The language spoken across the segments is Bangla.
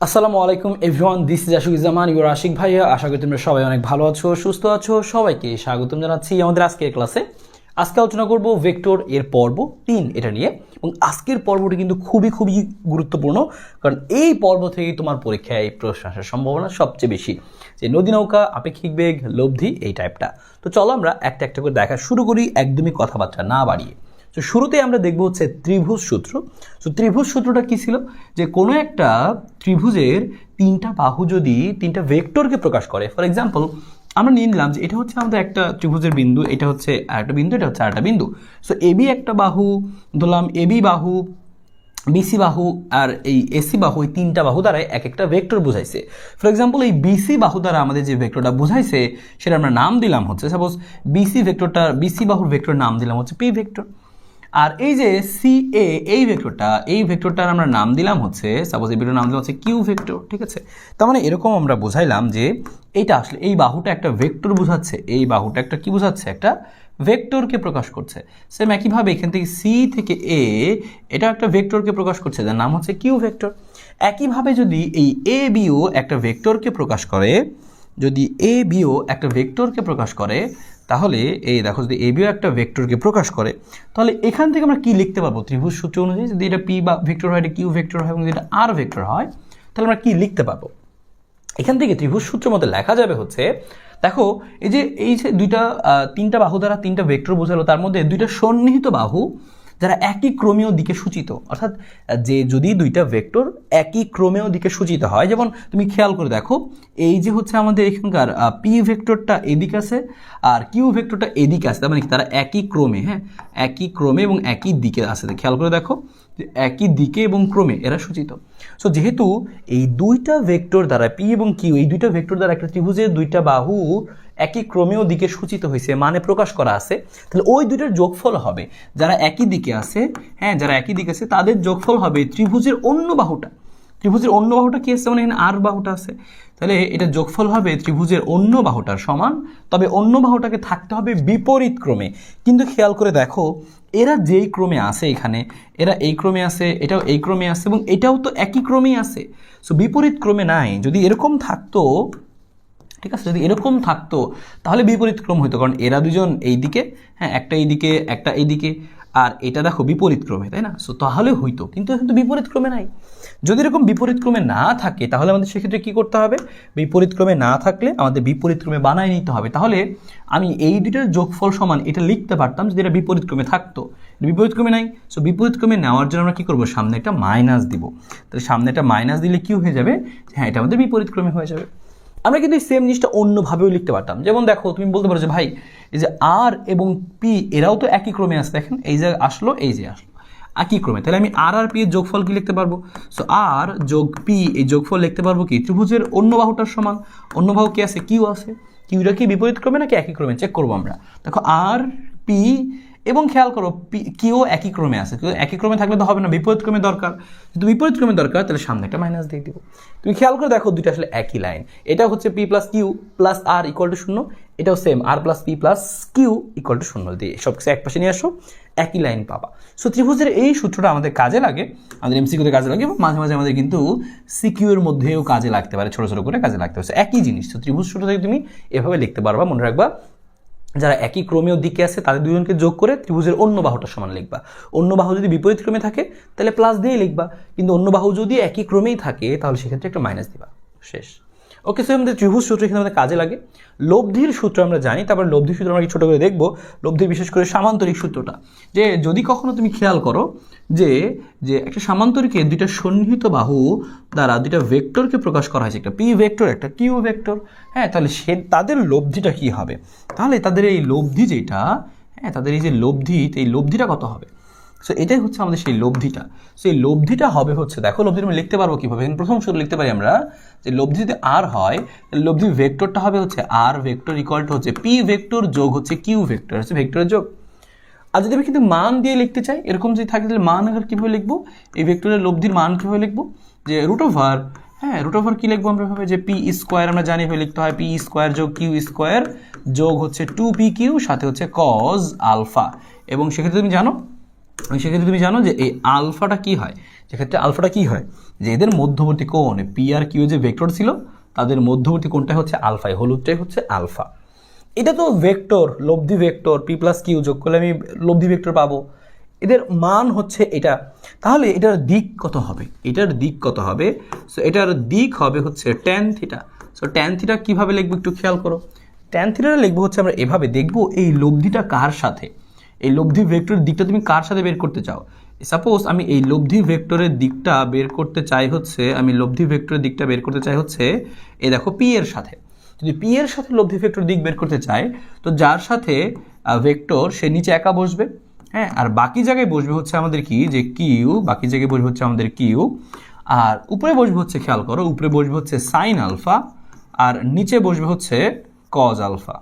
আসসালামু আলাইকুম everyone, this is Ashikuzzaman, your Ashik ভাইয়া। আশা করি তোমরা সবাই অনেক ভালো আছো, সুস্থ আছো। সবাইকে স্বাগতম জানাচ্ছি আমাদের আজকের ক্লাসে। আজকে আলোচনা করব ভেক্টর এর পর্ব 3 এটা নিয়ে। এবং আজকের পর্বটি কিন্তু খুবই গুরুত্বপূর্ণ, কারণ এই পর্ব থেকেই তোমার পরীক্ষায় প্রশ্ন আসার সম্ভাবনা সবচেয়ে বেশি, যে নদী নৌকা, আপেক্ষিক বেগ, লব্ধি, এই টাইপটা। তো চলো আমরা একটা একটা করে দেখা শুরু করি, একদমই কথাবার্তা না বাড়িয়ে। তো শুরুতে আমরা দেখব হচ্ছে ত্রিভুজ সূত্র। তো ত্রিভুজ সূত্রটা কি ছিল, যে কোনো একটা ত্রিভুজের তিনটা বাহু যদি তিনটা ভেক্টরকে প্রকাশ করে, ফর এক্সাম্পল আমরা নিয়ে নিলাম যে এটা হচ্ছে আমাদের একটা ত্রিভুজের বিন্দু, এটা হচ্ছে আরেকটা বিন্দু, এটা হচ্ছে আরেকটা বিন্দু। সো এবি একটা বাহু ধরলাম, এবি বাহু, বিসি বাহু আর এই এসি বাহু, এই তিনটা বাহু দ্বারা এক একটা ভেক্টর বোঝাইছে। ফর এক্সাম্পল এই বিসি বাহু দ্বারা আমাদের যে ভেক্টরটা বোঝাইছে সেটা আমরা নাম দিলাম হচ্ছে, সাপোজ বিসি বাহুর ভেক্টর নাম দিলাম হচ্ছে পি ভেক্টর। আর এই যে সি এ এই ভেক্টরটার আমরা নাম দিলাম হচ্ছে, সাপোজ এই ভেক্টর নাম দিলাম হচ্ছে কিউ ভেক্টর। ঠিক আছে, তার মানে এরকম আমরা বোঝাইলাম যে এইটা আসলে এই বাহুটা একটা ভেক্টর বোঝাচ্ছে, এই বাহুটা একটা কি বোঝাচ্ছে, একটা ভেক্টরকে প্রকাশ করছে। সেম একইভাবে এখান থেকে সি থেকে এ এটা একটা ভেক্টরকে প্রকাশ করছে, যার নাম হচ্ছে কিউ ভেক্টর। একইভাবে যদি এই এ বিও একটা ভেক্টরকে প্রকাশ করে, তাহলে এই দেখো, যদি এ বিও একটা ভেক্টরকে প্রকাশ করে, তাহলে এখান থেকে আমরা কি লিখতে পারবো ত্রিভুজ সূত্র অনুযায়ী, যদি এটা পি বা ভেক্টর হয়, এটা কিউ ভেক্টর হয়, এবং যদি এটা আর ভেক্টর হয়, তাহলে আমরা কি লিখতে পারবো? এখান থেকে ত্রিভুজ সূত্রের মধ্যে লেখা যাবে হচ্ছে, দেখো এই যে তিনটা বাহু দ্বারা তিনটা ভেক্টর বোঝালো, তার মধ্যে দুইটা সন্নিহিত বাহু যারা একই ক্রমীয় দিকে সূচিত, অর্থাৎ যে যদি দুইটা ভেক্টর একই ক্রমেও দিকে সূচিত হয়, যেমন তুমি খেয়াল করে দেখো, এই যে হচ্ছে আমাদের এখানকার পি ভেক্টরটা এদিকে আছে আর কিউ ভেক্টরটা এদিকে আছে, তার মানে তারা একই ক্রমে, একই ক্রমে এবং একই দিকে আছে। খেয়াল করে দেখো যে একই দিকে এবং ক্রমে এরা সূচিত। সো যেহেতু এই দুইটা ভেক্টর দ্বারা পি এবং কিউ, এই দুইটা ভেক্টর দ্বারা একটা ত্রিভুজের দুইটা বাহু একই ক্রমেও দিকে সূচিত হয়েছে, মানে প্রকাশ করা আছে, তাহলে ওই দুইটার যোগফল হবে, যারা একই দিকে আছে, তাদের যোগফল হবে ত্রিভুজের অন্য বাহুটা। ত্রিভুজের অন্য বাহুটা কি আছে, মানে এখানে আর বাহুটা আছে, তাহলে এটা যোগফল হবে ত্রিভুজের অন্য বাহুটার সমান। তবে অন্য বাহুটাকে থাকতে হবে বিপরীত ক্রমে। কিন্তু খেয়াল করে দেখো, এরা যেই ক্রমে আছে, এখানে এরা এই ক্রমে আছে, এটাও এই ক্রমে আছে, এবং এটাও তো একই ক্রমেই আছে। সো বিপরীত ক্রমে নাই। যদি এরকম থাকতো, ঠিক আছে, যদি এরকম থাকতো তাহলে বিপরীত ক্রম হইতো, কারণ এরা দুজন এইদিকে, একটা এইদিকে একটা এইদিকে, আর এটা দেখো বিপরীত ক্রমে, তাই না? সো তাহলে হইতো, কিন্তু বিপরীত ক্রমে নাই। যদি এরকম বিপরীত ক্রমে না থাকে, তাহলে আমাদের সেক্ষেত্রে কী করতে হবে? বিপরীত ক্রমে না থাকলে আমাদের বিপরীত ক্রমে বানায় নিতে হবে। তাহলে আমি এই দুইটার যোগফল সমান এটা লিখতে পারতাম যদি এটা বিপরীত ক্রমে থাকতো। বিপরীত ক্রমে নাই, সো বিপরীত ক্রমে নেওয়ার জন্য আমরা কী করবো? সামনে একটা মাইনাস দিব। তাহলে সামনে একটা মাইনাস দিলে কি হয়ে যাবে? এটা আমাদের বিপরীত ক্রমে হয়ে যাবে। আমরা কিন্তু এই সেম জিনিসটা অন্যভাবেও লিখতে পারতাম। যেমন দেখো, তুমি বলতে পারো যে ভাই, এই যে আর এবং পি এরাও তো একই ক্রমে আসে, দেখেন এই যে আসলো, এই যে আসলো একই ক্রমে, তাহলে আমি আর পি এর যোগফল কি লিখতে পারবো? সো আর যোগ পি এই যোগফল লিখতে পারবো কি? ত্রিভুজের অন্য বাহুটার সমান। অন্য বাহু কি আছে? কিউ আছে। কিউটা কি বিপরীত ক্রমে নাকি একই ক্রমে? চেক করবো আমরা। দেখো আর পি, এবং খেয়াল করো কিউ একই ক্রমে আছে, একই ক্রমে থাকলে তো হবে না, বিপরীত ক্রমে দরকার। যদি বিপরীত ক্রমে দরকার, তাহলে সামনে একটা মাইনাস দিয়ে দিব। তুমি খেয়াল করে দেখো, দুইটা আসলে একই লাইন। এটা হচ্ছে P plus Q plus R equal to 0, এটাও same R plus P plus Q equal to 0 দিয়ে সব কিছু এক পাশে নিয়ে আসো, একই লাইন পাবা। সো ত্রিভুজের এই সূত্রটা আমাদের কাজে লাগে, আমাদের এমসিকিউতে কাজে লাগে, এবং মাঝে মাঝে আমাদের কিন্তু সিকিউ এর মধ্যেও কাজে লাগতে পারে, ছোট ছোট করে কাজে লাগতে পারে। একই জিনিস, তো ত্রিভুজ সূত্র থেকে তুমি এভাবে লিখতে পারবা। মনে রাখবা, যারা একই ক্রমীয় দিকে আছে তাদের দুজনকে যোগ করে ত্রিভুজের অন্য বাহুটার সমান লিখবা। অন্য বাহু যদি বিপরীত ক্রমে থাকে তাহলে প্লাস দিয়ে লিখবা, কিন্তু অন্য বাহু যদি একই ক্রমেই থাকে তাহলে সেক্ষেত্রে একটা মাইনাস দিবা। শেষ। ওকে, সো আমাদের ত্রিভুজ সূত্র এখানে আমাদের কাজে লাগে। লব্ধির সূত্র আমরা জানি, তারপর লব্ধির সূত্র আমরা ছোট করে দেখবো। লব্ধির বিশেষ করে সামান্তরিক সূত্রটা, যে যদি কখনো তুমি খেয়াল করো যে একটা সামান্তরিকে দুইটা সন্নিহিত বাহু দ্বারা দুইটা ভেক্টরকে প্রকাশ করা হয়েছে, একটা পি ভেক্টর একটা কিউ ভেক্টর, তাহলে তাদের লব্ধিটা কি হবে? তাহলে তাদের এই লব্ধি যেটা, তাদের এই যে লব্ধি, এই লব্ধিটা কত হবে? সো এটাই হচ্ছে আমাদের সেই লব্ধিটা। সো এই লব্ধিটা হবে হচ্ছে, দেখো লব্ধিটা আমরা লিখতে পারবো কীভাবে? প্রথম সূত্র লিখতে পারি আমরা, যে লব্ধি যদি আর হয়, লব্ধি ভেক্টরটা হবে হচ্ছে আর ভেক্টর ইকুয়াল টু হচ্ছে পি ভেক্টর যোগ হচ্ছে কিউ ভেক্টর, হচ্ছে ভেক্টরের যোগ। আর যদি আমি কিন্তু মান দিয়ে লিখতে চাই, এরকম যদি থাকে, তাহলে মান আবার কীভাবে লিখবো? এই ভেক্টরের লব্ধির মান কীভাবে লিখবো? যে রুট ওভার কি লিখবো আমরা ভাবে, যে পি স্কোয়ার আমরা জানি হয়ে লিখতে হয়, পি স্কোয়ার যোগ কিউ স্কোয়ার যোগ হচ্ছে 2p কিউ সাথে হচ্ছে কজ আলফা। এবং সেক্ষেত্রে তুমি জানো যে এই আলফাটা কি হয়, সেক্ষেত্রে আলফাটা কি হয়? যে এদের মধ্যবর্তী কোণ পি আর কিউ যে ভেক্টর ছিল তাদের মধ্যবর্তী কোণটা হচ্ছে আলফা, এই হলুদটাই হচ্ছে আলফা। এটা তো ভেক্টর, লব্ধি ভেক্টর, পি প্লাস কিউ যোগ করলে আমি লব্ধি ভেক্টর পাবো, এদের মান হচ্ছে এটা। তাহলে এটার দিক কত হবে? এটার দিক কত হবে? সো এটার দিক হবে হচ্ছে tan theta. So tan theta কীভাবে লিখবো একটু খেয়াল করো। ট্যান থিটাটা লিখবো হচ্ছে আমরা এভাবে, দেখবো এই লব্ধিটা কার সাথে, এই লব্ধি ভেক্টরের দিকটা তুমি কার সাথে বের করতে চাও। সাপোজ আমি এই লব্ধি ভেক্টরের দিকটা বের করতে চাই হচ্ছে, আমি লব্ধি ভেক্টরের দিকটা বের করতে চাই হচ্ছে এই দেখো পি এর সাথে। যদি পি এর সাথে লব্ধি ভেক্টর দিক বের করতে চাই, তো যার সাথে ভেক্টর সে নিচে একা বসবে, হ্যাঁ, আর বাকি জায়গায় বসবে হচ্ছে আমাদের কি, যে কিউ, বাকি জায়গায় বসবে হচ্ছে আমাদের কিউ, আর উপরে বসবে হচ্ছে, খেয়াল করো, উপরে বসবে হচ্ছে সাইন আলফা, আর নিচে বসবে হচ্ছে কজ আলফা।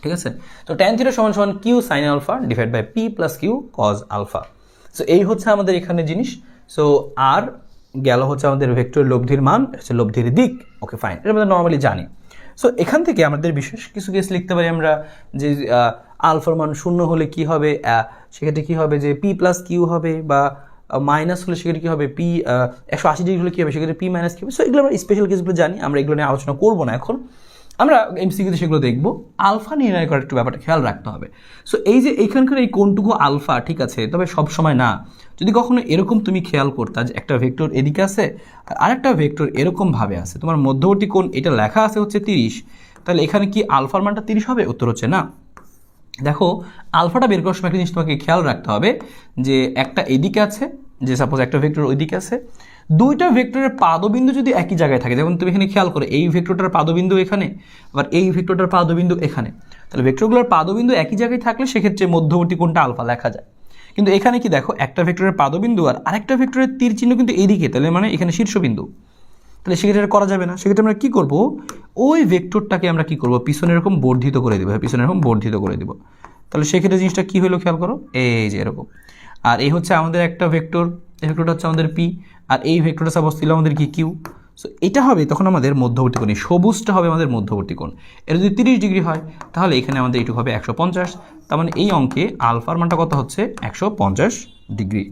ঠিক আছে, তো ট্যান থিটা সমান সমান Q sine alpha divide by P plus Q cos alpha. So এই হচ্ছে আমাদের এখানে জিনিস। সো আর গেল হচ্ছে আমাদের ভেক্টর লব্ধির মান, হচ্ছে লব্ধির দিক। ওকে ফাইন, এটা আমরা নর্মালি জানি। সো এখান থেকে আমাদের বিশেষ কিছু কেস লিখতে পারি আমরা, যে আলফার মান 0 হলে কি হবে, সেক্ষেত্রে কি হবে, যে পি প্লাস কিউ হবে, বা মাইনাস হলে সেক্ষেত্রে কী হবে, পি 180 ডিগ্রি হলে কী হবে, সেক্ষেত্রে পি মাইনাস কী হবে। সো এগুলো আমরা স্পেশাল কেসগুলো জানি, আমরা এগুলো নিয়ে আলোচনা করবো না এখন, আমরা এমসিকিউতে সেগুলো দেখবো। আলফা নির্ণয় করার একটু ব্যাপারটা খেয়াল রাখতে হবে। সো এই যে এইখানকার এই কোণটুকু আলফা, ঠিক আছে, তবে সব সময় না। যদি কখনো এরকম তুমি খেয়াল করতা যে একটা ভেক্টর এদিকে আছে আর আরেকটা ভেক্টর এরকমভাবে আছে, তোমার মধ্যবর্তী কোণ এটা লেখা আছে হচ্ছে 30, তাহলে এখানে কি আলফার মানটা 30 হবে? উত্তর হচ্ছে না। দেখো আলফাটা বের করার সময় একটা জিনিস তোমাকে খেয়াল রাখতে হবে, যে একটা এদিকে আছে, যে সাপোজ একটা ভেক্টর ওইদিকে আছে, দুইটা ভেক্টরের পাদবিন্দু যদি একই জায়গায় থাকে, যেমন তুমি এখানে খেয়াল করো, এই ভেক্টরটার পাদবিন্দু এখানে, আবার এই ভেক্টরটার পাদবিন্দু এখানে, তাহলে ভেক্টরগুলোর পাদবিন্দু একই জায়গায় থাকলে সেক্ষেত্রে মধ্যবর্তী কোণটা আলফা লেখা যায়। কিন্তু এখানে কি দেখো, একটা ভেক্টরের পাদবিন্দু আর আরেকটা ভেক্টরের তীর চিহ্ন কিন্তু এইদিকে, তাহলে মানে এখানে শীর্ষবিন্দু, তাহলে সেক্ষেত্রে করা যাবে না। সেক্ষেত্রে আমরা কী করবো, ওই ভেক্টরটাকে আমরা কী করবো, পিছনে এরকম বর্ধিত করে দেবো, পিছনে এরকম বর্ধিত করে দেবো। তাহলে সেক্ষেত্রে জিনিসটা কী হলো খেয়াল করো, এই যে এরকম। আর এই হচ্ছে আমাদের একটা ভেক্টর, এই ভেক্টরটা হচ্ছে আমাদের পি, আর এই ভেক্টরটা সাপোজ ছিল আমাদের কি কিউ। সো এটা হবে তখন আমাদের মধ্যবর্তী কোণ, এই সবুজটা হবে আমাদের মধ্যবর্তী কোণ। এটা যদি 30 ডিগ্রি হয় তাহলে এখানে আমাদের এইটুকু হবে 150, তার মানে এই অঙ্কে আলফার মানটা কত হচ্ছে 150 ডিগ্রি।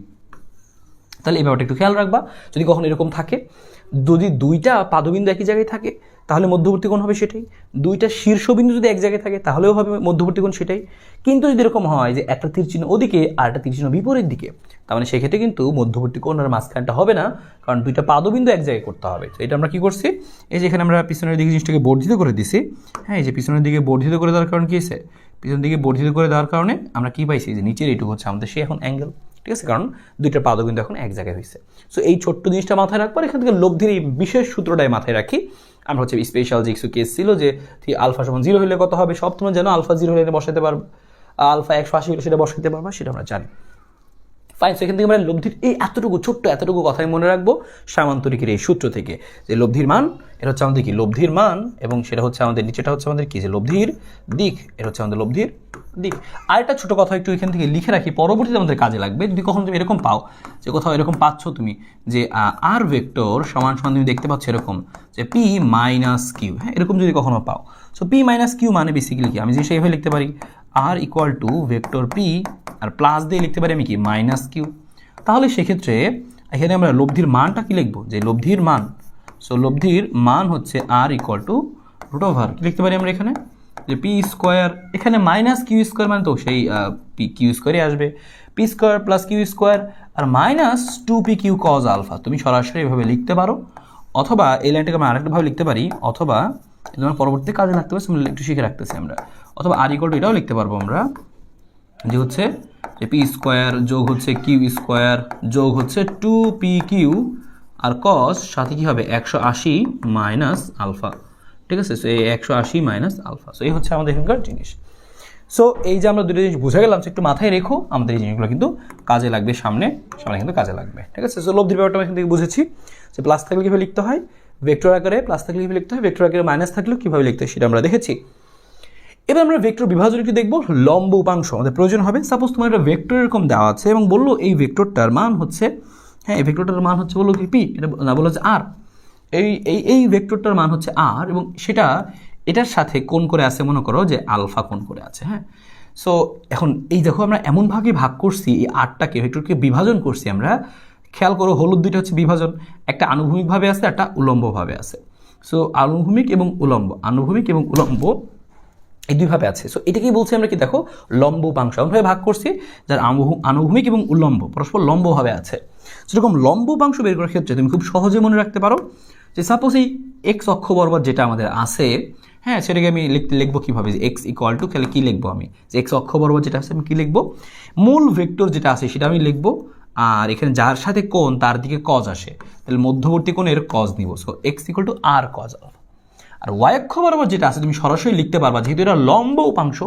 তাহলে এই ব্যাপারটা একটু খেয়াল রাখবা, যদি কখনো এরকম থাকে, যদি দুইটা পাদবিন্দু একই জায়গায় থাকে তাহলে মধ্যবর্তী কোণ হবে সেটাই, দুইটা শীর্ষবিন্দু যদি এক জায়গায় থাকে তাহলেও হবে মধ্যবর্তী কোণ সেটাই। কিন্তু যদি এরকম হয় যে একটা তীর চিহ্ন ওদিকে আর একটা তীর চিহ্ন বিপরীত দিকে, তার মানে সেক্ষেত্রে কিন্তু মধ্যবর্তী কোণ আর মাঝখানটা হবে না, কারণ দুইটা পাদবিন্দু এক জায়গায় করতে হবে। তো এটা আমরা কি করছি, এই যে এখানে আমরা পিছনের দিকে জিনিসটাকে বর্ধিত করে দিছি, হ্যাঁ, এই যে পিছনের দিকে বর্ধিত করে দেওয়ার কারণ কি হয়েছে, পিছনের দিকে বর্ধিত করে দেওয়ার কারণে আমরা কি পাইছি, যে নিচের এইটুকু হচ্ছে আমাদের সে এখন অ্যাঙ্গেল, ঠিক আছে, কারণ দুইটা পাদবিন্দু এখন এক জায়গায় হয়েছে। সো এই ছোট্ট জিনিসটা মাথায় রাখবার, এখান থেকে লব্ধির এই বিশেষ সূত্রটাই মাথায় রাখি আমরা। হচ্ছে স্পেশাল যে কিছু কেস ছিল, যে আলফা সমান 0 হলে কত হবে, সব তোমরা জানো, আলফা 0 হলে বসাতে পারবো, আলফা 180 হলে সেটা বসাতে পারবা, সেটা আমরা জানি। ফাইন, সেখান থেকে আমরা লব্ধির এই এতটুকু ছোট্ট এতটুকু কথাই মনে রাখবো সামান্তরিকের এই সূত্র থেকে, যে লব্ধির মান, এটা হচ্ছে আমাদের কি লব্ধির মান, এবং সেটা হচ্ছে আমাদের নিচেটা হচ্ছে আমাদের কি, যে লব্ধির দিক, এটা হচ্ছে আমাদের লব্ধির দিক। আর একটা ছোটো কথা একটু এখান থেকে লিখে রাখি, পরবর্তীতে আমাদের কাজে লাগবে। যদি কখনো তুমি এরকম পাও, যে কোথাও এরকম পাচ্ছ তুমি, যে আর ভেক্টর সমান সমান তুমি দেখতে পাচ্ছ এরকম, যে পি মাইনাস কিউ, হ্যাঁ, এরকম যদি কখনো পাও, সো পি মাইনাস কিউ মানে বেসিক্যালি কি, আমি জিনিসটা এইভাবে লিখতে পারি, R equal to vector P, আর প্লাস দিয়ে লিখতে পারি আমি কি মাইনাস কিউ। তাহলে সেক্ষেত্রে এখানে আমরা লব্ধির মানটা কি লিখবো, যে লব্ধির মান, সো লব্ধির মান হচ্ছে R equal to root over কি লিখতে পারি আমরা এখানে, যে পি স্কোয়ার, এখানে মাইনাস কিউ স্কোয়ার মানে তো সেই পি কিউ স্কোয়ারই আসবে, P square plus Q square আর minus 2p Q cos alpha. তুমি সরাসরি এভাবে লিখতে পারো, অথবা এই লাইনটাকে আমরা আরেকটাভাবে লিখতে পারি, অথবা তোমার পরবর্তীতে কাজে লাগতে পারে, একটু শিখে রাখতেছি আমরা, অথবা আর ইকুয়াল টু এটাও লিখতে পারবো আমরা, যে হচ্ছে যে পি স্কোয়ার যোগ হচ্ছে কিউ স্কোয়ার যোগ হচ্ছে 2p কিউ আর কস সাথে কী হবে 180 মাইনাস আলফা, ঠিক আছে। সো এই 180 মাইনাস আলফা, সো এই হচ্ছে আমাদের এখানকার জিনিস। সো এই যে আমরা দুটো জিনিস বুঝে গেলাম, একটু মাথায় রেখো, আমাদের এই জিনিসগুলো কিন্তু কাজে লাগবে, সামনে কিন্তু কাজে লাগবে, ঠিক আছে। সো লব্ধির ব্যাপারটা আমি এখান থেকে বুঝেছি, যে প্লাস থাকলে কীভাবে লিখতে হয় ভেক্টর আকারে, প্লাস থাকলে কীভাবে লিখতে হয় ভেক্টর আকারে, মাইনাস থাকলেও কীভাবে লিখতে হয় সেটা আমরা দেখেছি। এবার আমরা ভেক্টর বিভাজন কি দেখবো, লম্ব উপাংশ আমাদের প্রয়োজন হবে। সাপোজ তোমার একটা ভেক্টর এরকম দেওয়া আছে এবং বললো এই ভেক্টরটার মান হচ্ছে, হ্যাঁ, এই ভেক্টরটার মান হচ্ছে বললো কি পি, এটা না বললো যে আর, এই ভেক্টরটার মান হচ্ছে আর, এবং সেটা এটার সাথে কোণ করে আছে, মনে করো যে আলফা কোণ করে আছে, হ্যাঁ। সো এখন এই দেখো আমরা এমনভাবে ভাগ করছি, এই আরটাকে ভেক্টরকে বিভাজন করছি আমরা, খেয়াল করো হলুদ দুইটা হচ্ছে বিভাজন, একটা আনুভূমিকভাবে আছে, একটা উলম্বভাবে আছে। সো আনুভূমিক এবং উলম্ব এই দুইভাবে আছে। সো এটাকেই বলছি আমরা কি, দেখো লম্ব উপাংশ এমনভাবে ভাগ করছি যার আনুভূমিক এবং উলম্ব পরস্পর লম্বভাবে আছে। সেরকম লম্ব উপাংশ বের করার ক্ষেত্রে তুমি খুব সহজে মনে রাখতে পারো যে সাপোজ এই এক্স অক্ষ বরাবর যেটা আমাদের আছে, হ্যাঁ, সেটাকে আমি লিখবো কীভাবে, যে এক্স ইকুয়াল টু, তাহলে কী লিখবো আমি, যে এক্স অক্ষ বরাবর যেটা আছে আমি কী লিখবো, মূল ভেক্টর যেটা আছে সেটা আমি লিখবো, আর এখানে যার সাথে কোণ তার দিকে কজ আসে, তাহলে মধ্যবর্তী কোণের কজ নিব। So X equal to R cos alpha. আর ওয়াই অক্ষ বরাবর যেটা আছে তুমি সরাসরি লিখতে পারবা, যেহেতু এটা লম্ব উপাংশ,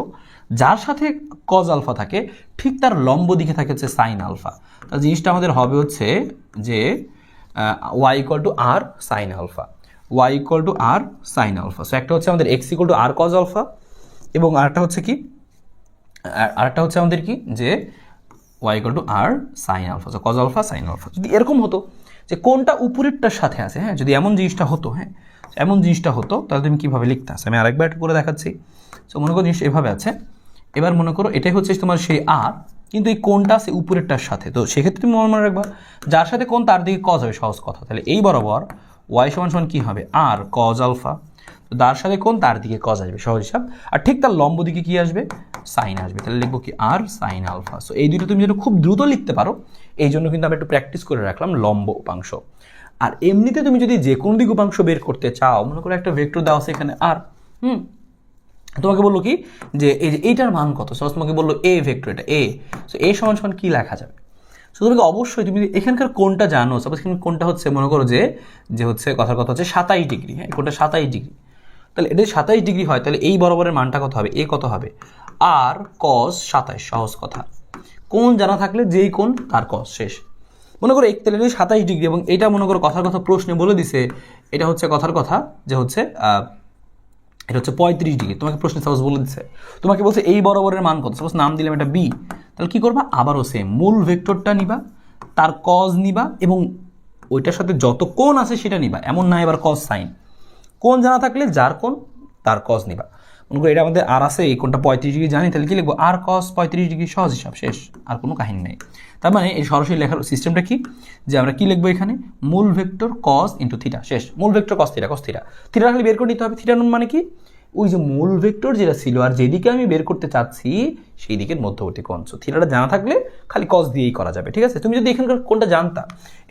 যার সাথে কজ আলফা থাকে ঠিক তার লম্ব দিকে থাকে হচ্ছে সাইন আলফা। তাহলে জিনিসটা আমাদের হবে হচ্ছে যে Y equal to R sine alpha, Y equal to R sine alpha. So একটা হচ্ছে আমাদের X equal to R cos alpha, এবং আরেকটা হচ্ছে কি, আরেকটা হচ্ছে আমাদের কি, যে Y equal to R sine alpha, so cos alpha sine alpha. যদি এরকম হতো যে কোনটা উপরেরটার সাথে আছে, হ্যাঁ, যদি এমন জিনিসটা হতো, হ্যাঁ এমন জিনিসটা হতো, তাহলে তুমি কীভাবে লিখতে আসে, আমি আরেকবার একটু করে দেখাচ্ছি। সো মনে করো জিনিস এভাবে আছে, এবার মনে করো এটাই হচ্ছে তোমার সেই আর, কিন্তু এই কোনটা আছে উপরেরটার সাথে, তো সেক্ষেত্রে তুমি মনে রাখবা যার সাথে কোন তার দিকে কজ হবে, সহজ কথা। তাহলে এই বরাবর ওয়াই সমান সমান কী হবে, আর কজ আলফা, তো তার সাথে কোন তার দিকে কজ আসবে, সহজ হিসাব। আর ঠিক তার লম্ব দিকে কী আসবে, সাইন আসবে, তাহলে লিখবো কি আর সাইন আলফা। সো এই দুটো তুমি যেন খুব দ্রুত লিখতে পারো, এই জন্য কিন্তু আমরা একটু প্র্যাকটিস করে রাখলাম লম্ব উপাংশ। আর এমনিতে তুমি যদি যে কোনো দিক উপাংশ বের করতে চাও, মনে করো একটা ভেক্টর দেওয়া আছে এখানে আর, তোমাকে বললো কি যে এই যে এইটার মান কত, সো তোমাকে বললো এ ভেক্টর, এটা এ, সো এ সমান সমান কী লেখা যাবে। সো তোমাকে অবশ্যই তুমি এখানকার কোনটা জানো, সাপোজ এখানে কোনটা হচ্ছে, মনে করো যে হচ্ছে কথার কথা হচ্ছে 27 ডিগ্রি, হ্যাঁ কোনটা 27 ডিগ্রি, তাহলে এটা 27 ডিগ্রি হয়, তাহলে এই বরাবরের মানটা কত হবে, এ কত হবে, আর কস 27, সহজ কথা। কোন জানা থাকলে যেই কোন তার কস, শেষ। মনে করো 27 ডিগ্রি, এবং এটা মনে করো কথার কথা প্রশ্নে বলে দিছে এটা হচ্ছে কথার কথা যে হচ্ছে এটা হচ্ছে 35 ডিগ্রি, তোমাকে প্রশ্নে সাপোজ বলে দিচ্ছে, তোমাকে বলছে এই বরাবরের মান কত, সাপোজ নাম দিলাম এটা বি, তাহলে কী করবা, আবারও সেম মূল ভেক্টরটা নিবা, তার কজ নিবা, এবং ওইটার সাথে যত কোণ আছে সেটা নিবা, এমন না এবার কজ সাইন, কোণ জানা থাকলে যার কোণ তার কজ নিবা। মনে করো এটা আমাদের আর আছে, এই কোণটা 35 ডিগ্রি জানি, তাহলে কি লিখবো, আর কস 35 ডিগ্রি, সহজ হিসাব, শেষ, আর কোনো কাহিনী নেই। তার মানে এই সরাসরি লেখার সিস্টেমটা কি, যে আমরা কি লিখবো এখানে, মূল ভেক্টর কস ইন্টু থিটা, শেষ, মূল ভেক্টর কস থিটা, থিটা খালি বের করে নিতে হবে। থিটা মানে কি, ওই যে মূল ভেক্টর যেটা ছিল আর যেদিকে আমি বের করতে চাচ্ছি সেই দিকের মধ্যবর্তী কোণ। সো থিটাটা জানা থাকলে খালি কস দিয়েই করা যাবে, ঠিক আছে। তুমি যদি এখানকার কোনটা জানতা,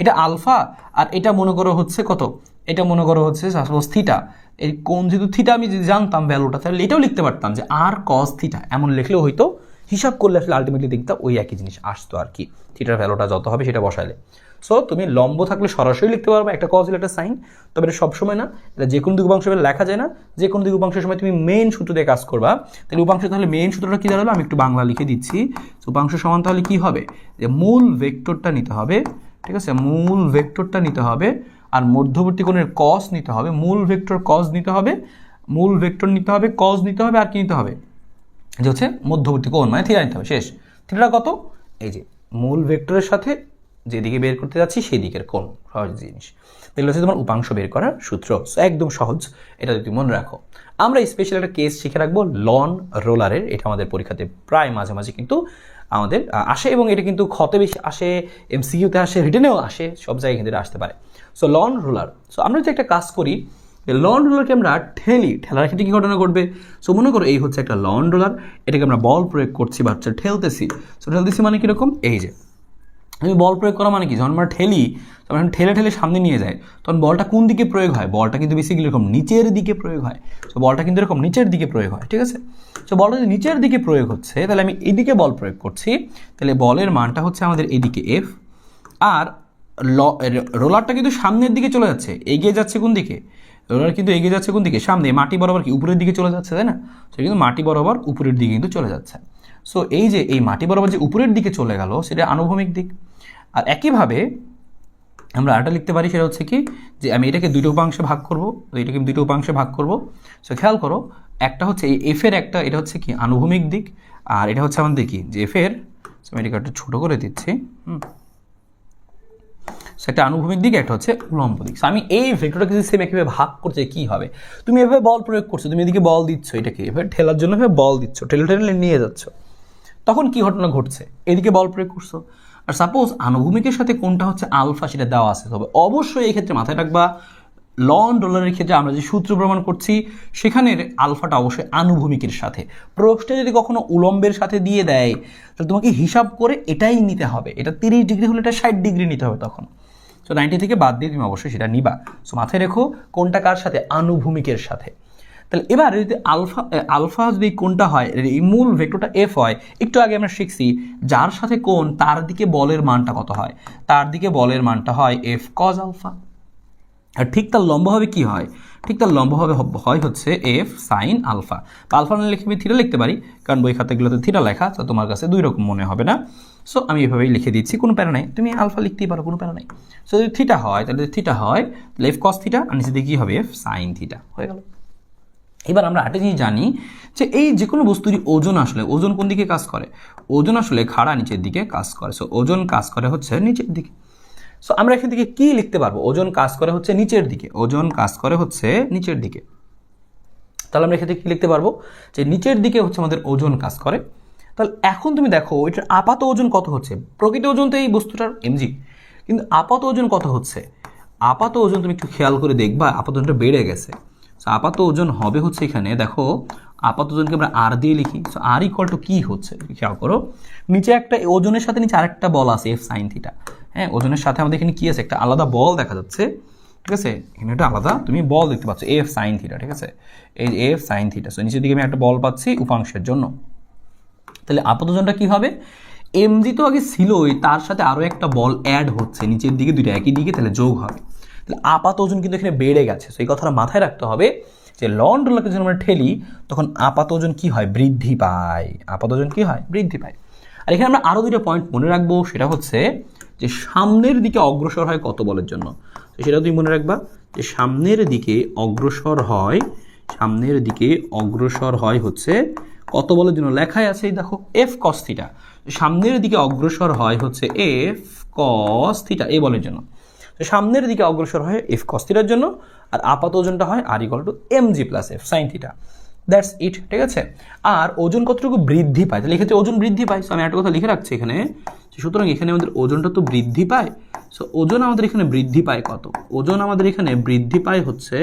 এটা আলফা আর এটা মনে করো হচ্ছে কত, এটা মনে করো হচ্ছে সাপোজ থিটা, এই কোণ যেহেতু থিটা আমি যদি জানতাম ভ্যালুটা, তাহলে এটাও লিখতে পারতাম যে আর কস থিটা, এমন লিখলেও হয়তো, হিসাব করলে আসলে আলটিমেটলি দেখতাম ওই একই জিনিস আসতো আর কি, থিটার ভ্যালুটা যত হবে সেটা বসাইলে। সো তুমি লম্ব থাকলে সরাসরি লিখতে পারবে, একটা কজ হলে একটা সাইন, তবে এটা সবসময় না, এটা যে কোনো দিক উপাংশ লেখা যায় না, যে কোনো দিক উপাংশের সময় তুমি মেইন সূত্র দিয়ে কাজ করবা। তাহলে উপাংশ তাহলে মেইন সূত্রটা কী দাঁড়ালো, আমি একটু বাংলা লিখে দিচ্ছি। উপাংশ সমান তাহলে কী হবে, যে মূল ভেক্টরটা নিতে হবে, ঠিক আছে, মূল ভেক্টরটা নিতে হবে, আর মধ্যবর্তী কোণের কস নিতে হবে, মূল ভেক্টর কস নিতে হবে, মূল ভেক্টর নিতে হবে, কস নিতে হবে, আর কি নিতে হবে, যে হচ্ছে মধ্যবর্তী কোণ মানে থিটা নিতে হবে, শেষ। থিটাটা কত, এই যে মূল ভেক্টরের সাথে যেদিকে বের করতে যাচ্ছি সেই দিকের কোণ, সহজ জিনিস। এগুলো হচ্ছে তোমার উপাংশ বের করার সূত্র, একদম সহজ, এটা যদি মনে রাখো। আমরা স্পেশাল একটা কেস শিখে রাখবো লন রোলারের, এটা আমাদের পরীক্ষাতে প্রায় মাঝে মাঝে কিন্তু আমাদের আসে, এবং এটা কিন্তু ক্ষতে বেশি আসে, এমসিকিউতে আসে, রিটেনেও আসে, সব জায়গায় কিন্তু আসতে পারে। সো লন রোলার, সো আমরা যদি একটা কাজ করি, লন রোলারকে আমরা ঠেলার ক্ষেত্রে কী ঘটনা ঘটবে। সো মনে করো এই হচ্ছে একটা লন রোলার, এটাকে আমরা বল প্রয়োগ করছি বা হচ্ছে ঠেলতেছি। সো ঠেলতেছি মানে কীরকম, এই যে আমি বল প্রয়োগ করা মানে কি, যখন আমরা ঠেলি তখন ঠেলে সামনে নিয়ে যায়, তখন বলটা কোন দিকে প্রয়োগ হয়, বলটা কিন্তু বেসিক্যালি এরকম নিচের দিকে প্রয়োগ হয়। সো বলটা কিন্তু এরকম নিচের দিকে প্রয়োগ হয়, ঠিক আছে। সো বলটা যদি নিচের দিকে প্রয়োগ হচ্ছে, তাহলে আমি এদিকে বল প্রয়োগ করছি, তাহলে বলের মানটা হচ্ছে আমাদের এদিকে এফ, আর রোলারটা কিন্তু সামনের দিকে চলে যাচ্ছে, এগিয়ে যাচ্ছে কোন দিকে, রোলার কিন্তু এগিয়ে যাচ্ছে কোন দিকে, সামনে, মাটি বরাবর কি উপরের দিকে চলে যাচ্ছে, তাই না। সে কিন্তু মাটি বরাবর উপরের দিকে কিন্তু চলে যাচ্ছে। সো এই যে এই মাটি বরাবর যে উপরের দিকে চলে গেল সেটা আনুভূমিক দিক। আর একইভাবে আমরা আরেকটা লিখতে পারি, সেটা হচ্ছে কি, যে আমি এটাকে দুটো উপাংশে ভাগ করবো, এটাকে দুটো উপাংশে ভাগ করবো। সো খেয়াল করো, একটা হচ্ছে এই এফের একটা, এটা হচ্ছে কি আনুভূমিক দিক, আর এটা হচ্ছে আমাদের কি, যে এফের, আমি এটাকে একটু ছোটো করে দিচ্ছি, সো একটা আনুভূমিক দিক, একটা হচ্ছে উলম্ব দিক। আমি এই ভেক্টরটাকে যদি সেম একইভাবে ভাগ করতে কী হবে, তুমি এভাবে বল প্রয়োগ করছো, তুমি এদিকে বল দিচ্ছ, এটাকে এভাবে ঠেলার জন্য এভাবে বল দিচ্ছ, ঠেলে নিয়ে যাচ্ছ, তখন কি ঘটনা ঘটছে, এদিকে বল প্রয়োগ করছো, আর সাপোজ আনুভূমিকের সাথে কোনটা হচ্ছে আলফা সেটা দেওয়া আছে, তবে অবশ্যই এই ক্ষেত্রে মাথায় রাখবা লন ডলারের ক্ষেত্রে আমরা যে সূত্র প্রমাণ করছি সেখানের আলফাটা অবশ্যই আনুভূমিকের সাথে। প্রশ্নে যদি কখনো উলম্বের সাথে দিয়ে দেয় তাহলে তোমাকে হিসাব করে এটাই নিতে হবে, এটা 30 ডিগ্রি হলে এটা 60 ডিগ্রি নিতে হবে তখন। সো 90 থেকে বাদ দিয়ে তুমি অবশ্যই সেটা নিবা। সো মাথায় রেখো কোনটা কার সাথে, আনুভূমিকের সাথে। তাহলে এবার যদি আলফা যদি কোনটা হয়, এই মূল ভেক্টরটা এফ হয়, একটু আগে আমরা শিখছি যার সাথে কোন তার দিকে বলের মানটা কত হয়, তার দিকে বলের মানটা হয় এফ কজ আলফা। আর ঠিক তার লম্ব হবে কি হয়, ঠিক তার লম্ব হবে হয় হচ্ছে এফ সাইন আলফা। বা আলফা না লিখে আমি থিটা লিখতে পারি, কারণ বই খাতাগুলোতে থিটা লেখা, তো তোমার কাছে দুই রকম মনে হবে না। সো আমি এভাবেই লিখে দিচ্ছি, কোনো প্যারা নাই, তুমি আলফা লিখতেই পারো, কোনো প্যারা নাই। সো যদি থিটা হয় তাহলে থিটা হয় তাহলে এফ কস থিটা, আর নিচে দিয়ে কী হবে, এফ সাইন থিটা হয়ে গেল। এবার আমরা একটা জিনিস জানি যে এই যে কোনো বস্তুরই ওজন আসলে, ওজন কোন দিকে কাজ করে, ওজন আসলে খাড়া নিচের দিকে কাজ করে। সো ওজন কাজ করে হচ্ছে নিচের দিকে। সো আমরা এখান থেকে কি লিখতে পারবো, ওজন কাজ করে হচ্ছে নিচের দিকে, ওজন কাজ করে হচ্ছে নিচের দিকে। তাহলে আমরা এখান থেকে কি লিখতে পারবো, যে নিচের দিকে হচ্ছে আমাদের ওজন কাজ করে। তাহলে এখন তুমি দেখো এটার আপাত ওজন কত হচ্ছে, প্রকৃত ওজন তো এই বস্তুটার এমজি, কিন্তু আপাত ওজন কত হচ্ছে, আপাত ওজন তুমি একটু খেয়াল করে দেখবা আপাত ওজনটা বেড়ে গেছে। সো আপাত ওজন হবে হচ্ছে এখানে দেখো, আপাত ওজনকে আমরা আর দিয়ে লিখি। সো আর ইকুয়াল টু কি হচ্ছে খেয়াল করো, নিচে একটা ওজনের সাথে নিচে আরেকটা বল আছে এফ সাইন থিটা। হ্যাঁ, ওজনের সাথে আমাদের এখানে কি আছে, একটা আলাদা বল দেখা যাচ্ছে, ঠিক আছে, এখানে একটা আলাদা তুমি বল দেখতে পাচ্ছ এফ সাইন থিটা, ঠিক আছে, এই এফ সাইন থিটা। সো নিচের দিকে আমি একটা বল পাচ্ছি উপাংশের জন্য। তাহলে আপাত ওজনটা কি হবে, এমজি তো আগে ছিলই, তার সাথে আরও একটা বল অ্যাড হচ্ছে নিচের দিকে, দুইটা একই দিকে, তাহলে যোগ হবে। তাহলে আপাত ওজন কিন্তু এখানে বেড়ে গেছে। সো এই কথাটা মাথায় রাখতে হবে যে লন ডলারকে যখন আমরা ঠেলি তখন আপাত ওজন কি হয়, বৃদ্ধি পায়, আপাত ওজন কি হয়, বৃদ্ধি পায়। আর এখানে আমরা আরও দুটো পয়েন্ট মনে রাখবো, সেটা হচ্ছে যে সামনের দিকে অগ্রসর হয় কত বলের জন্য। তো সেটা তুমি মনে রাখবা যে সামনের দিকে অগ্রসর হয়, সামনের দিকে অগ্রসর হয় হচ্ছে কত বলের জন্য, লেখাই আছে দেখো এফ কস থিটা। সামনের দিকে অগ্রসর হয় হচ্ছে এফ কস থিটা এই বলের জন্য। সামনের দিকে অগ্রসর হয় এফ কস থিটার জন্য, আর আপাত ওজনটা হয় R equal to M G plus F sine theta. That's it, ঠিক আছে। আর ওজন কতটুকু বৃদ্ধি পায়, তাহলে এক্ষেত্রে ওজন বৃদ্ধি পায়। সো আমি একটা কথা লিখে রাখছি এখানে, সুতরাং এখানে আমাদের ওজনটা তো বৃদ্ধি পায়। সো ওজন আমাদের এখানে বৃদ্ধি পায় কত, ওজন আমাদের এখানে বৃদ্ধি পায় হচ্ছে,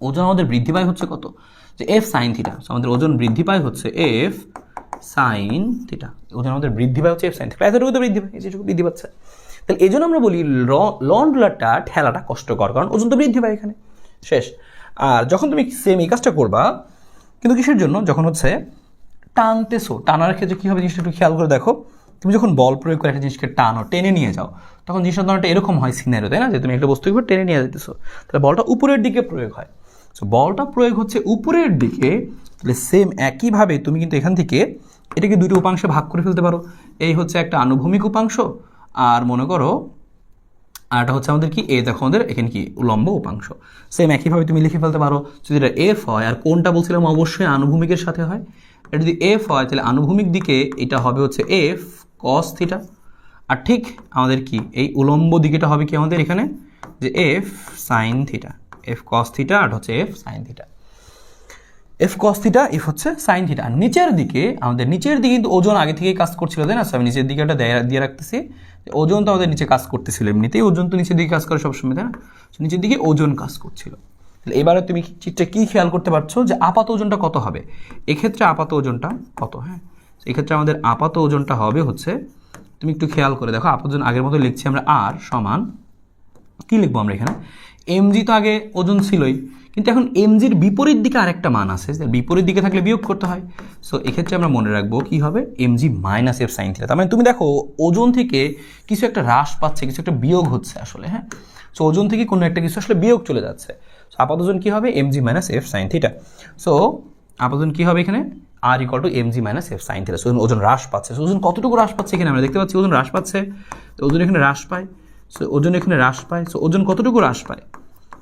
ওজন আমাদের বৃদ্ধি পায় হচ্ছে কত, যে এফ সাইন থিটা। সো আমাদের ওজন বৃদ্ধি পায় হচ্ছে এফ সাইন থিটা, ওজন আমাদের বৃদ্ধি পায় হচ্ছে এফ সাইন থিটা, এতটুকু তো বৃদ্ধি পায়, যেটুকু বৃদ্ধি পাচ্ছে। তাহলে এই জন্য আমরা বলি লন ডলারটা ঠেলাটা কষ্টকর, কারণ ওজন তো বৃদ্ধি পায় এখানে, শেষ। আর যখন তুমি সেম এই কাজটা করবা, কিন্তু কিসের জন্য, যখন হচ্ছে টানতেছো, টানার ক্ষেত্রে কী হবে জিনিসটা একটু খেয়াল করে দেখো। তুমি যখন বল প্রয়োগ করে একটা জিনিসকে টানো, টেনে নিয়ে যাও, তখন জিনিসটা ধরনের এরকম হয় সিনারিও, তাই না, যে তুমি একটা বস্তুকে টেনে নিয়ে যেতেছো, তাহলে বলটা উপরের দিকে প্রয়োগ হয়। সো বলটা প্রয়োগ হচ্ছে উপরের দিকে, তাহলে সেম একইভাবে তুমি কিন্তু এখান থেকে এটাকে দুটো উপাংশে ভাগ করে ফেলতে পারো। এই হচ্ছে একটা আনুভূমিক উপাংশ, আর মনে করো আর এটা হচ্ছে আমাদের কি, এ দেখো আমাদের এখানে কি উলম্ব উপাংশ। সেম একইভাবে তুমি লিখে ফেলতে পারো। যদি এটা এফ হয়, আর কোনটা বলছিলাম অবশ্যই আনুভূমিকের সাথে হয়, এটা যদি এফ হয় তাহলে আনুভূমিক দিকে এটা হবে হচ্ছে এফ কস থিটা, আর ঠিক আমাদের কি এই উলম্ব দিকেটা হবে কি আমাদের এখানে, যে F sine theta, F cos theta আর হচ্ছে F sine theta, F cos theta F হচ্ছে সাইন থিটা। আর নিচের দিকে আমাদের নিচের দিকে কিন্তু ওজন আগে থেকেই কাজ করছিল, তাই না। আমি নিচের দিকে একটা দিয়ে রাখতেছি, ওজন তো আমাদের নিচে কাজ করতেছিল, এমনিতেই ওজন তো নিচের দিকে কাজ করে সবসময়, তাই না। নিচের দিকে ওজন কাজ করছিল। তাহলে এবারে তুমি চিত্রে কি খেয়াল করতে পারছো যে আপাত ওজনটা কত হবে, এক্ষেত্রে আপাত ওজনটা কত, হ্যাঁ এক্ষেত্রে আমাদের আপাত ওজনটা হবে হচ্ছে, তুমি একটু খেয়াল করে দেখো, আপাত ওজন আগের মতো লিখছি আমরা, আর সমান কি লিখবো আমরা এখানে, এমজি তো আগে ওজন ছিলই, কিন্তু এখন এমজির বিপরীত দিকে আরেকটা মান আছে, বিপরীত দিকে থাকলে বিয়োগ করতে হয়। সো এক্ষেত্রে আমরা মনে রাখবো কি হবে, MG minus F sine theta. তার মানে তুমি দেখো ওজন থেকে কিছু একটা হ্রাস পাচ্ছে, কিছু একটা বিয়োগ হচ্ছে আসলে, হ্যাঁ। সো ওজন থেকে কোনো একটা কিছু আসলে বিয়োগ চলে যাচ্ছে। সো আপাত ওজন কী হবে, MG minus F sine theta. So আপাত ওজন কী হবে এখানে, R equal to MG minus F sine theta. So ওজন হ্রাস পাচ্ছে। সো ওজন কতটুকু হ্রাস পাচ্ছে এখানে আমরা দেখতে পাচ্ছি, ওজন হ্রাস পাচ্ছে। তো ওজন এখানে হ্রাস পায়, সো ওজন এখানে হ্রাস পায়। সো ওজন কতটুকু হ্রাস পায়,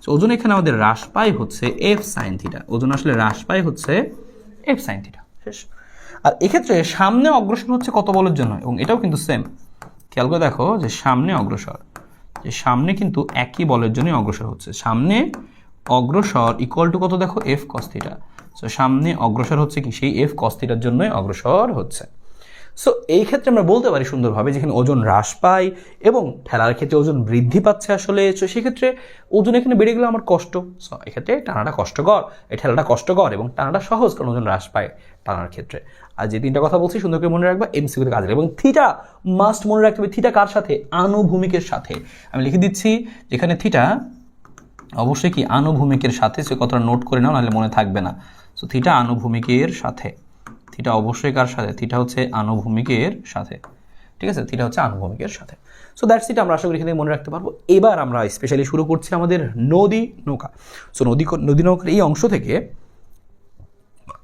সো ওজন এখানে আমাদের হ্রাস পায় হচ্ছে এফ সাইন থিটা, ওজন আসলে হ্রাস পায় হচ্ছে এফ সাইন থিটা, শেষ। আর এক্ষেত্রে সামনে অগ্রসর হচ্ছে কত বলের জন্য, এবং এটাও কিন্তু সেম, খেয়াল করে দেখো যে সামনে অগ্রসর, যে সামনে কিন্তু একই বলের জন্যই অগ্রসর হচ্ছে, সামনে অগ্রসর ইকুয়াল টু কত দেখো, এফ কস থিটা। সো সামনে অগ্রসর হচ্ছে কি, সেই এফ কস থিটার জন্যই অগ্রসর হচ্ছে। সো এই ক্ষেত্রে আমরা বলতে পারি সুন্দরভাবে যেখানে ওজন হ্রাস পায় এবং ঠেলার ক্ষেত্রে ওজন বৃদ্ধি পাচ্ছে আসলে, তো সেক্ষেত্রে ওজন এখানে বেড়ে গেলে আমার কষ্ট, সো এক্ষেত্রে টানাটা কষ্টকর, এই ঠেলাটা কষ্টকর এবং টানাটা সহজ কারণ ওজন হ্রাস পায় টানার ক্ষেত্রে। আর যে তিনটা কথা বলছি সুন্দর করে মনে রাখবা, এমসিকিউতে কাজে এবং থিটা মাস্ট মনে রাখতে হবে। থিটা কার সাথে? আনুভূমিকের সাথে। আমি লিখে দিচ্ছি যেখানে থিটা অবশ্যই কি আনুভূমিকের সাথে, সে কথাটা নোট করে নাও নাহলে মনে থাকবে না। সো থিটা আনুভূমিকের সাথে, থিটা অবশ্যই কার সাথে? থিটা হচ্ছে আনুভূমিকের সাথে, ঠিক আছে, থিটা হচ্ছে আনুভূমিকের সাথে। সো দ্যাটস ইট, আমরা আশা করি এখানে মনে রাখতে পারবো। এবার আমরা স্পেশালি শুরু করছি আমাদের নদী নৌকা। সো নদী নৌকার এই অংশ থেকে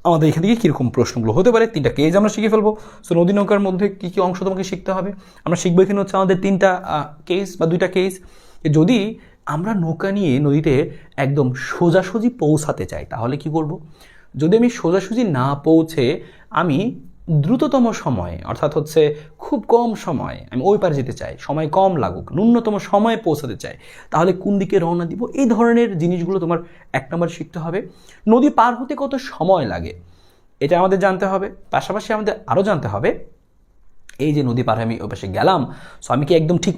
আমাদের এখান থেকে কীরকম প্রশ্নগুলো হতে পারে, তিনটা কেজ আমরা শিখে ফেলবো। সো নদী নৌকার মধ্যে কী কী অংশ তোমাকে শিখতে হবে আমরা শিখবো। এখানে হচ্ছে আমাদের তিনটা কেস বা দুইটা কেস। যদি আমরা নৌকা নিয়ে নদীতে একদম সোজাসুজি পৌঁছাতে চাই তাহলে কি করব? যদি আমি সোজাসুজি না পৌঁছে আমি দ্রুততম সময়ে অর্থাৎ হচ্ছে খুব কম সময়ে আমি ওই পারে যেতে চাই, সময় কম লাগুক, ন্যূনতম সময়ে পৌঁছাতে চাই, তাহলে কোন দিকে রওনা দিব? এই ধরনের জিনিসগুলো তোমার এক নম্বর শিখতে হবে। নদী পার হতে কত সময় লাগে এটা আমাদের জানতে হবে। পাশাপাশি আমাদের আরও জানতে হবে এই যে নদী পার আমি ওই পাশে গেলাম, সো আমি কি একদম ঠিক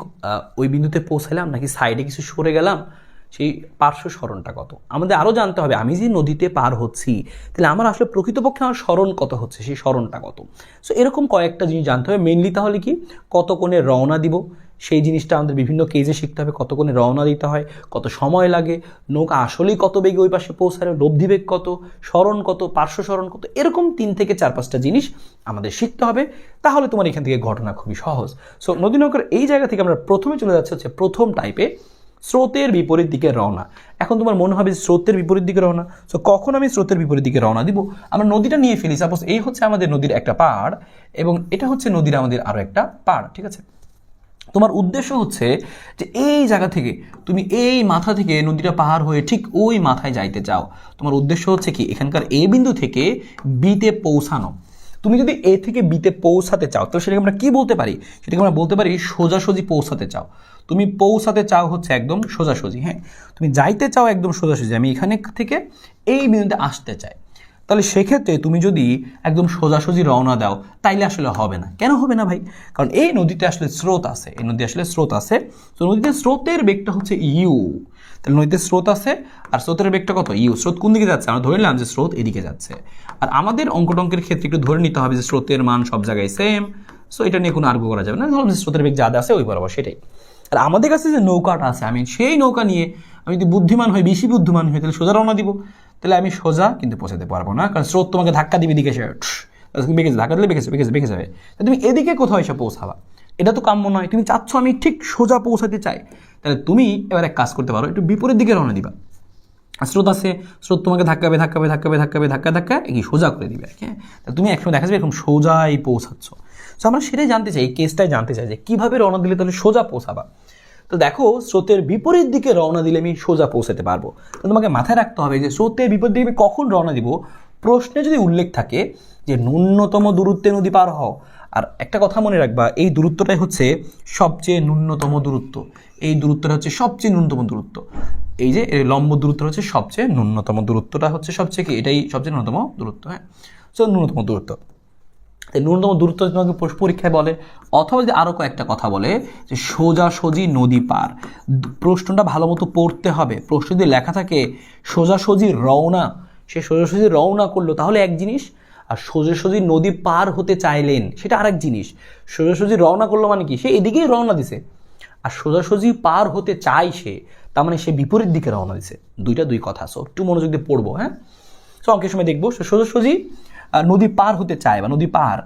ওই বিন্দুতে পৌঁছালাম নাকি সাইডে কিছু সরে গেলাম, সেই পার্শ্ব সরণটা কত আমাদের আরও জানতে হবে। আমি যে নদীতে পার হচ্ছি তাহলে আমার আসলে প্রকৃতপক্ষে আমার সরণ কত হচ্ছে, সেই সরণটা কত। সো এরকম কয়েকটা জিনিস জানতে হবে। মেনলি তাহলে কি কত কোণে রওনা দিব সেই জিনিসটা আমাদের বিভিন্ন কেজে শিখতে হবে। কত কোণে রওনা দিতে হয়, কত সময় লাগে, নৌকা আসলেই কত বেগে ওই পাশে পৌঁছায়, লব্ধি বেগ কত, সরণ কত, পার্শ্ব সরণ কত, এরকম 3 থেকে 4-5টা জিনিস আমাদের শিখতে হবে। তাহলে তোমার এখান থেকে ঘটনা খুবই সহজ। সো নদী নৌকার এই জায়গা থেকে আমরা প্রথমে চলে যাচ্ছে হচ্ছে প্রথম টাইপে, স্রোতের বিপরীত দিকে রওনা। এখন তোমার মনে হবে স্রোতের বিপরীত দিকে রওনা, সো কখন আমি স্রোতের বিপরীত দিকে রওনা দিব? আমরা নদীটা নিয়ে ফেলি, সাপোজ এই হচ্ছে আমাদের নদীর একটা পাড় এবং এটা হচ্ছে নদীর আমাদের আরও একটা পাড়, ঠিক আছে। তোমার উদ্দেশ্য হচ্ছে যে এই জায়গা থেকে তুমি এই মাথা থেকে নদীটা পাহাড় হয়ে ঠিক ওই মাথায় যাইতে চাও। তোমার উদ্দেশ্য হচ্ছে কি এখানকার এ বিন্দু থেকে বিতে পৌঁছানো। তুমি যদি এ থেকে বিতে পৌঁছাতে চাও তো সেটাকে আমরা কি বলতে পারি? সেটাকে আমরা বলতে পারি সোজাসুজি পৌঁছাতে চাও। তুমি পৌঁছাতে চাও হচ্ছে একদম সোজাসুজি, হ্যাঁ, তুমি যাইতে চাও একদম সোজাসুজি, আমি এখানে থেকে এই বিন্দুতে আসতে চাই। তাহলে সেক্ষেত্রে তুমি যদি একদম সোজাসুজি রওনা দাও তাইলে আসলে হবে না। কেন হবে না ভাই? কারণ এই নদীতে আসলে স্রোত আছে, এই নদী আসলে স্রোত আছে। তো নদীতে স্রোতের বেগটা হচ্ছে ইউ, তাহলে নদীতে স্রোত আছে আর স্রোতের বেগটা কত? ইউ। স্রোত কোন দিকে যাচ্ছে? আমরা ধরে নিলাম যে স্রোত এদিকে যাচ্ছে। আর আমাদের অঙ্কটঙ্কের ক্ষেত্রে একটু ধরে নিতে হবে যে স্রোতের মান সব জায়গায় সেম, সো এটা নিয়ে কোনো আর্গু করা যাবে না। ধরলাম যে স্রোতের বেগ যা আছে ওই বরাবর সেটাই। আর আমাদের কাছে যে নৌকাটা আছে আমি সেই নৌকা নিয়ে আমি যদি বুদ্ধিমান হই, বেশি বুদ্ধিমান হই, তাহলে সোজা রওনা দিব। তাহলে আমি সোজা কিন্তু পৌঁছাতে পারবো না, কারণ স্রোত তোমাকে ধাক্কা দিবে দিকে, সে বেঁকে ধাক্কা দিলে বেঁকে যাবে। তুমি এদিকে কোথাও এসে পৌঁছাবা, এটা তো কাম্য নয়। তুমি চাচ্ছ আমি ঠিক সোজা পৌঁছাতে চাই, তাহলে তুমি এবার এক কাজ করতে পারো, একটু বিপরীত দিকে রওনা দিবা। স্রোত আছে, স্রোত তোমাকে ধাক্কাবে ধাক্কা কি সোজা করে দিবে, হ্যাঁ। তাহলে তুমি একসময় দেখা যাবে এরকম সোজাই পৌঁছাচ্ছ। তো আমরা সেটাই জানতে চাই, এই কেসটাই জানতে চাই যে কীভাবে রওনা দিলে তাহলে সোজা পৌঁছাবা। তো দেখো স্রোতের বিপরীত দিকে রওনা দিলে আমি সোজা পৌঁছাতে পারবো। তো তোমাকে মাথায় রাখতে হবে যে স্রোতের বিপরীত দিকে আমি কখন রওনা দিব। প্রশ্নে যদি উল্লেখ থাকে যে ন্যূনতম দূরত্বে নদী পার হও, আর একটা কথা মনে রাখবা, এই দূরত্বটাই হচ্ছে সবচেয়ে ন্যূনতম দূরত্ব। এই দূরত্বটা হচ্ছে সবচেয়ে ন্যূনতম দূরত্ব। এই যে লম্ব দূরত্ব হচ্ছে সবচেয়ে ন্যূনতম দূরত্বটা হচ্ছে সবচেয়ে কি, এটাই সবচেয়ে ন্যূনতম দূরত্ব, হ্যাঁ। সো ন্যূনতম দূরত্ব, এই ন্যূনতম দূরত্ব তোমাকে পরীক্ষায় বলে, অথবা যদি আরও কয়েকটা কথা বলে যে সোজাসুজি নদী পার। প্রশ্নটা ভালো মতো পড়তে হবে। প্রশ্ন যদি লেখা থাকে সোজাসুজি রওনা, সে সোজাসুজি রওনা করলো তাহলে এক জিনিস, আর সোজাসুজি নদী পার হতে চাইলেন সেটা আরেক জিনিস। সোজাসুজি রওনা করলো মানে কি, সে এদিকেই রওনা দিছে, আর সোজাসুজি পার হতে চাই সে, তার মানে সে বিপরীত দিকে রওনা দিছে। দুই কথা। সো একটু মনোযোগ দিয়ে পড়বো, হ্যাঁ। সো অঙ্কের সময় দেখবো সোজাসুজি নদী পার হতে চায় বা নদী পার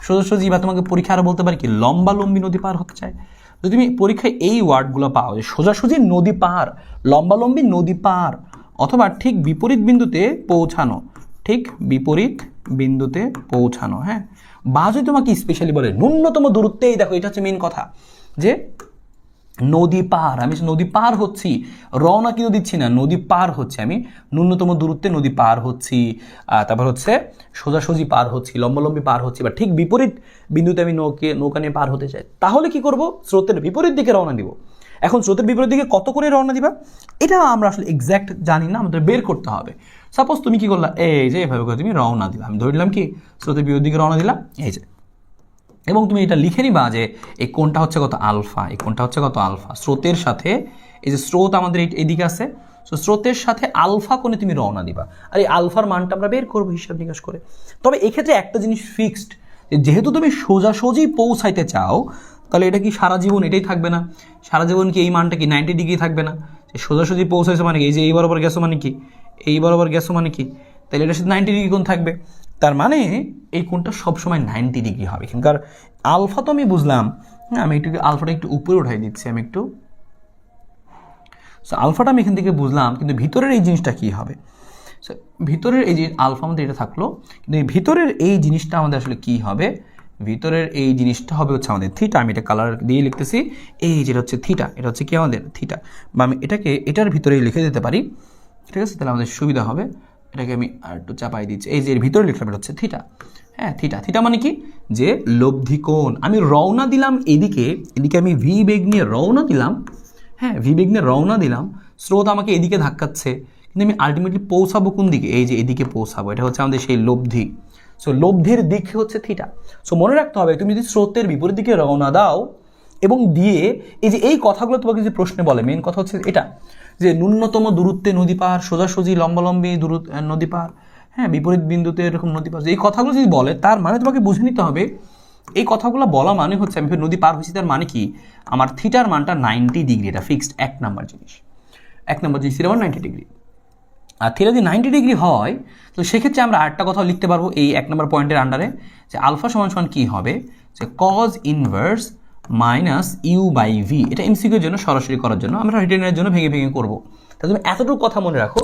সোজাসুজি, বা তোমাকে পরীক্ষা আরও বলতে পারি কি লম্বালম্বী নদী পার হতে চায়। যদি তুমি পরীক্ষায় এই ওয়ার্ডগুলো পাও যে সোজাসুজি নদী পার, লম্বালম্বী নদী পার, অথবা ঠিক বিপরীত বিন্দুতে পৌঁছানো, ঠিক বিপরীত বিন্দুতে পৌঁছানো, হ্যাঁ। বা যদি তোমাকে স্পেশালি বলে ন্যূনতম দূরত্বেই, দেখো এটা হচ্ছে মেন কথা যে নদী পার, আমি নদী পার হচ্ছি, রওনা কিন্তু দিচ্ছি না, নদী পার হচ্ছে, আমি ন্যূনতম দূরত্বে নদী পার হচ্ছি, তারপর হচ্ছে সোজাসুজি পার হচ্ছি, লম্বালম্বী পার হচ্ছি, বা ঠিক বিপরীত বিন্দুতে আমি নৌকা নিয়ে পার হতে চাই, তাহলে কি করব? স্রোতের বিপরীত দিকে রওনা দিব। এখন স্রোতের বিপরীত দিকে কত করে রওনা দিবা এটা আমরা আসলে এক্স্যাক্ট জানি না, আমাদের বের করতে হবে। সাপোজ তুমি কি করলা, এই যে এভাবে করে তুমি রওনা দিলা, আমি ধরলাম কি স্রোতের বিপরীত দিকে রওনা দিলা, এই যে এবং তুমি এটা লিখে নিবা যে এই কোণটা হচ্ছে কত আলফা, এই কোণটা হচ্ছে কত আলফা। স্রোতের সাথে এই যে স্রোত আমাদের এইদিকে আছে, সো স্রোতের সাথে আলফা কোণে তুমি রওনা দিবা, আর এই আলফার মানটা আমরা বের করবো হিসাব নিকাশ করে। তবে এক্ষেত্রে একটা জিনিস ফিক্সড, যেহেতু তুমি সোজাসুজি পৌঁছাইতে চাও, তাহলে এটা কি সারা জীবন এটাই থাকবে না? সারা জীবন কি এই মানটা কি 90 ডিগ্রি থাকবে না? সোজাসুজি পৌঁছাইছো মানে কি, এই যে এই বরাবর গেছো মানে কি, এই বরাবর গেছো মানে কি, তাহলে এটার সাথে 90 ডিগ্রি কোণ থাকবে। তার মানে এই কোণটা সবসময় 90 ডিগ্রি হবে। এখানকার আলফা তো আমি বুঝলাম, হ্যাঁ আমি একটু আলফাটা একটু উপরে উঠাই দিচ্ছি আমি একটু। সো আলফাটা আমি এখান থেকে বুঝলাম, কিন্তু ভিতরের এই জিনিসটা কী হবে? সো ভিতরের এই যে আলফা আমাদের এটা থাকলো, কিন্তু এই ভিতরের এই জিনিসটা আমাদের আসলে কী হবে? ভিতরের এই জিনিসটা হবে হচ্ছে আমাদের থিটা। আমি এটা কালার দিয়ে লিখতেছি, এই যেটা হচ্ছে থিটা, এটা হচ্ছে কি আমাদের থিটা, বা আমি এটাকে এটার ভিতরেই লিখে দিতে পারি, ঠিক আছে? তাহলে আমাদের সুবিধা হবে। এটাকে আমি আর একটু চাপাই দিচ্ছি, এই যে এর ভিতরে লিখলাম এটা হচ্ছে থিটা। হ্যাঁ থিটা, থিটা মানে কি, যে লব্ধি কোণ। আমি রওনা দিলাম এদিকে, এদিকে আমি ভি বেগ নিয়ে রওনা দিলাম, হ্যাঁ ভি বেগ নিয়ে রওনা দিলাম, স্রোত আমাকে এদিকে ধাক্কাচ্ছে, কিন্তু আমি আলটিমেটলি পৌঁছাবো কোন দিকে? এই যে এদিকে পৌঁছাবো, এটা হচ্ছে আমাদের সেই লব্ধি। সো লব্ধির দিক হচ্ছে থিটা। সো মনে রাখতে হবে, তুমি যদি স্রোতের বিপরীত দিকে রওনা দাও এবং দিয়ে এই যে এই কথাগুলো তোমাকে যে প্রশ্নে বলে, মেন কথা হচ্ছে এটা যে ন্যূনতম দূরত্বে নদী পার, সোজাসুজি লম্বালম্বী নদী পার, হ্যাঁ বিপরীত বিন্দুতে এরকম নদী পার, এই কথাগুলো যদি বলে তার মানে তোমাকে বুঝে নিতে হবে এই কথাগুলো বলা মানে হচ্ছে আমি নদী পার হয়েছি, তার মানে কি আমার থিটার মানটা 90 ডিগ্রি, এটা ফিক্সড এক নাম্বার জিনিস। এক নাম্বার জিনিস থিটা 90 ডিগ্রি। আর থিটা যদি 90 ডিগ্রি হয়, তো সেক্ষেত্রে আমরা আরেকটা কথা লিখতে পারবো এই এক নম্বর পয়েন্টের আন্ডারে, যে আলফা সমান সমান কী হবে, যে cos inverse minus U by V. এটা এমসিকিউর জন্য, সরাসরি করার জন্য, আমরা রিটেনের জন্য ভেঙে ভেঙে করবো। তাহলে তুমি এতটুকু কথা মনে রাখো,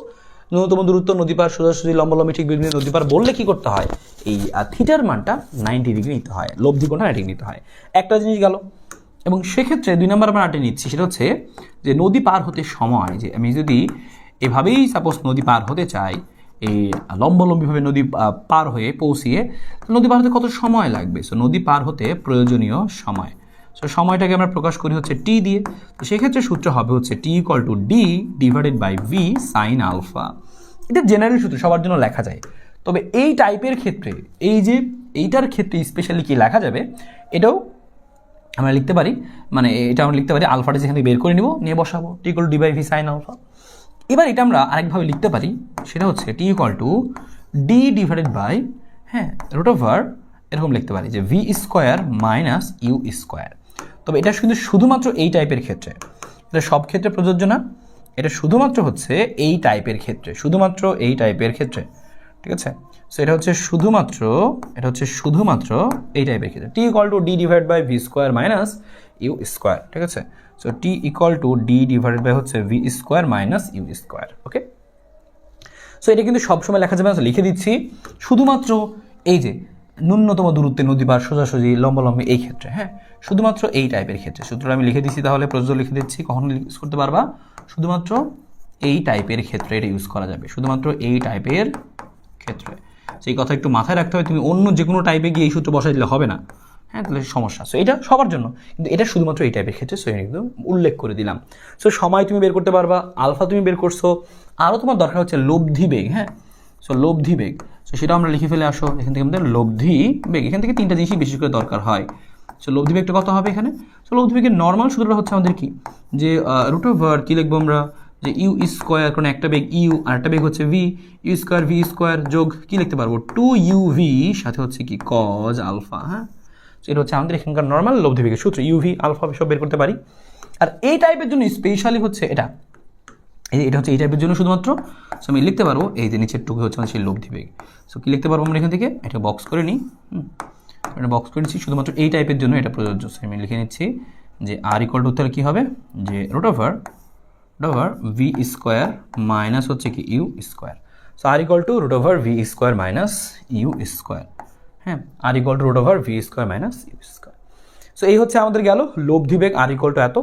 ন্যূনতম দূরত্ব নদী পার, সোজাসুজি লম্বালম্বী ঠিক বিপরীত নদী পার বললে কী করতে হয়, এই থিটার মানটা 90 ডিগ্রি নিতে হয়, লব্ধি কোণটা 90 ডিগ্রি নিতে হয়। একটা জিনিস গেল। এবং সেক্ষেত্রে 2 নম্বর আমরা আটে নিচ্ছি, সেটা হচ্ছে যে নদী পার হতে সময়, যে আমি যদি এভাবেই সাপোজ নদী পার হতে চাই, এই লম্বালম্বিভাবে নদী পার হয়ে পৌঁছিয়ে, নদী পার হতে কত সময় লাগবে? সো নদী পার হতে প্রয়োজনীয় সময়, সো সময়টাকে আমরা প্রকাশ করি হচ্ছে টি দিয়ে। তো সেক্ষেত্রে সূত্র হবে হচ্ছে T equal to D divided by V sine alpha. এটা জেনারেল সূত্র, সবার জন্য লেখা যায়। তবে এই টাইপের ক্ষেত্রে, এই যে এইটার ক্ষেত্রে স্পেশালি কি লেখা যাবে, এটাও আমরা লিখতে পারি, মানে এটা আমরা লিখতে পারি আলফাটা যেখানে বের করে নিব, নিয়ে বসাবো T equal to D by V sine alpha. এবার এটা আমরা আরেকভাবে লিখতে পারি, সেটা হচ্ছে T equal to D divided by, হ্যাঁ রুট ওভার, এরকম লিখতে পারি যে V square minus U square. তবে এটা শুধুমাত্র এই টাইপের ক্ষেত্রে, এটা সব ক্ষেত্রে প্রযোজ্য না, এটা শুধুমাত্র হচ্ছে এই টাইপের ক্ষেত্রে, শুধুমাত্র এই টাইপের ক্ষেত্রে, ঠিক আছে? সো এটা হচ্ছে শুধুমাত্র এই টাইপের ক্ষেত্রে, T equal to D divide by V square minus U square, ঠিক আছে? So T equal to D divided by হচ্ছে V square minus U square, okay? So এটা কিন্তু সবসময় লেখা যাবে না, লিখে দিচ্ছি শুধুমাত্র এই যে ন্যূনতম দূরত্বে নদী পার, সোজাসুজি লম্বালম্বী এই ক্ষেত্রে, হ্যাঁ শুধুমাত্র এই টাইপের ক্ষেত্রে সূত্রটা আমি লিখে দিচ্ছি। তাহলে প্রযোজ্য লিখে দিচ্ছি, কখন ইউজ করতে পারবা? শুধুমাত্র এই টাইপের ক্ষেত্রে এটা ইউজ করা যাবে, শুধুমাত্র এই টাইপের ক্ষেত্রে। সেই কথা একটু মাথায় রাখতে হবে, তুমি অন্য যে কোনো টাইপে গিয়ে এই সূত্র বসাই দিলে হবে না, হ্যাঁ তাহলে সমস্যা। সো এটা সবার জন্য, কিন্তু এটা শুধুমাত্র এই টাইপের ক্ষেত্রে, সো একদম উল্লেখ করে দিলাম। সো সময় তুমি বের করতে পারবা, আলফা তুমি বের করছো, আরও তোমার দরকার হচ্ছে লব্ধি বেগ, হ্যাঁ সো লব্ধি বেগ। সো সেটা আমরা লিখে ফেলে আসো, এখান থেকে আমাদের লব্ধি বেগ, এখান থেকে 3টা জিনিসই বেশি করে দরকার হয়। সো লব্ধি বেগটা কত হবে এখানে? সো লব্ধি বেগের নর্মাল সূত্রটা হচ্ছে আমাদের কি, যে রুট ওভার কী লিখবো আমরা, যে ইউ স্কোয়ার, কারণ একটা বেগ ইউ আর একটা বেগ হচ্ছে V, U square V square যোগ কী লিখতে পারবো 2uv সাথে হচ্ছে কি কজ আলফা, হ্যাঁ এটা হচ্ছে আমাদের এখানকার নর্মাল লব্ধি বেগের সূত্র, ইউভি আলফা সব বের করতে পারি। আর এই টাইপের জন্য স্পেশালি হচ্ছে এটা হচ্ছে এই টাইপের জন্য শুধুমাত্র, সো আমি লিখতে পারবো এই যে নিচের টুকু হচ্ছে সেই লব্ধি বেগ। সো কী লিখতে পারবো আমরা এখান থেকে, এটা বক্স করে নিই, এটা বক্স করে নিচ্ছি, শুধুমাত্র এই টাইপের জন্য এটা প্রযোজ্য। সো আমি লিখে নিচ্ছি যে আর ইকুয়াল টু তাহলে কী হবে, যে root over V square minus হচ্ছে কি U square. So R equal to root over V square minus U square, হ্যাঁ R equal to root over V square minus U square. So এই হচ্ছে আমাদের গেল লব্ধি বেগ আর ইকুয়াল টু এত।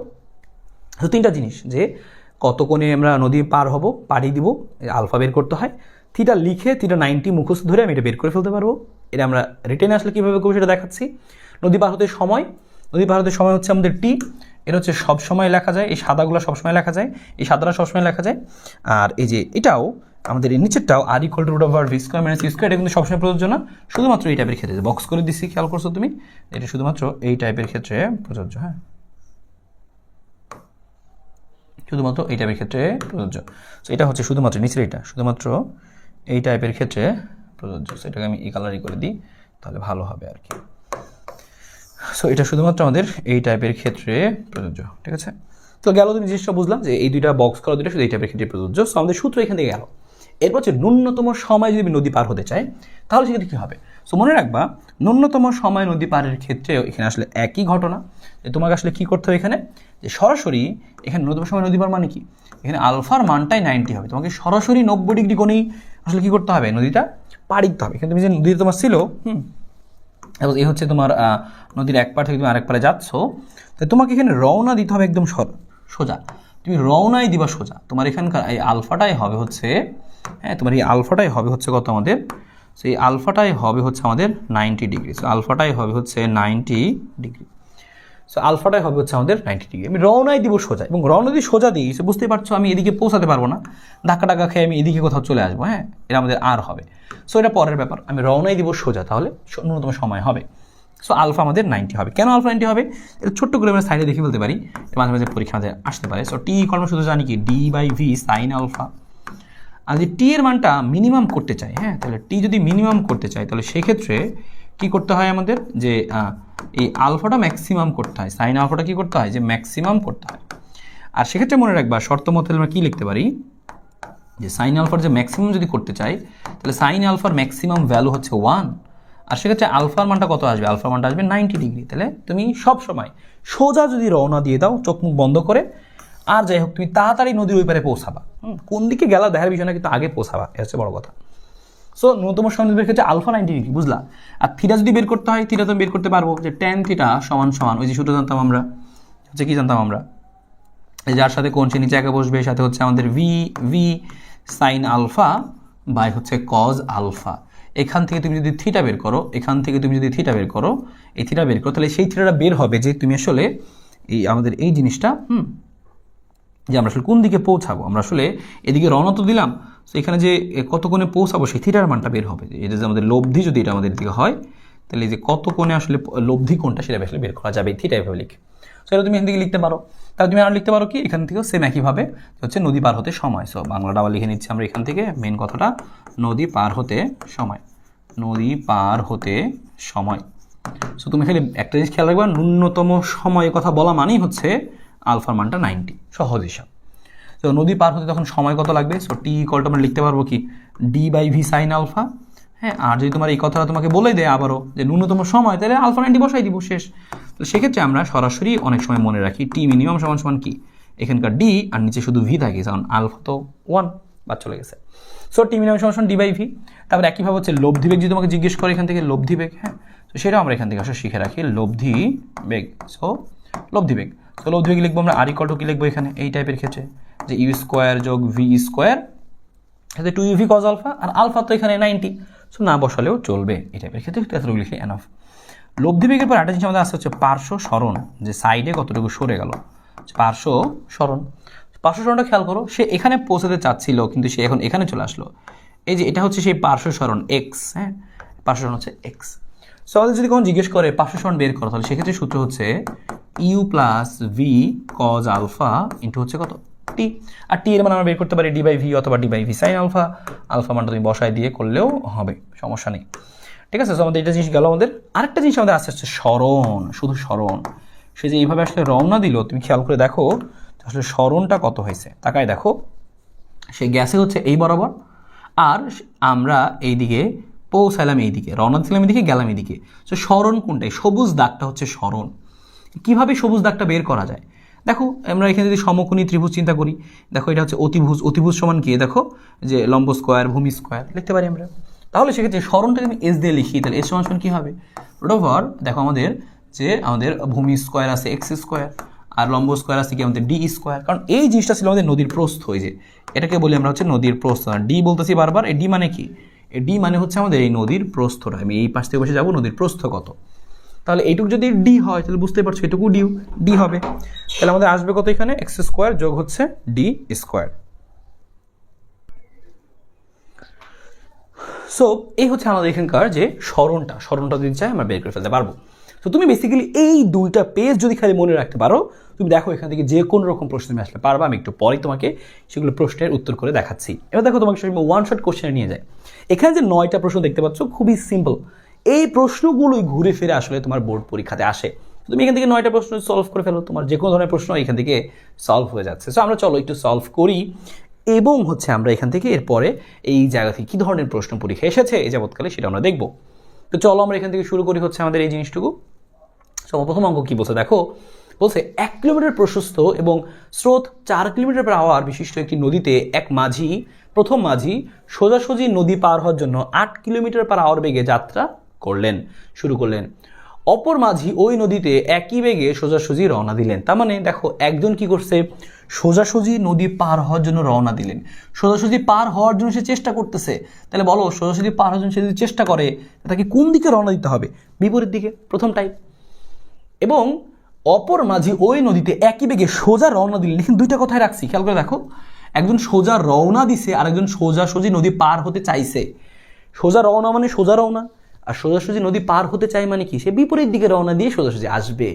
তো 3টা জিনিস, যে কত কোণে আমরা নদী পার হব, পাড়ি দিব, আলফা বের করতে হয়, থিটা লিখে থিটা 90 মুখস্থ ধরে আমি এটা বের করে ফেলতে পারবো। এটা আমরা রিটেনে আসলে কীভাবে করবো সেটা দেখাচ্ছি। নদী পার হতে সময়, নদী পার হতে সময় হচ্ছে আমাদের টি, এটা হচ্ছে সবসময় লেখা যায়, এই সাদাগুলো সবসময় লেখা যায়, এই সাদাটা সবসময় লেখা যায়। আর এই যে এটাও আমাদের এই নিচেরটাও R equal to root over V square minus U square, এটা কিন্তু সবসময় প্রযোজ্য না, শুধুমাত্র এই টাইপের ক্ষেত্রে বক্স করে দিচ্ছি, খেয়াল করছো তুমি, এটা শুধুমাত্র এই টাইপের ক্ষেত্রে প্রযোজ্য। হ্যাঁ, শুধুমাত্র এই টাইপের ক্ষেত্রে প্রযোজ্য। সো এটা হচ্ছে শুধুমাত্র নিচের, এটা শুধুমাত্র এই টাইপের ক্ষেত্রে প্রযোজ্য। সেটাকে আমি এই কালারই করে দিই, তাহলে ভালো হবে আর কি। সো এটা শুধুমাত্র আমাদের এই টাইপের ক্ষেত্রে প্রযোজ্য, ঠিক আছে। তো গেল, তুমি জিনিসটা বুঝলাম যে এই দুইটা বক্স করা দুইটা শুধু এই টাইপের ক্ষেত্রে প্রযোজ্য। সো আমাদের সূত্র এখান থেকে গেল। এরপর হচ্ছে ন্যূনতম সময় যদি নদী পার হতে চাই তাহলে সেক্ষেত্রে কী হবে। সো মনে রাখবা, ন্যূনতম সময় নদী পারের ক্ষেত্রে এখানে আসলে একই ঘটনা, যে তোমাকে আসলে কী করতে হবে এখানে, যে সরাসরি এখানে ন্যূনতম সময় নদী পার মানে কি, এখানে আলফার মানটাই 90 হবে, তোমাকে সরাসরি 90 ডিগ্রি কোণেই আসলে কী করতে হবে, নদীটা পাড়ি দিতে হবে। এখানে তুমি যে নদীটা তোমার ছিল, এবং এই হচ্ছে তোমার নদীর এক পার থেকে তুমি আরেক পারে যাচ্ছ, তাই তোমাকে এখানে রওনা দিতে হবে একদম সোজা, তুমি রওনাই দিবা সোজা। তোমার এখানকার এই আলফাটাই হবে হচ্ছে, হ্যাঁ, তোমার এই আলফাটাই হবে হচ্ছে কত আমাদের, সেই আলফাটাই হবে হচ্ছে আমাদের 90 ডিগ্রি। সো আলফাটাই হবে হচ্ছে 90 ডিগ্রি। সো আলফাটাই হবে হচ্ছে আমাদের 90 ডিগ্রি। আমি রওনাই দিব সোজা, এবং রওনা দিয়ে সোজা দিই, সে বুঝতেই পারছো আমি এদিকে পৌঁছাতে পারবো না, ধাক্কা টাক্কা খেয়ে আমি এদিকে কোথাও চলে আসবো। হ্যাঁ, এটা আমাদের আর হবে। সো এটা পরের ব্যাপার, আমি রওনাই দিব সোজা, তাহলে ন্যূনতম সময় হবে। সো আলফা আমাদের 90 হবে। কেন আলফা 90 হবে, এটা ছোট্ট করে আমরা সাইডে দেখে বলতে পারি, মাঝে মাঝে পরীক্ষা আমাদের আসতে পারে। সো টি কর্ম শুধু জানি কি D/V সাইন আলফা। আর যদি টি এর মানটা মিনিমাম করতে চাই, হ্যাঁ, তাহলে টি যদি মিনিমাম করতে চাই তাহলে সেক্ষেত্রে কী করতে হয় আমাদের, যে এই আলফাটা ম্যাক্সিমাম করতে হয়, সাইন আলফাটা কী করতে হয়, যে ম্যাক্সিমাম করতে হয়। আর সেক্ষেত্রে মনে রাখবা, শর্ত মতে আমরা কী লিখতে পারি, যে সাইন আলফার যে ম্যাক্সিমাম যদি করতে চাই তাহলে সাইন আলফার ম্যাক্সিমাম ভ্যালু হচ্ছে 1, আর সেক্ষেত্রে আলফার মানটা কত আসবে, আলফার মানটা আসবে 90 ডিগ্রি। তাহলে তুমি সব সময় সোজা যদি রওনা দিয়ে দাও চোখ মুখ বন্ধ করে, আর যাই হোক তুমি তাড়াতাড়ি নদীর ওই পারে পৌঁছাবা। কোন দিকে গেলা দেখার বিষয় না, কিন্তু আগে পৌঁছাবা, এটা হচ্ছে বড় কথা। সো ন্যূনতম সময় বের ক্ষেত্রে আলফা 90 ডিগ্রি, বুঝলা। আর থিটা যদি বের করতে হয়, থিটা তো বের করতে পারবো, যে ট্যান থিটা সমান সমান ওই যে সূত্র জানতাম আমরা, হচ্ছে কি জানতাম আমরা, এই যার সাথে কোণ সে নিচে একা বসবে, সাথে হচ্ছে আমাদের ভি সাইন আলফা বাই হচ্ছে কজ আলফা। এখান থেকে তুমি যদি থিটা বের করো, এখান থেকে তুমি যদি থিটা বের করো, এই থিটা বের করো, তাহলে সেই থিটাটা বের হবে যে তুমি আসলে এই আমাদের এই জিনিসটা, যে আমরা আসলে কোন দিকে পৌঁছাবো, আমরা আসলে এদিকে রওনা তো দিলাম, তো এখানে যে কত কোণে পৌঁছাবো সেই থিটার মানটা বের হবে। এটা যে আমাদের লব্ধি যদি এটা আমাদের দিকে হয়, তাহলে এই যে কত কোণে আসলে লব্ধি কোণটা সেটা আসলে বের করা যাবে থিটা এভাবে লিখে। সো এটা তুমি এখান থেকে লিখতে পারো। তাহলে তুমি আর লিখতে পারো কি, এখান থেকেও সেম একইভাবে হচ্ছে নদী পার হতে সময়। সো বাংলাটা আবার লিখে নিচ্ছি আমরা এখান থেকে, মেন কথাটা নদী পার হতে সময়, নদী পার হতে সময়। সো তুমি খালি একটা জিনিস খেয়াল রাখবা, ন্যূনতম সময়ের কথা বলা মানেই হচ্ছে আলফার মানটা 90, সহজ হিসাব। তো নদী পার হতে তখন সময় কত লাগবে, সো টি ইকুয়ালটা আমরা লিখতে পারবো কি D/V সাইন আলফা। হ্যাঁ, আর যদি তোমার এই কথাটা তোমাকে বলে দেয় আবারও যে ন্যূনতম সময়, তাহলে আলফা 90 বসাই দিব, শেষ। তো সেক্ষেত্রে আমরা সরাসরি অনেক সময় মনে রাখি টি মিনিমাম সমান সমান কি, এখানকার ডি আর নিচে শুধু ভি থাকে, কারণ আলফা তো 1 বাদ চলে গেছে। সো টি মিনিমাম সমান সমান D/V। তারপরে একইভাবে হচ্ছে লব্ধি বেগ যদি তোমাকে জিজ্ঞেস করে এখান থেকে লব্ধি বেগ, হ্যাঁ, তো সেটাও আমরা এখান থেকে আসলে শিখে রাখি, লব্ধি বেগ। সো লব্ধি বেগ, তো লব্ধি বেগ লিখবো আমরা আর ইকুয়াল টু কি লিখবো এখানে এই টাইপের ক্ষেত্রে, যে ইউ স্কোয়ার যোগ ভি স্কোয়ার, এতে 2uv কজ আলফা, আর আলফা তো এখানে 90, সো না বসালেও চলবে এই টাইপের ক্ষেত্রে, এতটুকু লিখে এনাফ। লব্ধি বেগের পর একটা জিনিস আমাদের আসতে হচ্ছে পার্শ্ব সরণ, যে সাইডে কতটুকু সরে গেল, পার্শ্ব সরণ। পার্শ্ব সরণটা খেয়াল করো, সে এখানে পৌঁছাতে চাচ্ছিল কিন্তু সে এখন এখানে চলে আসলো, এই যে এটা হচ্ছে সেই পার্শ্ব সরণ এক্স। হ্যাঁ, পার্শ্ব সরণ হচ্ছে এক্স। সো আমাদের যদি কোনো জিজ্ঞেস করে পার্শ্ব সরণ বের করো, তাহলে সেক্ষেত্রে সূত্র হচ্ছে U plus V cos alpha into হচ্ছে কত টি, আর টি এর মান আমরা বের করতে পারি D/V অথবা D/V সাইন আলফা। আলফা মানটা তুমি বসায় দিয়ে করলেও হবে, সমস্যা নেই, ঠিক আছে। সো আমাদের এটা জিনিস গেল। আমাদের আরেকটা জিনিস আমাদের আসতে হচ্ছে সরণ, শুধু সরণ। সে যে এইভাবে আসলে রওনা দিল, তুমি খেয়াল করে দেখো আসলে সরণটা কত হয়েছে, তাকায় দেখো, সে গ্যাসে হচ্ছে এই বরাবর, আর আমরা এইদিকে পৌঁছাইলাম, এইদিকে রওনা দিলাম, এইদিকে গেলাম এইদিকে। সো সরণ কোনটাই, সবুজ দাগটা হচ্ছে সরণ। কীভাবে সবুজ দাগটা বের করা যায়, দেখো আমরা এখানে যদি সমকোণী ত্রিভুজ চিন্তা করি, দেখো এটা হচ্ছে অতিভুজ, অতিভুজ সমান কি, দেখো যে লম্ব স্কোয়ার ভূমি স্কোয়ার লিখতে পারি আমরা। তাহলে সেক্ষেত্রে সরণটাকে আমি এস দিয়ে লিখি, তাহলে এস সমান কী হবে, রুট ওভার, দেখো আমাদের যে আমাদের ভূমি স্কোয়ার আছে এক্স স্কোয়ার, আর লম্ব স্কোয়ার আছে কি আমাদের ডি স্কোয়ার, কারণ এই জিনিসটা ছিল আমাদের নদীর প্রস্থ, এই যে এটাকে বলি আমরা হচ্ছে নদীর প্রস্থ। আর ডি বলতেছি বারবার, এই ডি মানে কি, এই ডি মানে হচ্ছে আমাদের এই নদীর প্রস্থটা, আমি এই পাশ থেকে বসে যাবো নদীর প্রস্থ কত, তাহলে এইটুকু যদি ডি হয় তাহলে বুঝতে পারছো এটুকু ডি হবে, তাহলে আমাদের আসবে কত এখানে এক্স স্কোয়ার যোগ হচ্ছে ডি স্কোয়ার। সো এই হচ্ছে আমাদের এখানকার যে স্মরণটা যদি চাই আমরা বের করে ফেলতে পারবো। তো তুমি বেসিক্যালি এই দুইটা পেজ যদি খালি মনে রাখতে পারো, তুমি দেখো এখান থেকে যে কোনো রকম প্রশ্ন তুমি আসলে পারবা। আমি একটু পরেই তোমাকে সেগুলো প্রশ্নের উত্তর করে দেখাচ্ছি। এবার দেখো তোমাকে ওয়ান শট কোশ্চেনে নিয়ে যায়। এখানে যে 9টা প্রশ্ন দেখতে পাচ্ছ খুবই সিম্পল। এই প্রশ্নগুলোই ঘুরে ফিরে আসলে তোমার বোর্ড পরীক্ষাতে আসে। তুমি এখান থেকে 9টা প্রশ্ন সলভ করে ফেলো, তোমার যে কোনো ধরনের প্রশ্ন এখান থেকে সলভ হয়ে যাচ্ছে। সো আমরা চলো একটু সলভ করি এবং হচ্ছে আমরা এখান থেকে এরপরে এই জায়গা থেকে কী ধরনের প্রশ্ন পরীক্ষা এসেছে এই যাবৎকালে সেটা আমরা দেখব। তো চলো আমরা এখান থেকে শুরু করি হচ্ছে আমাদের এই জিনিসটুকু। সো প্রথম অঙ্ক কী বলছে দেখো, বলছে 1 কিলোমিটার প্রশস্ত এবং স্রোত 4 কিলোমিটার পার আওয়ার বিশিষ্ট একটি নদীতে প্রথম মাঝি সোজাসুজি নদী পার হওয়ার জন্য 8 কিলোমিটার পার আওয়ার বেগে যাত্রা শুরু করলেন। অপর মাঝি ওই নদীতে একই বেগে সোজাসুজি রওনা দিলেন। তার মানে দেখো একজন কি করছে, সোজাসুজি নদী পার হওয়ার জন্য রওনা দিলেন, সোজাসুজি পার হওয়ার জন্য সে চেষ্টা করতেছে। তাহলে বলো সোজাসুজি পার হওয়ার জন্য সে যদি চেষ্টা করে তাকে কোন দিকে রওনা দিতে হবে? বিপরীত দিকে, প্রথম টাইপ। এবং অপর মাঝি ওই নদীতে একই বেগে সোজা রওনা দিলেন। এখানে দুইটা কথাই রাখছি, খেয়াল করে দেখো। একজন সোজা রওনা দিছে আর একজন সোজাসুজি নদী পার হতে চাইছে। সোজা রওনা মানে সোজা রওনা, আর সোজাসুজি নদী পার হতে চাই মানে কি, সে বিপরীত দিকে রওনা দিয়ে সোজাসুজি আসবে।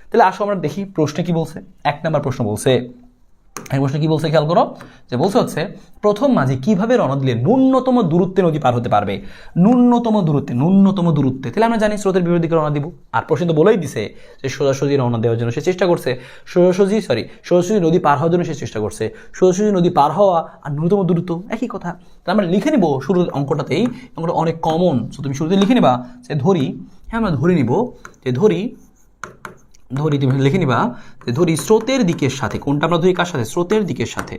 তাহলে আসো আমরা দেখি প্রশ্নে কি বলছে। 1 নম্বর প্রশ্ন বলছে, এই প্রশ্ন কি বলছে খেয়াল করো, যে বলছে হচ্ছে প্রথম মাঝি কিভাবে রওনা দিলে ন্যূনতম দূরত্বে নদী পার হতে পারবে। ন্যূনতম দূরত্বে তাহলে আমরা জানি স্রোতের বিপরীত দিকে রওনা দিব। আর প্রশ্ন তো বলেই দিছে যে সোজাসুজি রওনা দেওয়ার জন্য সে চেষ্টা করছে, সোজাসুজি নদী পার হওয়ার জন্য সে চেষ্টা করছে। সোজাসুজি নদী পার হওয়া আর ন্যূনতম দূরত্ব একই কথা। তাহলে আমরা লিখে নিব শুরুর অঙ্কটাতেই, অঙ্কটা অনেক কমন। সো তুমি শুরুতে লিখে নিবা যে আমরা ধরে নিব যে তুমি লিখে নিবা যে স্রোতের দিকের সাথে, কোনটা আমরা ধরি কার সাথে? স্রোতের দিকের সাথে।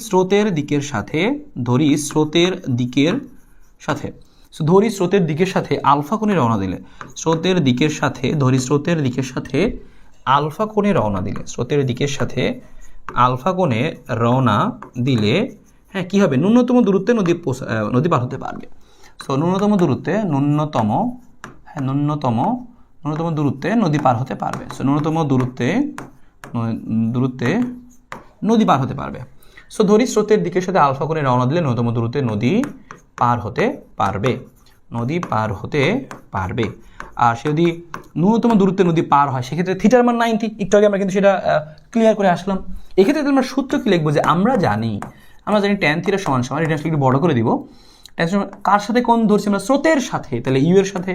স্রোতের দিকের সাথে আলফা কোণে রওনা দিলে, স্রোতের দিকের সাথে আলফা কোণে রওনা দিলে হ্যাঁ কি হবে? ন্যূনতম দূরত্বে নদী পার হতে পারবে। সো ন্যূনতম দূরত্বে নদী পার হতে পারবে। সো ন্যূনতম দূরত্বে নদী পার হতে পারবে। সো স্রোতের দিকের সাথে আলফা কোণে রওনা দিলে ন্যূনতম দূরত্বে নদী পার হতে পারবে। আর সে যদি ন্যূনতম দূরত্বে নদী পার হয় সেক্ষেত্রে থিটার মান 90। একটু আগে আমরা কিন্তু সেটা ক্লিয়ার করে আসলাম। এক্ষেত্রে আমরা সূত্র কি লিখবো, যে আমরা জানি ট্যান থিটা সমান এটা একটু বড় করে দিব। কার সাথে কোণ ধরছি আমরা? স্রোতের সাথে। তাহলে ইউ এর সাথে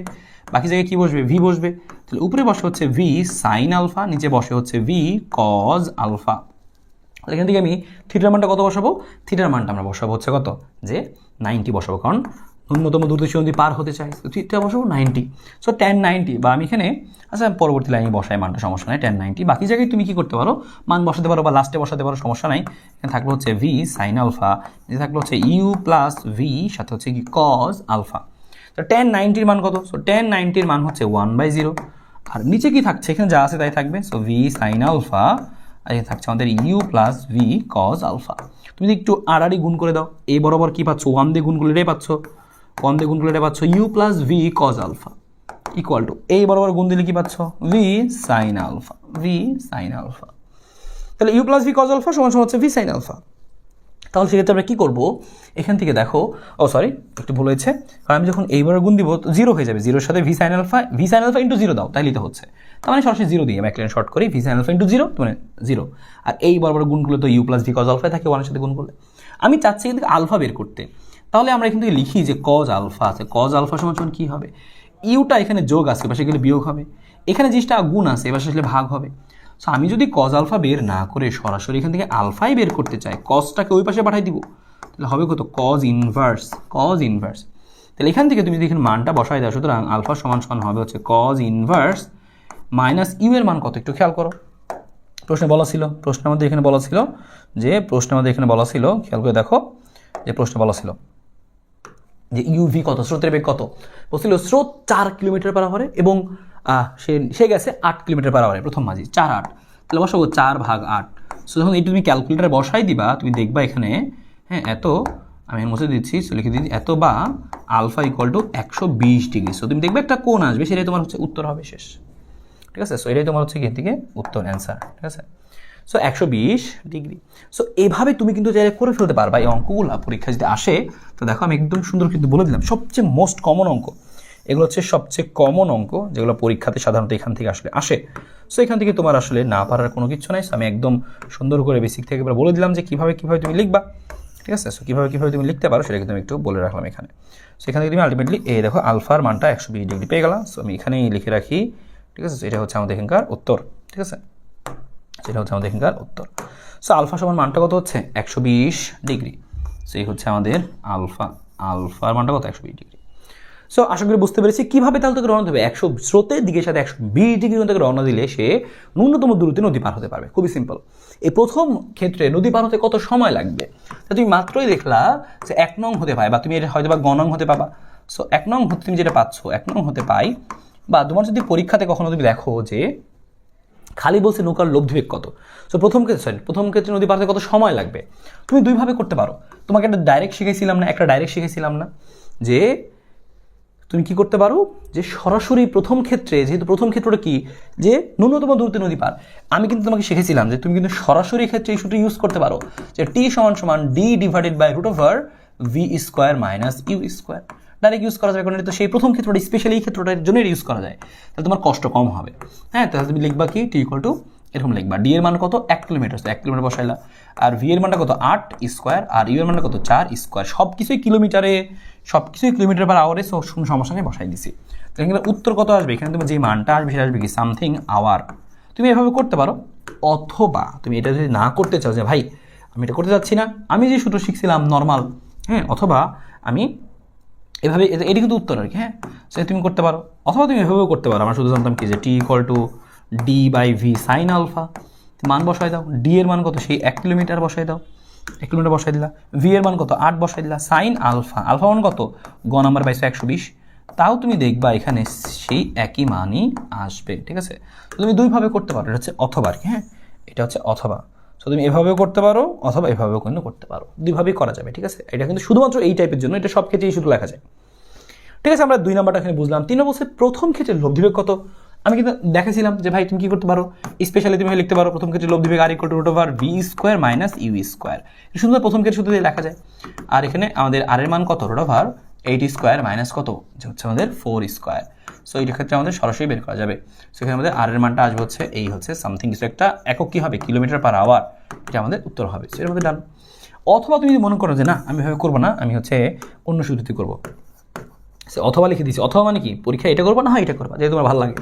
বাকি জায়গায় কি বসবে? ভি বসবে। তাহলে উপরে বসে হচ্ছে ভি সাইন আলফা, নিচে বসে হচ্ছে ভি কজ আলফা। এখান থেকে আমি থিটার মানটা কত বসাবো? থিটার মানটা আমরা বসাবো হচ্ছে কত, যে 90 বসাবো, কারণ ন্যূনতম দূরত্ব নদী পার হতে চাই। থিটা বসাবো 90। সো tan 90, বা আমি এখানে পরবর্তী লাইনে বসাই মানটা, সমস্যা নাই, tan 90। বাকি জায়গায় তুমি কি করতে পারো? মান বসাতে পারো বা লাস্টে বসাতে পারো, সমস্যা নাই। এখানে থাকলো হচ্ছে ভি সাইন আলফা, যে থাকলো হচ্ছে ইউ প্লাস ভি, সাথে হচ্ছে কি কজ আলফা। তো tan 90 মান কত? সো tan 90 মান হচ্ছে 1/0। আর নিচে কি থাকছে? এখানে যা আছে তাই থাকবে। সো ভি সাইন আলফা, আর এখানে থাকছে আমাদের U plus V cos alpha. তুমি যদি একটু আড়াআড়ি গুণ করে দাও, এই বরাবর কি পাচ্ছ? 1 দিয়ে গুণ করলে এটাই পাচ্ছ U plus V cos alpha equal to, এই বরাবর গুণ দিলে কি পাচ্ছ? V sine alpha. তাহলে U plus V cos alpha সমান হচ্ছে ভি সাইন আলফা। তাহলে সেক্ষেত্রে আমরা কী করবো? এখান থেকে দেখো, একটু ভুল হয়েছে, কারণ আমি যখন এইবার গুণ দিব তো 0 হয়ে যাবে। 0-এর সাথে ভি সাইন আলফা ইন্টু 0 দাও, তাইলে তো হচ্ছে। তার মানে সরাসরি 0 দিয়ে আমি এক লাইন শর্ট করি, ভি সাইন আলফা ইন্টু 0 মানে 0। আর এই বরাবর গুণ করলে তো U plus V cos alpha থাকে, 1-এর সাথে গুণ করলে। আমি চাচ্ছি এখান থেকে আলফা বের করতে। তাহলে আমরা এখান থেকে লিখি যে কজ আলফা আছে, কজ আলফা সমান কী হবে? ইউটা এখানে যোগ আছে, এবার সেখানে বিয়োগ হবে। এখানে জিনিসটা গুণ আছে, এবার আসলে ভাগ হবে। সো আমি যদি কজ আলফা বের না করে সরাসরি এখান থেকে আলফাই বের করতে চাই, কজটাকে ওই পাশে পাঠিয়ে দিব, তাহলে হবে কত? Cos inverse. তাহলে এখান থেকে তুমি যদি এখানে মানটা বসাই দাও, সুতরাং আলফা সমান হবে হচ্ছে কজ ইনভার্স মাইনাস ইউ এর মান কত? একটু খেয়াল করো, প্রশ্নের মধ্যে এখানে বলা ছিল, খেয়াল করে দেখো যে প্রশ্নে বলা ছিল যে ইউভি কত, স্রোতের বেগ কত? বলছিল স্রোত 4 কিলোমিটার পার আওয়ারে এবং সে গেছে 8 কিলোমিটার পার আওয়ারে, প্রথম মাঝি 4/8। তাহলে বসাবো 4/8। সো যখন এই তুমি ক্যালকুলেটারে বসাই দিবা, তুমি দেখবা এখানে এত, আমি মুছে দিচ্ছি, লিখে দিচ্ছি এত, বা alpha equal to 120 degree. So তুমি দেখবে একটা কোণ আসবে, সেটাই তোমার হচ্ছে উত্তর হবে শেষ। ঠিক আছে? সো এটাই তোমার হচ্ছে এখান থেকে উত্তর, অ্যান্সার। ঠিক আছে? So 120 degree. সো এভাবে তুমি কিন্তু চাইলে করে ফেলতে পারবা এই অঙ্কগুলো পরীক্ষা যদি আসে। তো দেখো আমি একদম সুন্দর কিন্তু বলে দিলাম সবচেয়ে মোস্ট কমন অঙ্ক, এগুলো হচ্ছে সবচেয়ে কমন অঙ্ক যেগুলো পরীক্ষাতে সাধারণত এখান থেকে আসে। সো এখান থেকে তোমার আসলে না পারার কোনো কিছু নাই। আমি একদম সুন্দর করে বেসিক থেকে এবার বলে দিলাম যে কীভাবে তুমি লিখবা, ঠিক আছে। সো কীভাবে তুমি লিখতে পারো সেটা কিন্তু আমি একটু বলে রাখলাম এখানে। সো এখান থেকে তুমি আলটিমেটলি এই দেখো আলফার মানটা 120 ডিগ্রি পেয়ে গেলাম। সো আমি এখানেই লিখে রাখি, ঠিক আছে। এটা হচ্ছে আমাদের এখানকার উত্তর, ঠিক আছে, সেটা হচ্ছে আমাদের এখানকার উত্তর। সো আলফা সমান মানটা কত হচ্ছে 120 ডিগ্রি। সো এই হচ্ছে আমাদের আলফার মানটা কত 120 ডিগ্রি। সো আশা করি বুঝতে পেরেছি কীভাবে তাহলে থেকে রওনা দেবে। 100 স্রোতের দিকের সাথে 120 ডিগ্রি থেকে রওনা দিলে সে ন্যূনতম দূরত্বে নদী পার হতে পারবে। খুবই সিম্পল। এই প্রথম ক্ষেত্রে নদী পার হতে কত সময় লাগবে, তা তুমি মাত্রই দেখলা যে 1 নং হতে পায়, বা তুমি এটা হয়তো বা গ নং হতে পাবা। সো 1 নং হতে তুমি যেটা পাচ্ছ 1 নং হতে পাই, বা তোমার যদি পরীক্ষাতে কখনো তুমি দেখো যে খালি বলছে নৌকার লব্ধিবেগ কত। সো প্রথম ক্ষেত্রে নদী পার হতে কত সময় লাগবে, তুমি দুইভাবে করতে পারো। তোমাকে একটা ডাইরেক্ট শিখেছিলাম না যে তুমি কি করতে পারো, যে সরাসরি প্রথম ক্ষেত্রে, যেহেতু প্রথম ক্ষেত্রটা কি যে ন্যূনতম দূরত্বে নদী পার, আমি কিন্তু তোমাকে শিখেছিলাম যে তুমি কিন্তু সরাসরি ক্ষেত্রে এই সূত্রটি ইউজ করতে পারো যে টি সমান D divided by √v² - u²। Direct use করা যাবে, কারণ এটা তো সেই প্রথম ক্ষেত্রটা, স্পেশালি এই ক্ষেত্রটার জন্য ইউজ করা যায়। তাহলে তোমার কষ্ট কম হবে। হ্যাঁ, তাহলে তুমি লিখবা কি টি = এরকম লিখবা, ডি এর মান কত 1 কিলোমিটার, 1 কিলোমিটার বসাইলা, আর ভি এর মানটা কত 8² আর ইউ এর মানটা কত 4²। সব কিছুই কিলোমিটার পার আওয়ারে, কোনো সমস্যা নেই, বসাই দিছি। তাহলে এখানে উত্তর কত আসবে, এখানে তুমি যে মানটা আসবে সেটা আসবে কি সামথিং আওয়ার। তুমি এভাবে করতে পারো, অথবা তুমি এটা যদি না করতে চাও যে ভাই আমি এটা করতে চাচ্ছি না, আমি যে সূত্র শিখছিলাম নর্মাল, হ্যাঁ, অথবা আমি এভাবে, এটি কিন্তু উত্তর আর কি। হ্যাঁ, সে তুমি করতে পারো, অথবা তুমি এভাবেও করতে পারো। আমরা শুধু জানতাম কি যে টি = d/v sin আলফা, মান বসাই দাও। ডি এর মান কত সেই 1 কিলোমিটার বসাই দাও, 1 কিলোমিটার বসাই দিলা। ভি এর মান কত 8 বসাই দিলা। সাইন আলফা মান কত গ নাম্বার পাইছো 120, তাও তুমি দেখবা এখানে সেই একই মানই আসবে, ঠিক আছে। তো তুমি দুইভাবে করতে পারো, এটা হচ্ছে অথবা আর কি। হ্যাঁ, এটা হচ্ছে অথবা। সো তুমি এভাবেও করতে পারো, অথবা এভাবেও কিন্তু করতে পারো, দুইভাবেই করা যাবে, ঠিক আছে। এটা কিন্তু শুধুমাত্র এই টাইপের জন্য, এটা সব ক্ষেত্রেই শুধু লেখা যায়, ঠিক আছে। আমরা 2 নাম্বারটা এখানে বুঝলাম। 3 নম্বর প্রথম ক্ষেত্রে লব্ধিবেগ কত, আমি কিন্তু দেখেছিলাম যে ভাই তুমি কি করতে পারো, স্পেশালি তুমি লিখতে পারো প্রথম ক্ষেত্রে লব্ধিবেগ r = √v² - u²। এটা শুধু প্রথম ক্ষেত্রে শুধু লেখা যায়। আর এখানে আমাদের r এর মান কত √8² - কত, যে হচ্ছে আমাদের 4²। সো এই ক্ষেত্রে আমাদের সরাসরি বের করা যাবে। সো এখানে আমাদের r এর মানটা আসবে হচ্ছে এই হচ্ছে সামথিং কিছু একটা একক, কি হবে কিলোমিটার পার আওয়ার, এটা আমাদের উত্তর হবে। সো এর মধ্যে ডান। অথবা তুমি যদি মনে করো যে না আমি এভাবে করবো না, আমি হচ্ছে অন্য সূত্রটি করবো, অথবা লিখে দিচ্ছি। অথবা মানে কি পরীক্ষা এটা করবো না, হয় এটা করবা, যেহেতু তোমার ভালো লাগে।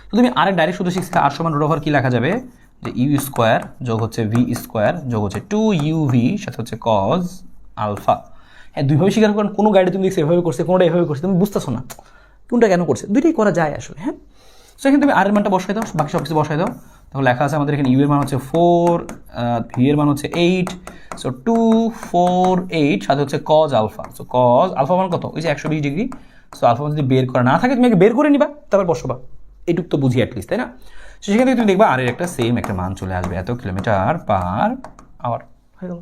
তো তুমি আরেক ডাইরেক্ট সূত্র শিখছিলে, r = কি লেখা যাবে, যে u² যোগ হচ্ছে v² যোগ হচ্ছে 2uv সাথে হচ্ছে cos আলফা। হ্যাঁ, দুইভাবে স্বীকার করেন, কোনো গাইডে তুমি দেখছো এভাবে করছে, কোনোটা এভাবে করছে, তুমি বুঝতেছো না কোনটা কেন করছে, দুইটাই করা যায় আসলে। হ্যাঁ, সো এখানে তুমি r এর মানটা বসাই দাও, বাকি সব কিছু বসাই দাও। তাহলে লেখা আছে আমাদের এখানে u এর মান হচ্ছে 4, v এর মান হচ্ছে 8, সো 2 4 8 সাথে হচ্ছে cos alpha. So cos alpha মান কত, ওই যে 120 ডিগ্রি। সো আলফা মান যদি বের করা না থাকে তুমি আগে বের করে নিবা, তারপর বসাবা, এইটুক তো বুঝি অ্যাটলিস্ট, তাই না। সো সেখান থেকে তুমি দেখবা আর এর একটা সেম একটা মান চলে আসবে, এত কিলোমিটার পার আওয়ার হয়ে গেল।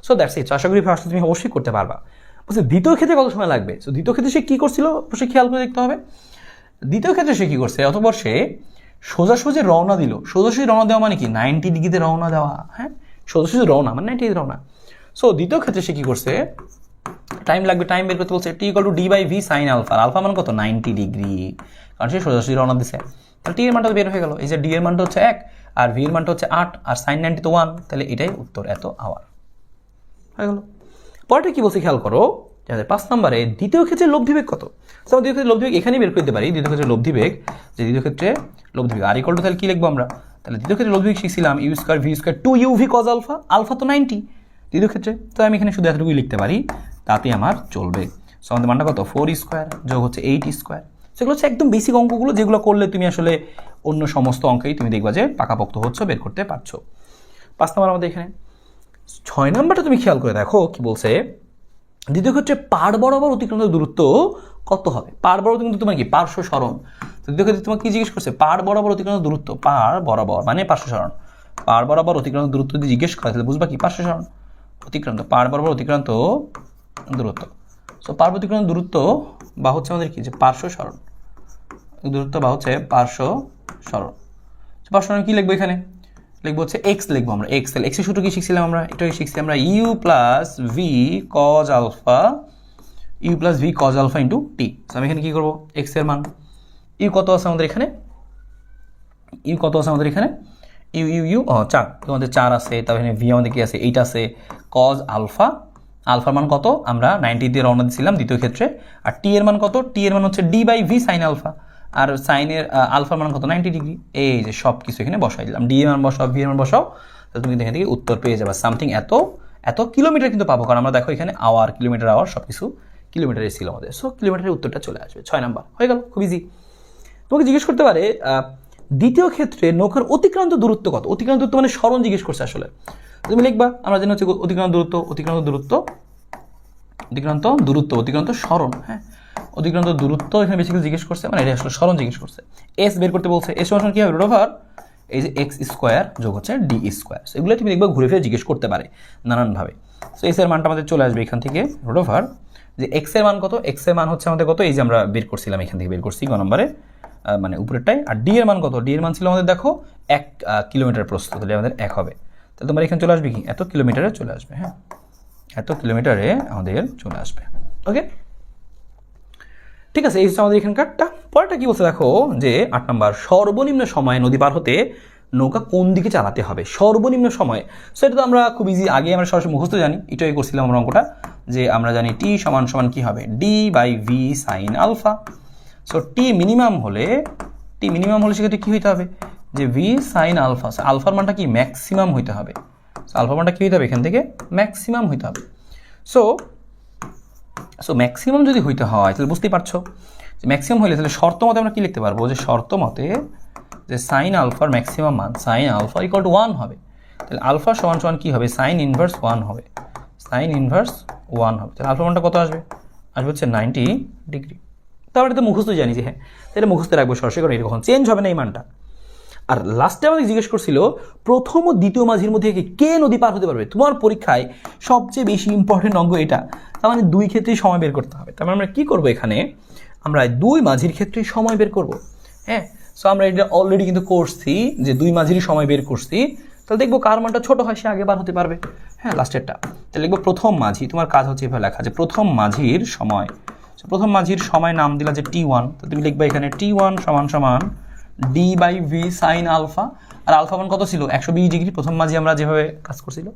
So that's it. আশা করি ফার্স্ট তুমি অবশ্যই করতে পারবা। বলছে দ্বিতীয় ক্ষেত্রে কত সময় লাগবে। সো দ্বিতীয় ক্ষেত্রে সে কী করছিল অবশ্যই খেয়াল করে দেখতে হবে। দ্বিতীয় ক্ষেত্রে সে কী করছে, অতঃপর সে সোজাসুজি রওনা দিল। সোজাসুজি রওনা দেওয়া মানে কি 90 ডিগ্রিতে রওনা দেওয়া। হ্যাঁ, সোজাসুজি রওনা মানে 90 ডিগ্রি রওনা। সো দ্বিতীয় ক্ষেত্রে সে কী করছে, টাইম লাগবে, টাইম বের করতে বলছে টি = d/v sin আলফা। আলফা মান কত 90 ডিগ্রি, কারণ সে সোজাসুজি রওনা দিছে। তাহলে টি এর মানটা বের হয়ে গেল, এই যে ডি এর মানটা হচ্ছে 1 আর ভি এর মানটা হচ্ছে 8 আর sin 90 তো 1, তাহলে এটাই উত্তর, এত আওয়ার হয়ে গেল। পরেরটা কি বলছে খেয়াল করো, 5 নম্বরে দ্বিতীয় ক্ষেত্রে লব্ধিবেগ কত। দ্বিতীয় ক্ষেত্রে লব্ধিবেগ এখানেই বের করতে পারি। দ্বিতীয় ক্ষেত্রে লব্ধিবেগ, যে দ্বিতীয় ক্ষেত্রে লব্ধিবেগ r = তাহলে কি লিখবো আমরা, তাহলে দ্বিতীয় ক্ষেত্রে লব্ধিবেগ শিখছিলাম u² v² 2uv cos alpha. Alpha তো 90 দ্বিতীয় ক্ষেত্রে, তো আমি এখানে শুধু এতটুকুই লিখতে পারি, তাতে আমার চলবে। সো আমাদের মানটা কত 4² যোগ হচ্ছে 8²। সেগুলো হচ্ছে একদম বেসিক অঙ্কগুলো, যেগুলো করলে তুমি আসলে অন্য সমস্ত অঙ্কেই তুমি দেখবা যে পাকাপোক্ত হচ্ছে, বের করতে পারছো। 5 নম্বর আমাদের এখানে। 6 নম্বরটা তুমি খেয়াল করে দেখো কি বলছে, দ্বিতীয় ক্ষেত্রে পাড় বরাবর অতিক্রান্ত দূরত্ব কত হবে। পাড় বরাবর কিন্তু তোমার কি পার্শ্ব সরণ। দ্বিতীয় ক্ষেত্রে তোমাকে কি জিজ্ঞেস করছে, পাড় বরাবর অতিক্রান্ত দূরত্ব, পাড় বরাবর মানে পার্শ্ব সরণ, পাড় বরাবর অতিক্রান্ত দূরত্ব যদি জিজ্ঞেস করে তাহলে বুঝবা কি পার্শ্ব সরণ অতিক্রান্ত, পাড় বরাবর অতিক্রান্ত দূরত্ব। সো পাড় অতিক্রান্ত দূরত্ব বা হচ্ছে আমাদের কি যে পার্শ্ব সরণ দূরত্ব বা হচ্ছে পার্শ্ব সরণ। পার্শ্ব সরণ কি লিখবো এখানে, লিখবো হচ্ছে এক্স, লিখবো আমরা এক্সেল। এক্সের সূত্র কি শিখছিলাম আমরা? এটা শিখছি আমরা U plus V cos alpha, U plus V cos alpha into T. আমি এখানে কি করবো? এক্স এর মান ইউ কত আছে আমাদের এখানে? ইউ কত আছে আমাদের এখানে? ইউ ইউ ইউ 4, তোমাদের 4 আছে। তারপর এখানে ভি আমাদের কি আছে? 8 আছে। কজ আলফা, আলফার মান কত? আমরা 90 দিয়ে রওনা দিয়েছিলাম দ্বিতীয় ক্ষেত্রে। আর টি এর মান কত? টি এর মান হচ্ছে D by V sine alpha. আর সাইনের আলফার মান কত? 90 ডিগ্রি। এই যে সব কিছু এখানে বসাই দিলাম, ডি এর মান বসাও, ভি এর মান বসাও, তাহলে তুমি এখান থেকে উত্তর পেয়ে যাবে সামথিং এত কিলোমিটার কিন্তু পাবো, কারণ আমরা দেখো এখানে আওয়ার, কিলোমিটার, আওয়ার সব কিছু কিলোমিটারে ছিল আমাদের। সো কিলোমিটারের উত্তরটা চলে আসবে 6 নাম্বার। হয়ে গেল, খুব ইজি। তোমাকে জিজ্ঞেস করতে পারে দ্বিতীয় ক্ষেত্রে নৌকার অতিক্রান্ত দূরত্ব কত? অতিক্রান্ত দূরত্ব মানে সরণ জিজ্ঞেস করছে আসলে। তুমি লিখবা, আমরা জানি হচ্ছে অতিক্রান্ত দূরত্ব সরণ। হ্যাঁ, অতিক্রান্ত দূরত্ব এখানে বেশি কিছু জিজ্ঞেস করছে, মানে এটা আসলে সরণ জিজ্ঞেস করছে। এস বের করতে বলছে। এস সমান কি হবে? রুট ওভার এই যে এক্স স্কোয়ার যোগ হচ্ছে ডি স্কোয়ার। এগুলো তুমি দেখবা ঘুরে ফিরে জিজ্ঞেস করতে পারে নানানভাবে। সো এস এর মানটা আমাদের চলে আসবে এখান থেকে, রুট ওভার যে এক্স এর মান কত? এক্স এর মান হচ্ছে আমাদের কত? এই যে আমরা বের করছিলাম, এখান থেকে বের করছি গ নম্বরে, মানে উপরেরটাই। আর ডি এর মান কত? ডি এর মান ছিল আমাদের দেখো 1 কিলোমিটার প্রস্থ, তাহলে আমাদের 1 হবে। তাহলে তোমার এখানে চলে আসবে কি? এত কিলোমিটারে চলে আসবে। হ্যাঁ, এত কিলোমিটারে আমাদের চলে আসবে। ওকে, ঠিক আছে। এই হচ্ছে আমাদের এখানকারটা। পরেরটা কি বলছে দেখো, যে 8 নাম্বার, সর্বনিম্ন সময়ে নদী পার হতে নৌকা কোন দিকে চালাতে হবে? সর্বনিম্ন সময়। সো এটা তো আমরা খুব ইজি, আগে আমরা সরাসরি মুখস্থ জানি, এটাই করছিলাম আমরা অঙ্কটা, যে আমরা জানি টি সমান সমান কি হবে? D by V sine alpha. So T minimum হলে সেক্ষেত্রে কী হইতে হবে? যে ভি সাইন আলফা, আলফার মানটা কি? ম্যাক্সিমাম হইতে হবে। আলফার মানটা কী হইতে হবে? এখান থেকে ম্যাক্সিমাম হইতে হবে। সো ম্যাক্সিমাম যদি হইতে হয় তাহলে বুঝতেই পারছো যে ম্যাক্সিমাম হইলে তাহলে শর্ত মতে আমরা কি লিখতে পারবো? যে শর্ত মতে যে সাইন আলফার ম্যাক্সিমাম মান সাইন আলফা ইকুয়াল টু 1 হবে। তাহলে আলফা সমান সমান কী হবে? সাইন ইনভার্স 1 হবে। সাইন ইনভার্স 1 হবে। তাহলে আলফা মানটা কত আসবে? আসবে হচ্ছে 90 ডিগ্রি। তাহলে এটা মুখস্থ জানি যে হ্যাঁ, এটা মুখস্থ রাখবো সরাসরি, কারণ এটা কখন চেঞ্জ হবে না এই মানটা। আর লাস্টে আমাদের জিজ্ঞেস করছিল প্রথম ও দ্বিতীয় মাঝির মধ্যে কে নদী পার হতে পারবে? তোমার পরীক্ষায় সবচেয়ে বেশি ইম্পর্টেন্ট অঙ্ক এটা। তার মানে দুই ক্ষেত্রেই সময় বের করতে হবে। তার মানে আমরা কী করবো এখানে? আমরা দুই মাঝির ক্ষেত্রেই সময় বের করব। হ্যাঁ, সো আমরা এটা অলরেডি কিন্তু করছি, যে দুই মাঝিরই সময় বের করছি। তাহলে দেখবো কার মানটা ছোট হয়, সে আগে বার হতে পারবে। হ্যাঁ, লাস্টেরটা। তাহলে লিখবো প্রথম মাঝি। তোমার কাজ হচ্ছে এভাবে লেখা, যে প্রথম মাঝির সময়। প্রথম মাঝির সময় নাম দিলা যে T1, তো তুমি লিখবা এখানে T1 সমান সমান D by V sine alpha. আর আলফা মান কত ছিল? 120 ডিগ্রি। প্রথম মাঝি আমরা যেভাবে কাজ করছিল,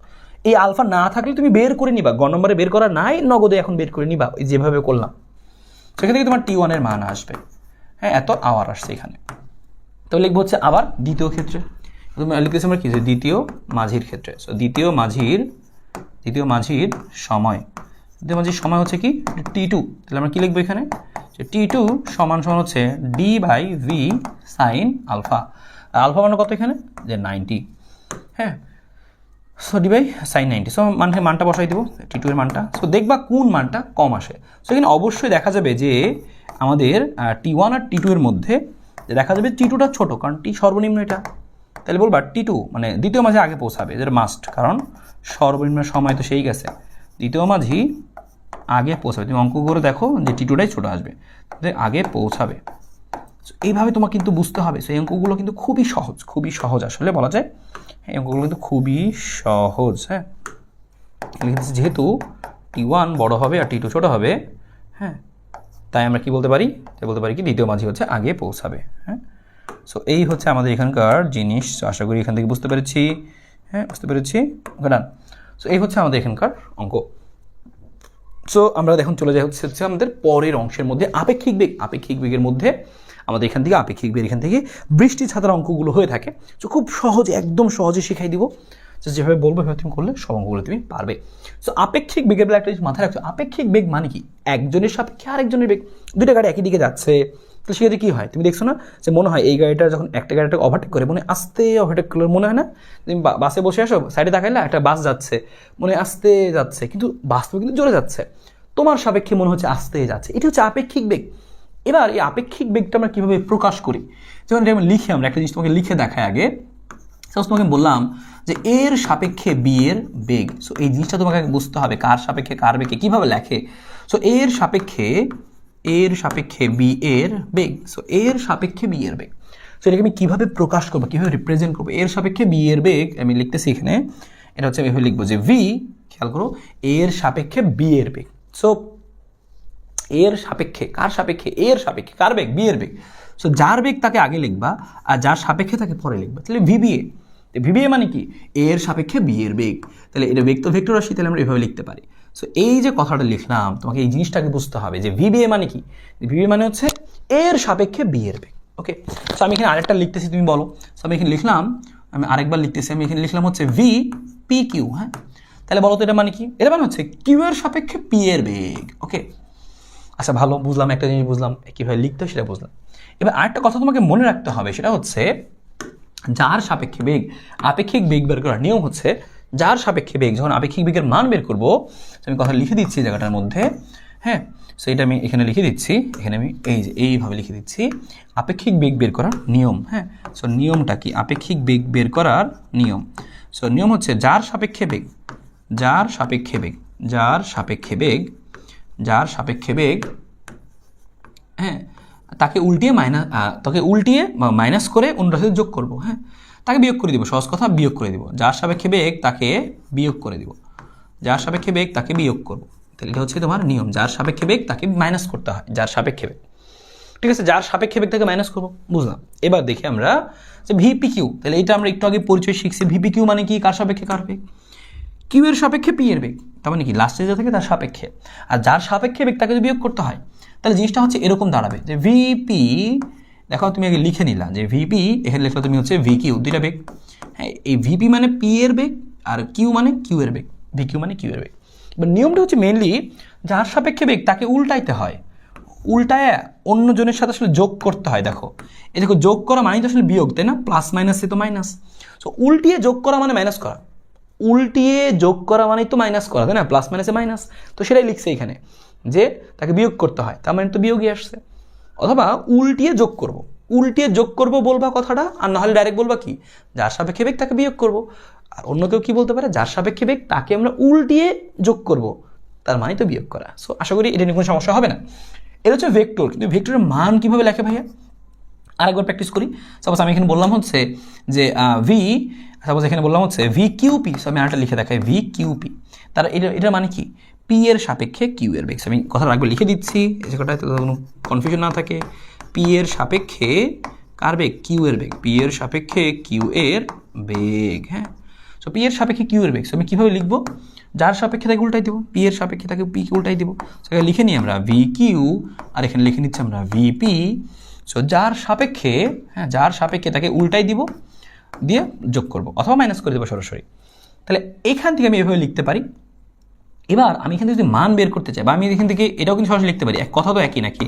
এই আলফা না থাকলে তুমি বের করে নিবা, গ নম্বরে বের করা নাই, নগদে এখন বের করে নিবা, যেভাবে করলাম। সেখান থেকে তোমার T1 এর মান আসবে। হ্যাঁ, এত আওয়ার আসছে এখানে। তো লিখবো হচ্ছে আবার দ্বিতীয় ক্ষেত্রে, তুমি লিখতেছি আমরা কি? যে দ্বিতীয় মাঝির ক্ষেত্রে। সো দ্বিতীয় মাঝির সময়, দ্বিতীয় মাঝির সময় হচ্ছে কি? T2। তাহলে আমরা কি লিখবো এখানে? যে T2 সমান সমান হচ্ছে D by V sine alpha. Alpha মানে কত এখানে? যে 90। হ্যাঁ, so D by sine 90। So মানটা বসাই দেবো T2 এর মানটা। সো দেখবা কোন মানটা কম আসে। সো এখানে অবশ্যই দেখা যাবে যে আমাদের T1 আর T2 এর মধ্যে দেখা যাবে T2টা ছোট, কারণ টি সর্বনিম্ন এটা। তাহলে বলবা T2 মানে দ্বিতীয় মাঝে আগে পৌঁছাবে, যেটা মাস্ট, কারণ সর্বনিম্ন সময় তো সেই গেছে। দ্বিতীয় মাঝি আগে পৌঁছাবে। তুমি অঙ্ক করে দেখো যে T2টাই ছোটো আসবে, আগে পৌঁছাবে। এইভাবে তোমার কিন্তু বুঝতে হবে। সেই অঙ্কগুলো কিন্তু খুবই সহজ আসলে বলা যায়। এই অঙ্কগুলো কিন্তু খুবই সহজ। হ্যাঁ, যেহেতু T1 বড় হবে আর T2 ছোটো হবে, হ্যাঁ, তাই আমরা কি বলতে পারি? কি দ্বিতীয় মাঝি হচ্ছে আগে পৌঁছাবে। হ্যাঁ, সো এই হচ্ছে আমাদের এখানকার জিনিস। আশা করি এখান থেকে বুঝতে পেরেছি। হ্যাঁ, বুঝতে পেরেছি। ওকে, ডান। সো এই হচ্ছে আমাদের এখানকার অঙ্ক। সো আমরা এখন চলে যাই হচ্ছে আমাদের পরের অংশের মধ্যে আপেক্ষিক বেগ। আপেক্ষিক বেগের মধ্যে আমাদের এখান থেকে বৃষ্টি ছাতার অঙ্কগুলো হয়ে থাকে। সো খুব সহজে, একদম সহজে শিখাই দিব। যেভাবে বলবো সেভাবে তুমি করলে সব অঙ্কগুলো তুমি পারবে। সো আপেক্ষিক বেগের বেলা একটা জিনিস মাথায় রাখছো, আপেক্ষিক বেগ মানে কি? একজনের সাপেক্ষে আরেকজনের বেগ। দুটো গাড়ি একই দিকে যাচ্ছে, তো সেক্ষেত্রে কী হয়? তুমি দেখছো না যে মনে হয় এই গাড়িটা যখন একটা গাড়িটাকে ওভারটেক করে, মনে আস্তে ওভারটেক করলে মনে হয় না? তুমি বাসে বসে আসো, সাইডে তাকাইলে একটা বাস যাচ্ছে, মনে আস্তে যাচ্ছে, কিন্তু বাস্তবে কিন্তু জোরে যাচ্ছে। তোমার সাপেক্ষে মনে হচ্ছে আস্তে যাচ্ছে। এটা হচ্ছে আপেক্ষিক বেগ। এবার এই আপেক্ষিক বেগটা আমরা কীভাবে প্রকাশ করি? যেমন এটা লিখে, আমরা একটা জিনিস তোমাকে লিখে দেখাই আগে। সাপোজ তোমাকে বললাম যে এর সাপেক্ষে বি এর বেগ। সো এই জিনিসটা তোমাকে বুঝতে হবে, কার সাপেক্ষে কার বেগে কীভাবে লেখে। সো এর সাপেক্ষে বি এর বেগ। সো এর সাপেক্ষে বি এর বেগ। সো এটাকে আমি কীভাবে প্রকাশ করবো, কীভাবে রিপ্রেজেন্ট করবো, এর সাপেক্ষে বি এর বেগ আমি লিখতেছি এখানে, এটা হচ্ছে আমি এভাবে লিখবো যে ভি, খেয়াল করো, এর সাপেক্ষে বি এর বেগ। সো এর সাপেক্ষে, কার সাপেক্ষে, এর সাপেক্ষে কার বেগ, বি এর বেগ। সো যার বেগ তাকে আগে লিখবা আর যার সাপেক্ষে তাকে পরে লিখবা। তাহলে ভিবিএ, ভিবিএ মানে কি, এর সাপেক্ষে বি এর বেগ। তাহলে এটা বেগ তো ভেক্টর রাশি, তাহলে আমরা এভাবে লিখতে পারি। সো এই যে কথাটা লিখলাম, তোমাকে এই জিনিসটাকে বুঝতে হবে যে ভিবিএ মানে কি। ভিবিএ মানে হচ্ছে এর সাপেক্ষে বি এর বেগ। ওকে, সো আমি এখানে আরেকটা লিখতেছি, তুমি বলো। সো আমি এখানে লিখলাম, আমি আরেকবার লিখতেছি, আমি এখানে লিখলাম হচ্ছে ভি পি কিউ। হ্যাঁ, তাহলে বলো তো এটা মানে কি, এটা মানে হচ্ছে কিউ এর সাপেক্ষে পি এর বেগ। ওকে, আচ্ছা ভালো, বুঝলাম, একটা জিনিস বুঝলাম কীভাবে লিখতে হয় সেটা বুঝলাম। এবার আরেকটা কথা তোমাকে মনে রাখতে হবে, সেটা হচ্ছে যার সাপেক্ষে বেগ, আপেক্ষিক বেগ বের করার নিয়ম হচ্ছে যার সাপেক্ষে বেগ, যখন আপেক্ষিক বেগের মান বের করবো, আমি কথা লিখে দিচ্ছি এই জায়গাটার মধ্যে। হ্যাঁ, সো এটা আমি এখানে লিখে দিচ্ছি, এখানে আমি এই যে এইভাবে লিখে দিচ্ছি আপেক্ষিক বেগ বের করার নিয়ম। হ্যাঁ, সো নিয়মটা কি, আপেক্ষিক বেগ বের করার নিয়ম। সো নিয়ম হচ্ছে যার সাপেক্ষে বেগ, যার সাপেক্ষে বেগ, যার সাপেক্ষে বেগ, যার সাপেক্ষে বেগ, হ্যাঁ, তাকে উল্টিয়ে মাইনাস করে অন্য রাশিতে যোগ করবো। হ্যাঁ, তাকে বিয়োগ করে দিব, সহজ কথা, বিয়োগ করে দিব। যার সাপেক্ষে বেগ তাকে বিয়োগ করে দিব, যার সাপেক্ষে বেগ তাকে বিয়োগ করবো। তাহলে এটা হচ্ছে তোমার নিয়ম, যার সাপেক্ষে বেগ তাকে মাইনাস করতে হয়, যার সাপেক্ষে বেগ। ঠিক আছে, যার সাপেক্ষে বেগ তাকে মাইনাস করবো, বুঝলাম। এবার দেখি আমরা যে ভিপি কিউ, তাহলে এটা আমরা একটু আগে পরিচয় শিখছি। ভিপি কিউ মানে কি, কার সাপেক্ষে কার বেগ, কিউ এর সাপেক্ষে পি এর বেগ, তার মানে কি লাস্টে যা থাকে তার সাপেক্ষে। আর যার সাপেক্ষে বেগ তাকে যদি বিয়োগ করতে হয়, তাহলে জিনিসটা হচ্ছে এরকম দাঁড়াবে যে ভিপি, দেখো তুমি আগে লিখে নিলা যে ভিপি, এখানে লিখলে তুমি হচ্ছে ভি কিউ, দুইটা বেগ। হ্যাঁ, এই ভিপি মানে পি এর বেগ আর কিউ মানে কিউ এর বেগ, ভি কিউ মানে কিউ এর বেগ। এবার নিয়মটা হচ্ছে মেনলি যার সাপেক্ষে বেগ তাকে উল্টাইতে হয়, উল্টায় অন্য জনের সাথে আসলে যোগ করতে হয়। দেখো এই দেখো, যোগ করা মানে তো আসলে বিয়োগ, তাই না, প্লাস মাইনাসে তো মাইনাস। সো উল্টিয়ে যোগ করা মানে মাইনাস করা, উল্টিয়ে যোগ করা মানে তো মাইনাস করা, তাই না, প্লাস মাইনাসে মাইনাস। তো সেটাই লিখছে এখানে যে তাকে বিয়োগ করতে হয়, তার মানে তো বিয়োগই আসছে। অথবা উল্টিয়ে যোগ করব, উল্টিয়ে যোগ করব বলবা কথাটা, আর নাহলে ডাইরেক্ট বলবা কি, যার সাপেক্ষে বেগ তাকে বিয়োগ করব। আর অন্য কেউ কি বলতে পারে, যার সাপেক্ষে বেগ তাকে আমরা উল্টিয়ে যোগ করব, তার মানে তো বিয়োগ করা। সো আশা করি এটা নিয়ে কোনো সমস্যা হবে না। এটা হচ্ছে ভেক্টর, কিন্তু ভেক্টরের মান কীভাবে লেখে ভাইয়া, আরেকবার প্র্যাকটিস করি। সাপোজ আমি এখানে বললাম হচ্ছে যে সাপোজ এখানে বললাম হচ্ছে ভি কিউপি। সো আমি আরেকটা লিখে দেখাই, ভি কিউপি, তার এটা মানে কি, পি এর সাপেক্ষে কিউ এর বেগ। আমি কথাটা একবার লিখে দিচ্ছি এই জায়গাটায়, কোনো কনফিউশন না থাকে। পি এর সাপেক্ষে কার বেগ, কিউ এর বেগ, পি এর সাপেক্ষে কিউ এর বেগ। হ্যাঁ, সো পি এর সাপেক্ষে কিউ এর বেগ। সো আমি কীভাবে লিখবো, যার সাপেক্ষে তাকে উল্টাই দেবো, পি এর সাপেক্ষে তাকে পি কে উল্টাই দেবো। সেখানে লিখে নিই আমরা ভি কিউ, আর এখানে লিখে নিচ্ছি আমরা ভিপি। সো যার সাপেক্ষে, হ্যাঁ, যার সাপেক্ষে তাকে উল্টাই দিব, দিয়ে যোগ করব অথবা মাইনাস করে দেবো সরাসরি। তাহলে এখান থেকে আমি এভাবে লিখতে পারি। এবার আমি এখান থেকে যদি মান বের করতে চাই, বা আমি এখান থেকে এটাও কিন্তু সরাসরি লিখতে পারি, এক কথা তো একই নাকি।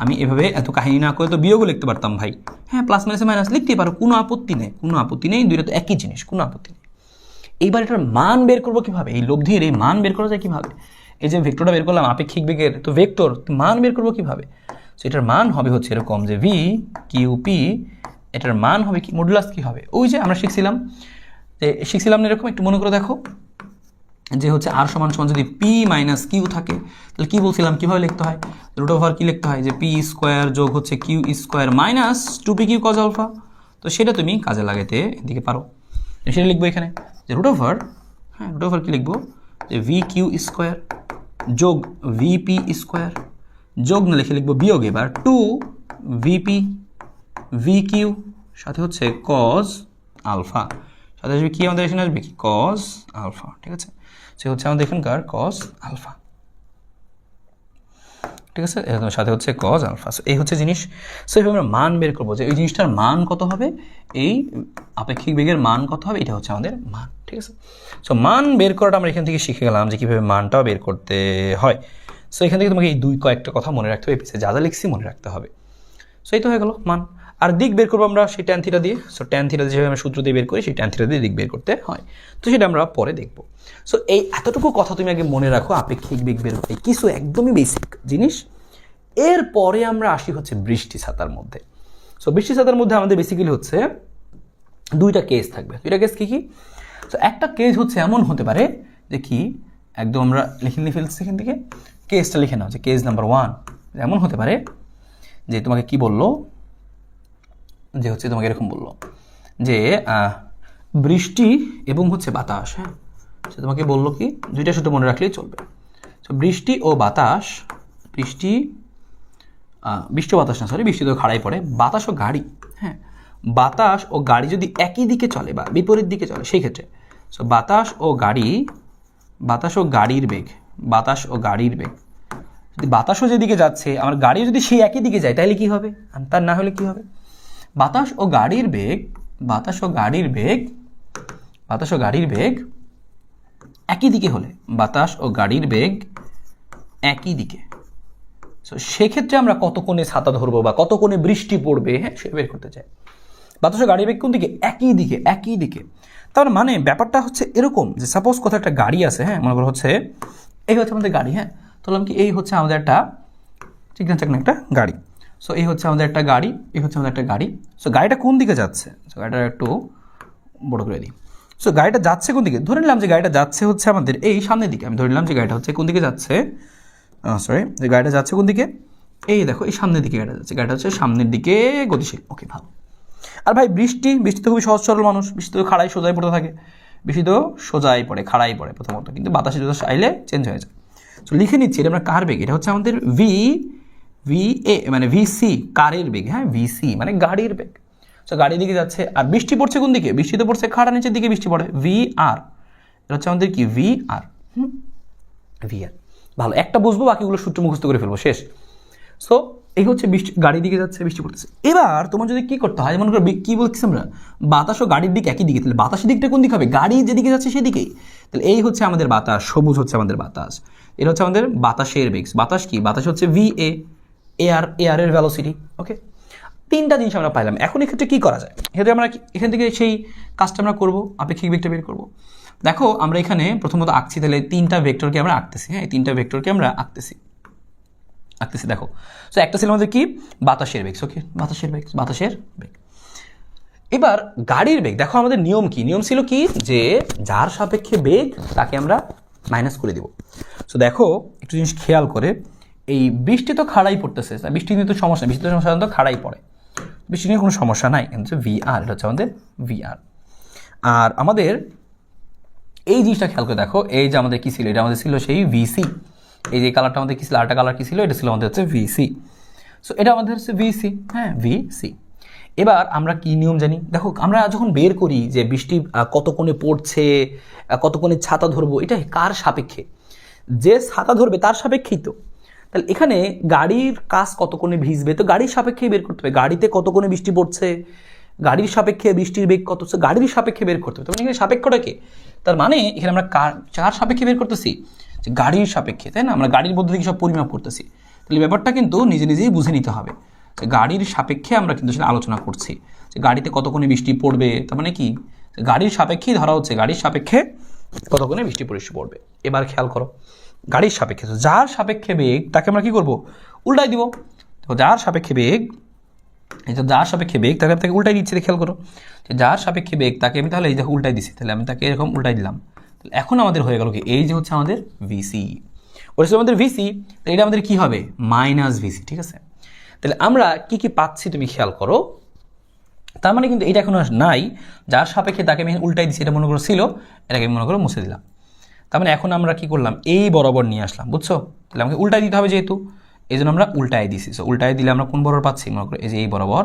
আমি এভাবে এত কাহিনী না করে তো বিয়োগও লিখতে পারতাম ভাই। হ্যাঁ, প্লাস মাইনাসে মাইনাস লিখতেই পারো, কোনো আপত্তি নেই, কোনো আপত্তি নেই, দুইটা তো একই জিনিস, কোনো আপত্তি নেই। এইবার এটার মান বের করবো কীভাবে, এই লব্ধির এই মান বের করা যায় কীভাবে, এই যে ভেক্টরটা বের করলাম আপেক্ষিক বেগের, তো ভেক্টর মান বের করবো কীভাবে। সো এটার মান হবে হচ্ছে এরকম যে ভি কিউ পি, এটার মান হবে কি, মডুলাস কী হবে, ওই যে আমরা শিখছিলাম না এরকম, একটু মনে করে দেখো যে হচ্ছে আর সমান সমান যদি পি মাইনাস কিউ থাকে, তাহলে কী বলছিলাম কীভাবে লিখতে হয়, রুট ওভার কী লিখতে হয়, যে পি স্কোয়ার যোগ হচ্ছে Q square minus 2p Q cos alpha. তো সেটা তুমি কাজে লাগাতে এদিকে পারো, সেটা লিখবো এখানে যে রুট ওভার, হ্যাঁ, রুট ওভার কী লিখবো, যে ভি কিউ স্কোয়ার যোগ ভিপি স্কোয়ার, যোগ না লিখে লিখবো বিয়োগ, এবার 2vp ভি কিউ সাথে হচ্ছে কজ আলফা, সাথে আসবে কি, আমাদের এখানে আসবে কি, কজ আলফা। ঠিক আছে, সে হচ্ছে আমাদের এখানকার কজ আলফা। ঠিক আছে, সাথে হচ্ছে কজ আলফা। এই হচ্ছে জিনিস। সো এইভাবে আমরা মান বের করবো যে এই জিনিসটার মান কত হবে, এই আপেক্ষিক বেগের মান কত হবে, এটা হচ্ছে আমাদের মান। ঠিক আছে, সো মান বের করাটা আমরা এখান থেকে শিখে গেলাম যে কীভাবে মানটাও বের করতে হয়। সো এখান থেকে তোমাকে এই কয়েকটা কথা মনে রাখতে হবে, পিছিয়ে যা যা লিখছি মনে রাখতে হবে। সো এই তো হয়ে গেল মান। আর দিক বের করবো আমরা সেই ট্যান থিটা দিয়ে। সো ট্যান থিটা যেভাবে আমরা সূত্র দিয়ে বের করি, সেই ট্যান থিটা দিয়ে দিক বের করতে হয়। তো সেটা আমরা পরে দেখবো। সো এই এতটুকু কথা তুমি আগে মনে রাখো, আপেক্ষিক বেগ বের করতে কিছু একদমই বেসিক জিনিস। এরপরে আমরা আসি হচ্ছে বৃষ্টি ছাতার মধ্যে। সো বৃষ্টি ছাতার মধ্যে আমাদের বেসিক্যালি হচ্ছে দুইটা কেস থাকবে। দুইটা কেস কী কী? সো একটা কেস হচ্ছে এমন হতে পারে যে কি, একদম আমরা লিখে নিয়ে ফেলছি এখান থেকে, কেসটা লিখে নাও যে কেস নাম্বার 1 এমন হতে পারে যে তোমাকে কি বললো, যে হচ্ছে তোমাকে এরকম বললো যে বৃষ্টি এবং হচ্ছে বাতাস, হ্যাঁ সে তোমাকে বললো কি দুইটা সূত্র মনে রাখলেই চলবে। তো বৃষ্টি ও বাতাস, বৃষ্টি ও বাতাস না, সরি, বৃষ্টি তো খাড়াই পড়ে, বাতাস ও গাড়ি, হ্যাঁ বাতাস ও গাড়ি যদি একই দিকে চলে বা বিপরীত দিকে চলে সেই ক্ষেত্রে, সো বাতাস ও গাড়ির বেগ, বাতাস ও গাড়ির বেগ, যদি বাতাসও যেদিকে যাচ্ছে আমার গাড়ি যদি সেই একই দিকে যায় তাহলে কি হবে, তার না হলে কি হবে, বাতাস ও গাড়ির বেগ একই দিকে হলে, বাতাস ও গাড়ির বেগ একই দিকে, সো সেক্ষেত্রে আমরা কত কোণে ছাতা ধরবো বা কত কোণে বৃষ্টি পড়বে, হ্যাঁ সে বের করতে চাই। বাতাস ও গাড়ির বেগ কোন দিকে, একই দিকে। তার মানে ব্যাপারটা হচ্ছে এরকম যে সাপোজ কোথাও একটা গাড়ি আছে, হ্যাঁ মনে করো হচ্ছে এই হচ্ছে আমাদের গাড়ি, হ্যাঁ বললাম কি এই হচ্ছে আমাদের একটা একটা গাড়ি, সো এই হচ্ছে আমাদের একটা গাড়ি, এই হচ্ছে আমাদের একটা গাড়ি, সো গাড়িটা কোন দিকে যাচ্ছে, সো গাড়িটা একটু বড় করে দিই, সো গাড়িটা যাচ্ছে কোন দিকে, ধরে নিলাম যে গাড়িটা যাচ্ছে হচ্ছে আমাদের এই সামনের দিকে, আমি ধরে নিলাম যে গাড়িটা হচ্ছে কোন দিকে যাচ্ছে, যে গাড়িটা যাচ্ছে কোন দিকে, এই দেখো এই সামনের দিকে গাড়িটা যাচ্ছে, গাড়িটা হচ্ছে সামনের দিকে গতিশীল, ওকে ভালো। আর ভাই বৃষ্টি তো খুবই সহজ সরল মানুষ, বৃষ্টি তো খাড়াই সোজাই পড়তে থাকে, বৃষ্টি তো সোজাই পড়ে খাড়াই পড়ে প্রথমত, কিন্তু বাতাসে যদি আইলে চেঞ্জ হয়ে যায়। তো লিখে নিচ্ছি এটা আমরা কার বেগ, এটা হচ্ছে আমাদের VA মানে VC কারের বেগ, হ্যাঁ VC মানে গাড়ির বেগ, তো গাড়ির দিকে যাচ্ছে। আর বৃষ্টি পড়ছে কোন দিকে, বৃষ্টি তো পড়ছে খাড়া নিচের দিকে বৃষ্টি পড়ে, VR, এটা হচ্ছে আমাদের কি VR, VR ভালো, একটা বুঝবো বাকিগুলো সূত্র মুখস্থ করে ফেলবো, শেষ। সো এই হচ্ছে বৃষ্টি, গাড়ির দিকে যাচ্ছে বৃষ্টি পড়তেছে। এবার তোমার যদি কি করতে হয়, মনে করো কি বলছি আমরা, বাতাস ও গাড়ির দিক একই দিকে, তাহলে বাতাসের দিকটা কোন দিকে হবে, গাড়ি যেদিকে যাচ্ছে সেদিকেই, তাহলে এই হচ্ছে আমাদের বাতাস, সবুজ হচ্ছে আমাদের বাতাস, এটা হচ্ছে আমাদের বাতাসের বেগ, বাতাস কি, বাতাস হচ্ছে VA, এয়ার এর ভেলোসিটি, ওকে। তিনটা জিনিস আমরা পাইলাম। এখন এক্ষেত্রে কি করা যায়, এক্ষেত্রে আমরা এখান থেকে সেই কাজটা আমরা করবো, আপেক্ষিক বেগটা বের করবো। দেখো আমরা এখানে প্রথমত আঁকছি, তাহলে তিনটা ভেক্টরকে আমরা আঁকতেছি, হ্যাঁ তিনটা ভেক্টরকে আমরা আঁকতেছি দেখো। সো একটা ছিল আমাদের কি বাতাসের বেগ, ওকে বাতাসের বেগ। এবার গাড়ির বেগ, দেখো আমাদের নিয়ম কি, নিয়ম ছিল কি যে যার সাপেক্ষে বেগ তাকে আমরা মাইনাস করে দিব। সো দেখো একটু জিনিস খেয়াল করে, এই বৃষ্টি তো খাড়াই পড়তেছে, বৃষ্টি নিয়ে তো সমস্যা নেই, বৃষ্টি তো সাধারণত খাড়াই পড়ে, বৃষ্টি নিয়ে কোনো সমস্যা নাই, কিন্তু VR, এটা হচ্ছে আমাদের VR। আর আমাদের এই জিনিসটা খেয়াল করে দেখো, এই যে আমাদের কি ছিল, এটা আমাদের ছিল সেই VC, এই যে কালারটা আমাদের কি ছিল, আরেকটা কালার কি ছিল, এটা ছিল আমাদের হচ্ছে VC, সো এটা আমাদের হচ্ছে VC, হ্যাঁ VC। এবার আমরা কি নিয়ম জানি, দেখো আমরা যখন বের করি যে বৃষ্টি কত কোণে পড়ছে, কত কোণে ছাতা ধরবো, এটা কার সাপেক্ষে, যে ছাতা ধরবে তার সাপেক্ষেই তো। তাহলে এখানে গাড়ির কাজ কত কোণে ভিজবে, তো গাড়ির সাপেক্ষেই বের করতে হবে, গাড়িতে কত কোণে বৃষ্টি পড়ছে, গাড়ির সাপেক্ষে বৃষ্টির বেগ কত, গাড়ির সাপেক্ষে বের করতে হবে। তার মানে এখানে সাপেক্ষটা কি, তার মানে এখানে আমরা কার সাপেক্ষে বের করতেছি, যে গাড়ির সাপেক্ষে, তাই না, আমরা গাড়ির মধ্যে থেকে সব পরিমাপ করতেছি। তাহলে ব্যাপারটা কিন্তু নিজেই বুঝে নিতে হবে যে গাড়ির সাপেক্ষে আমরা কিন্তু সেটা আলোচনা করছি, যে গাড়িতে কত কোণে বৃষ্টি পড়বে, তার মানে কি গাড়ির সাপেক্ষেই ধরা হচ্ছে, গাড়ির সাপেক্ষে কত কোণে বৃষ্টি পড়বে। এবার খেয়াল করো গাড়ির সাপেক্ষে, যার সাপেক্ষে বেগ তাকে আমরা কি করব, উল্টাই দিব। তো যার সাপেক্ষে বেগ, যার সাপেক্ষে বেগ তাকে আমি তাকে উল্টাই দিচ্ছি, খেয়াল করো যে যার সাপেক্ষে বেগ তাকে আমি তাহলে এই দেখো উল্টাই দিচ্ছি, তাহলে আমি তাকে এরকম উল্টাই দিলাম। তাহলে এখন আমাদের হয়ে গেল কি, এই যে হচ্ছে আমাদের VC, ওটা ছিল আমাদের VC, তাহলে এটা আমাদের কি হবে -VC, ঠিক আছে। তাহলে আমরা কি পাচ্ছি তুমি খেয়াল করো, তার মানে কিন্তু এটা এখন নাই, যার সাপেক্ষে তাকে আমি উল্টাই দিচ্ছি, এটা মনে করো ছিল, এটাকে মনে করো মুছে দিলাম। তার মানে এখন আমরা কি করলাম, এই বরাবর নিয়ে আসলাম, বুঝছো, তাহলে আমাকে উল্টাই দিতে হবে যেহেতু, এই জন্য আমরা উল্টাই দিছি। সো উল্টাই দিলে আমরা কোন বরাবর পাচ্ছি, মনে করো এই যে এই বরাবর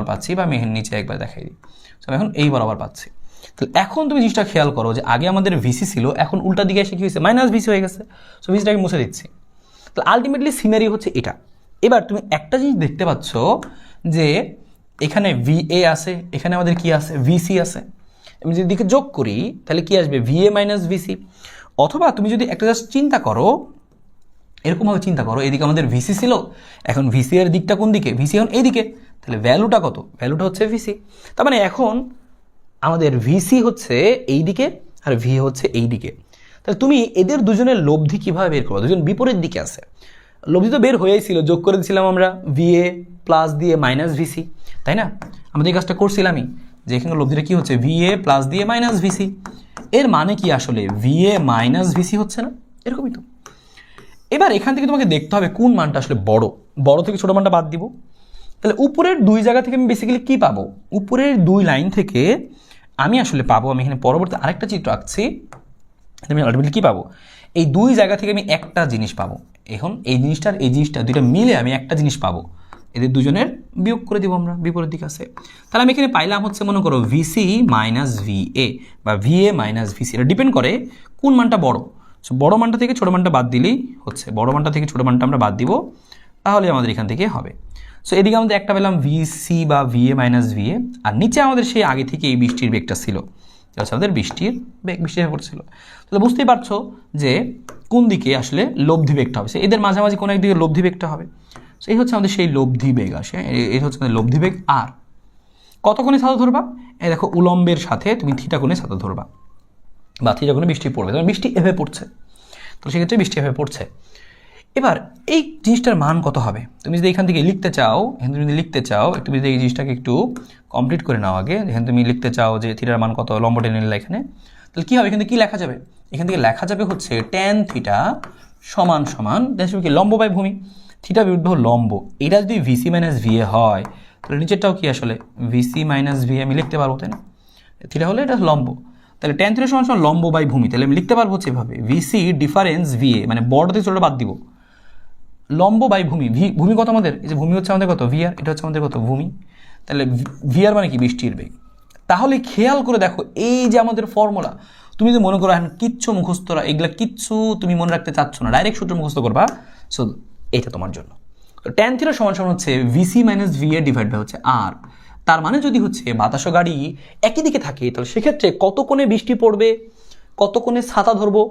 পাচ্ছি, বা আমি এখানে নিচে একবার দেখাই দিই। সো এখন এই বরাবর পাচ্ছি। তাহলে এখন তুমি জিনিসটা খেয়াল করো যে আগে আমাদের VC ছিল, এখন উল্টা দিকে এসে কি হয়েছে, -VC হয়ে গেছে। সো VCটাকে মুছে দিচ্ছি। তাহলে আলটিমেটলি সিনারি হচ্ছে এটা। এবার তুমি একটা জিনিস দেখতে পাচ্ছ যে এখানে VA আছে, এখানে আমাদের কি আছে, VC আছে। আমি যদি দিকে যোগ করি তাহলে কি আসবে, VA - VC। অথবা তুমি যদি একটা জাস্ট চিন্তা করো, এরকমভাবে চিন্তা করো, এদিকে আমাদের VC ছিল, এখন VC এর দিকটা কোন দিকে, VC এখন এইদিকে, তাহলে ভ্যালুটা কত, ভ্যালুটা হচ্ছে VC। তার মানে এখন আমাদের VC হচ্ছে এই দিকে আর VA হচ্ছে এই দিকে। তাহলে তুমি এদের দুজনের লব্ধি কিভাবে বের করবো, দুজন বিপরীত দিকে আছে, লব্ধি তো বের হয়েই ছিল, যোগ করে দিয়েছিলাম আমরা VA প্লাস দিয়ে -VC, তাই না, আমাদের এই কাজটা করছিলামই, যে এখানে লব্ধিটা কি হচ্ছে, VA প্লাস দিয়ে -VC। এর মানে কি আসলে VA -VC হচ্ছে না, এরকমই তো। এবার এখান থেকে তোমাকে দেখতে হবে কোন মানটা আসলে বড় থেকে ছোট মানটা বাদ দিব। তাহলে উপরের দুই জায়গা থেকে আমি বেসিক্যালি কি পাবো, উপরের দুই লাইন থেকে আমি আসলে পাবো, আমি এখানে পরবর্তী আরেকটা চিত্র আঁকছি, আমি আলটিমেটলি কী পাবো, এই দুই জায়গা থেকে আমি একটা জিনিস পাবো। এখন এই জিনিসটার এই জিনিসটা দুইটা মিলে আমি একটা জিনিস পাবো, এদের দুজনের বিয়োগ করে দিব আমরা বিপরীত দিকে আছে। তাহলে আমি এখানে পাইলাম হচ্ছে মনে করো ভিসি মাইনাস ভিএ বা ভিএ মাইনাস ভিসি, এটা ডিপেন্ড করে কোন মানটা বড়। সো বড় মানটা থেকে ছোটো মানটা বাদ দিলেই হচ্ছে, বড় মানটা থেকে ছোটো মানটা আমরা বাদ দিব, তাহলে আমাদের এখান থেকে হবে। সো এদিকে আমাদের একটা পেলাম ভিসি বা ভিএ মাইনাস ভিএ, আর নিচে আমাদের সেই আগে থেকে এই বৃষ্টির বেগটা ছিল, হচ্ছে আমাদের বৃষ্টির বেগ, বৃষ্টির বেগ পড়ছিল। তাহলে বুঝতেই পারছো যে কোন দিকে আসলে লব্ধি বেগটা হবে, এদের মাঝামাঝি কোনো একদিকে লব্ধি বেগটা হবে। সো এই হচ্ছে আমাদের সেই লব্ধি বেগ আসে, এই হচ্ছে আমাদের লব্ধি বেগ। আর কত কোণে ছাতা ধরবা, এই দেখো উলম্বের সাথে তুমি থিটা কোণে ছাতা ধরবা, বা থিটা কোণে বৃষ্টি পড়বে, তখন বৃষ্টি এভাবে পড়ছে, তো সেক্ষেত্রে বৃষ্টি এভাবে পড়ছে। এবার এই জিনিসটার মান কত হবে, তুমি যদি এখান থেকে লিখতে চাও, এখানে তুমি যদি লিখতে চাও, তুমি যদি এই জিনিসটাকে একটু কমপ্লিট করে নাও আগে, এখানে তুমি লিখতে চাও যে থিটার মান কত, লম্ব টেনে নিলে এখানে, তাহলে কী হবে, এখান থেকে কী লেখা যাবে, এখান থেকে লেখা যাবে হচ্ছে ট্যান থিটা সমান সমান কি লম্ব বাই ভূমি, থিটা বিরুদ্ধ লম্ব। এটা যদি ভিসি মাইনাস ভিএ হয়, তাহলে নিচেরটাও কি আসলে ভিসি মাইনাস ভিএ আমি লিখতে পারবো, তাই না, থিটা হলে এটা লম্ব, তাহলে ট্যান থিটা সমান সমান লম্ব বাই ভূমি, তাহলে আমি লিখতে পারবো হচ্ছে এভাবে ভিসি ডিফারেন্স ভিএ, মানে বড় থেকে ছোটটা বাদ দিব, লম্ব বাই ভূমি, ভূমি কত আমাদের, এই যে ভূমি হচ্ছে আমাদের কত ভিআর, এটা হচ্ছে আমাদের কত ভূমি, তাহলে ভিআর মানে কি বৃষ্টির বেগ। তাহলে খেয়াল করে দেখো এই যে আমাদের ফর্মুলা, তুমি যদি মনে করো এখন কিচ্ছু মুখস্থরা, এগুলা কিচ্ছু তুমি মনে রাখতে চাচ্ছ না, ডাইরেক্ট সূত্র মুখস্থ করবা, সো এটা তোমার জন্য। তো ট্যান থিটা সমান সমান হচ্ছে VC minus VA divide by হচ্ছে আর, তার মানে যদি হচ্ছে বাতাস ও গাড়ি একই দিকে থাকে, তাহলে সেক্ষেত্রে কত কোণে বৃষ্টি পড়বে, কত কোণে ছাতা ধরবো,